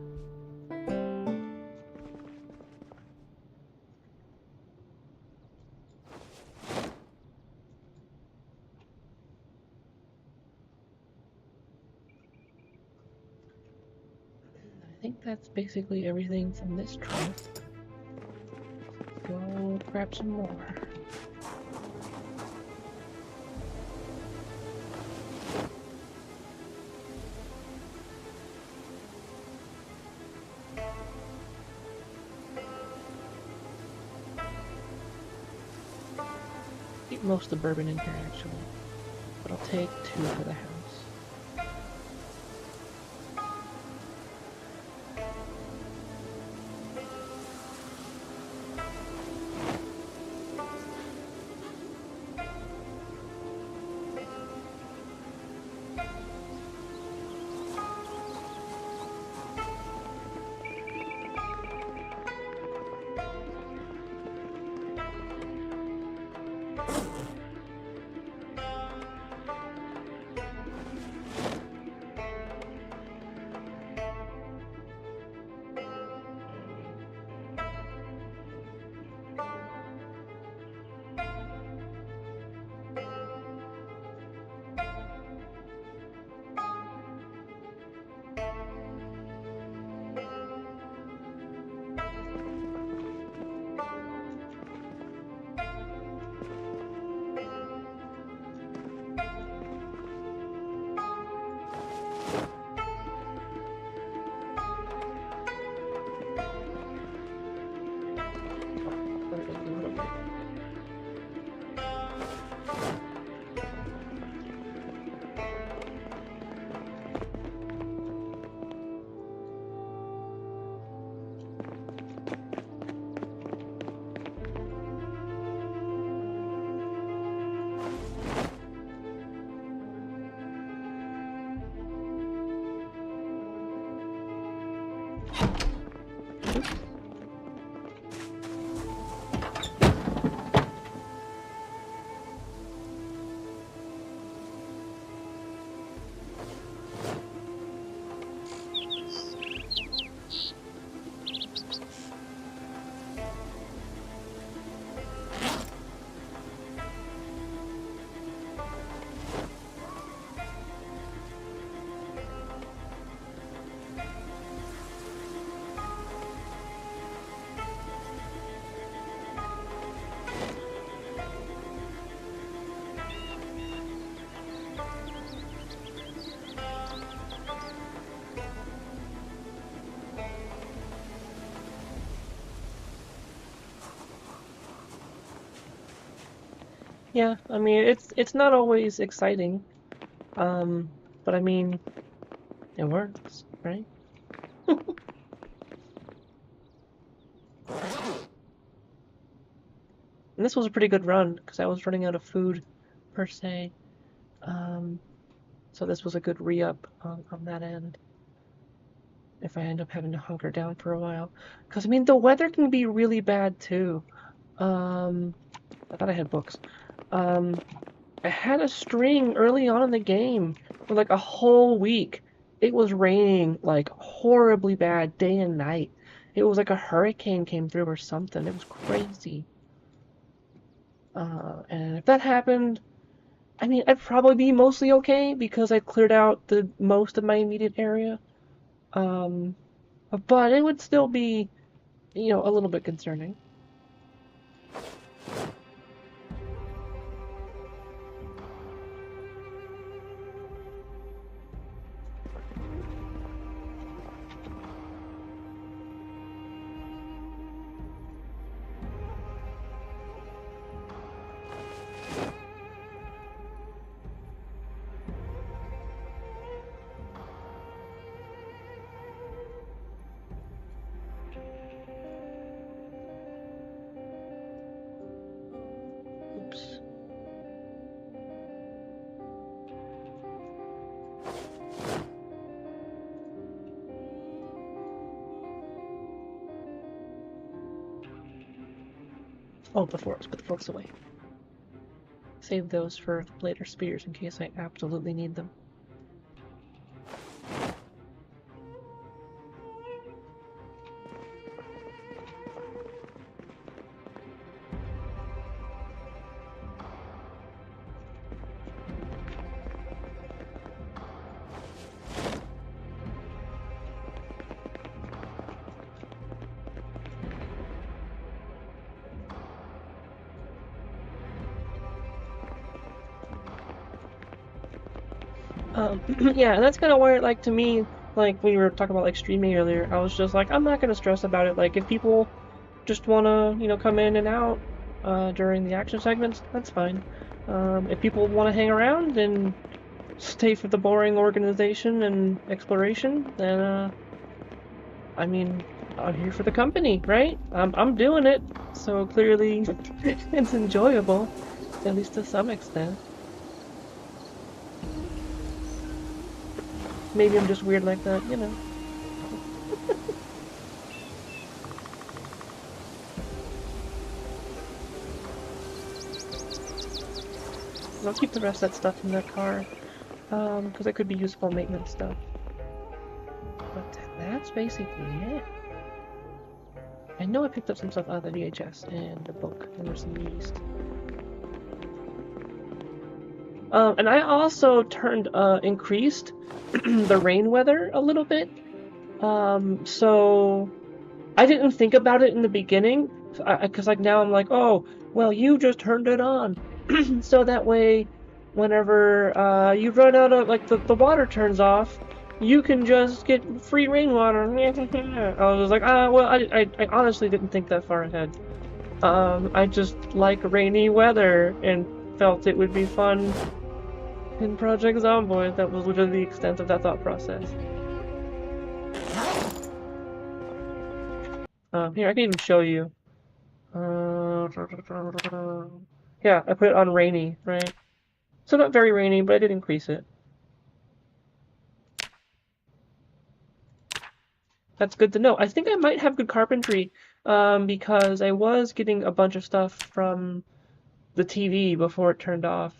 S1: I think that's basically everything from this trip. Go grab some more. Keep most of the bourbon in here actually, but I'll take 2 for the house. Yeah, I mean it's not always exciting, but I mean it works, right? And this was a pretty good run because I was running out of food per se, so this was a good re-up on that end. If I end up having to hunker down for a while, because I mean the weather can be really bad too. I thought I had books. I had a string early on in the game for like a whole week. It was raining like horribly bad day and night. It was like a hurricane came through or something. It was crazy. And if that happened, I mean, I'd probably be mostly okay because I cleared out the most of my immediate area. Um, but it would still be, a little bit concerning. Oh, the forks. Put the forks away. Save those for later spears in case I absolutely need them. Yeah, and that's kind of where, like, to me, like, when we were talking about, like, streaming earlier, I was just like, I'm not gonna stress about it. Like, if people just wanna, you know, come in and out, during the action segments, that's fine. If people wanna hang around and stay for the boring organization and exploration, then, I mean, I'm here for the company, right? I'm doing it, so clearly it's enjoyable, at least to some extent. Maybe I'm just weird like that, you know. I'll keep the rest of that stuff in the car, because it could be useful maintenance stuff. But that's basically it. I know I picked up some stuff out of the VHS and the book, and there's some yeast. And I also increased the rain weather a little bit. So I didn't think about it in the beginning, because like now I'm like, oh, well, you just turned it on, so that way, whenever you run out of like the water turns off, you can just get free rainwater. I was like, well, I honestly didn't think that far ahead. I just like rainy weather and felt it would be fun in Project Zomboid. That was literally the extent of that thought process. Here, I can even show you. Yeah, I put it on rainy, right? So not very rainy, but I did increase it. That's good to know. I think I might have good carpentry, because I was getting a bunch of stuff from the TV before it turned off.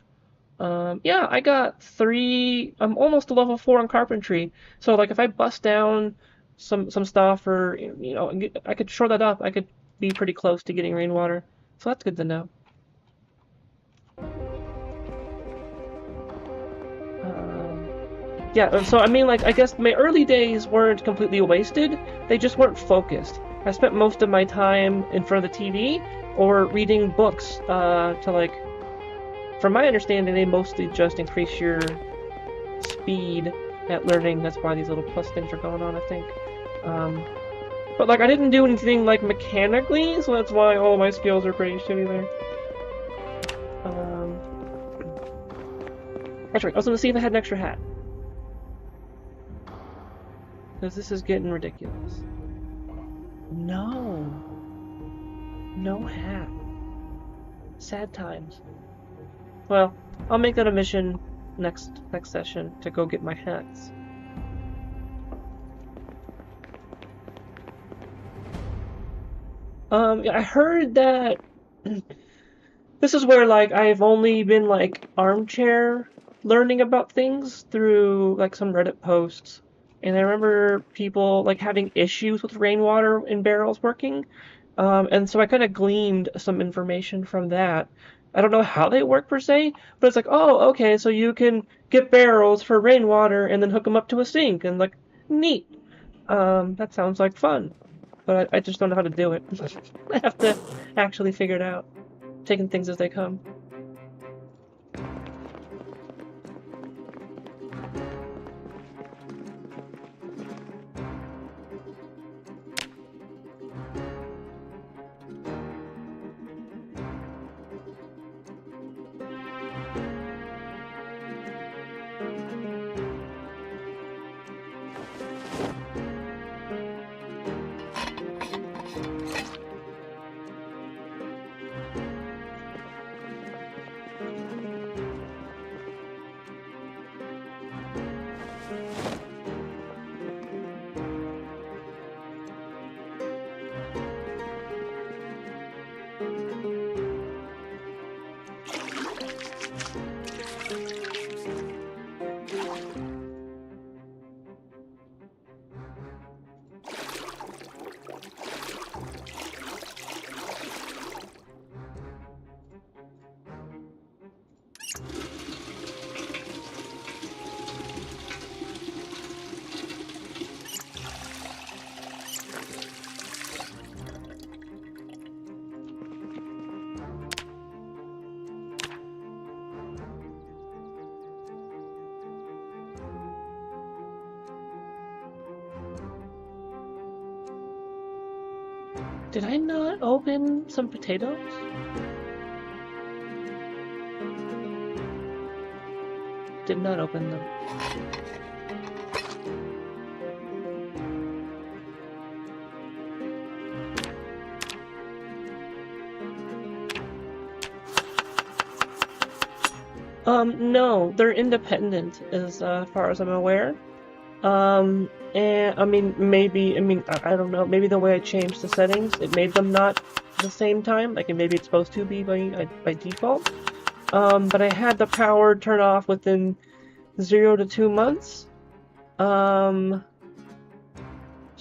S1: Yeah, I got 3. I'm almost to level 4 on carpentry. So like if I bust down some stuff, or you know, I could shore that up. I could be pretty close to getting rainwater. So that's good to know. Yeah, so I mean, like, I guess my early days weren't completely wasted. They just weren't focused. I spent most of my time in front of the TV or reading books, to like, from my understanding, they mostly just increase your speed at learning. That's why these little plus things are going on, I think. But like, I didn't do anything like mechanically, so that's why all of my skills are pretty shitty there. That's right, I was gonna see if I had an extra hat. Because this is getting ridiculous. No. No hat. Sad times. Well, I'll make that a mission next session to go get my hats. I heard that this is where, like, I've only been, like, armchair learning about things through, like, some Reddit posts. And I remember people, like, having issues with rainwater in barrels working. And so I kind of gleaned some information from that. I don't know how they work per se, but it's like, oh, okay, so you can get barrels for rainwater and then hook them up to a sink, and like, neat. That sounds like fun, but I just don't know how to do it. I have to actually figure it out, taking things as they come. Did I not open some potatoes? Did not open them. No, they're independent as far as I'm aware. And I mean, maybe, I don't know, maybe the way I changed the settings, it made them not the same time, like maybe it's supposed to be by default. But I had the power turn off within 0 to 2 months. Sorry,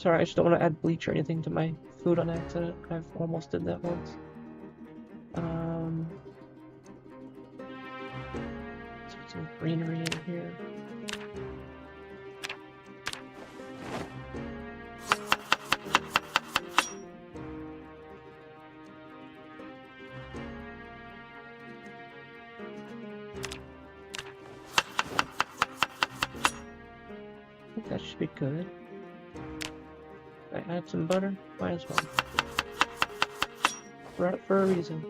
S1: I just don't want to add bleach or anything to my food on accident. I've almost did that once. Let's put some greenery in here. I think that should be good. I add some butter, might as well. Brought it for a reason.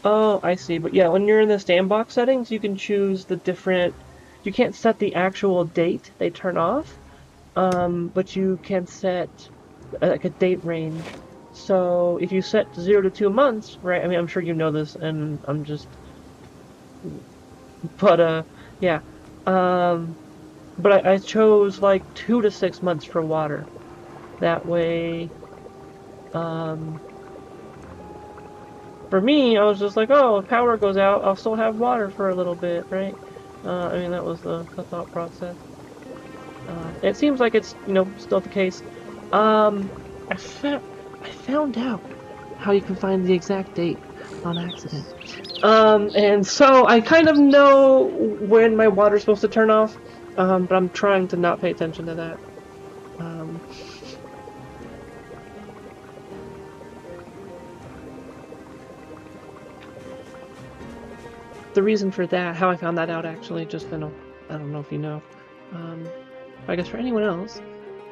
S1: Oh, I see. But yeah, when you're in the Sandbox settings, you can choose the different... You can't set the actual date they turn off, but you can set like a date range. So if you set 0 to 2 months, right? I mean, I'm sure you know this, and I'm just... But, yeah. But I chose, like, 2 to 6 months for water. That way, for me, I was just like, oh, if power goes out, I'll still have water for a little bit, right? I mean, that was the thought process. It seems like it's, you know, still the case. I found out how you can find the exact date on accident. And so I kind of know when my water's supposed to turn off, but I'm trying to not pay attention to that. The reason for that, how I found that out actually, just I don't know if you know. I guess for anyone else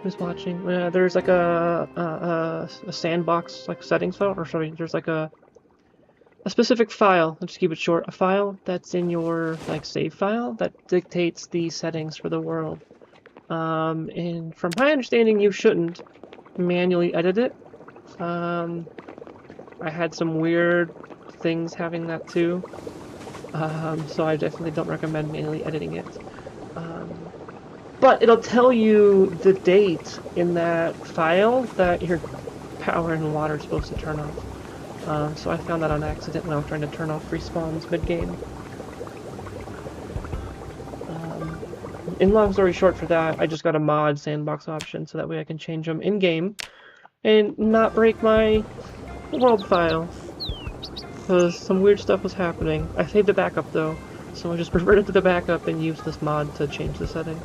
S1: who's watching, there's like a Sandbox like settings file, or sorry, there's like a specific file, let's just keep it short, a file that's in your like save file that dictates the settings for the world. And from my understanding, you shouldn't manually edit it. I had some weird things having that too. So I definitely don't recommend manually editing it. But it'll tell you the date in that file that your power and water is supposed to turn off. So I found that on accident when I was trying to turn off respawns mid-game. In long story short for that, I just got a mod Sandbox option so that way I can change them in-game and not break my world file. Because some weird stuff was happening. I saved the backup though, so I just reverted to the backup and used this mod to change the setting.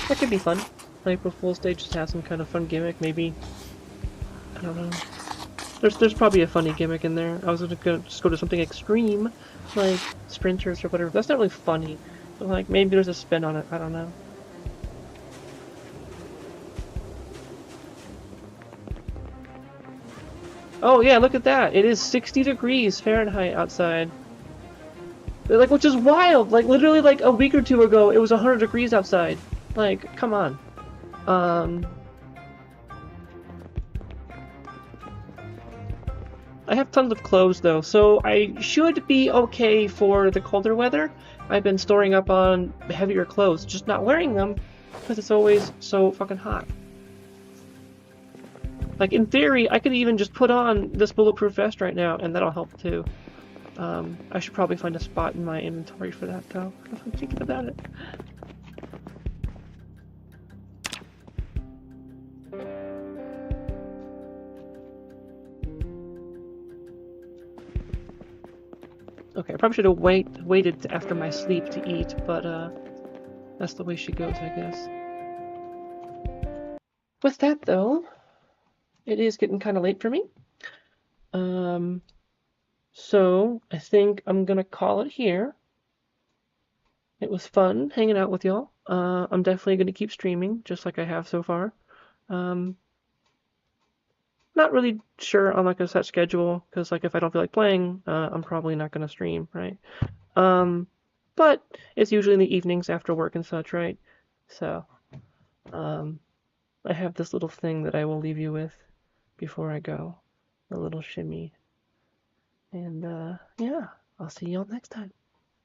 S1: That could be fun. April Fool's Day just has some kind of fun gimmick, maybe. I don't know. There's probably a funny gimmick in there. I was gonna just go to something extreme, like sprinters or whatever. That's not really funny. But like, maybe there's a spin on it, I don't know. Oh yeah, look at that! It is 60 degrees Fahrenheit outside. Like, which is wild! Like, literally like a week or two ago, it was 100 degrees outside. Like, come on. I have tons of clothes though, so I should be okay for the colder weather. I've been storing up on heavier clothes, just not wearing them because it's always so fucking hot. Like, in theory, I could even just put on this bulletproof vest right now, and that'll help too. I should probably find a spot in my inventory for that though, if I'm thinking about it. Okay, I probably should have waited after my sleep to eat, but that's the way she goes, I guess. With that, though, it is getting kind of late for me. So I think I'm gonna call it here. It was fun hanging out with y'all. I'm definitely gonna keep streaming, just like I have so far. Not really sure on like a set schedule, because like if I don't feel like playing, I'm probably not gonna stream, right? But it's usually in the evenings after work and such, right? So, I have this little thing that I will leave you with before I go. A little shimmy. And, yeah, I'll see y'all next time.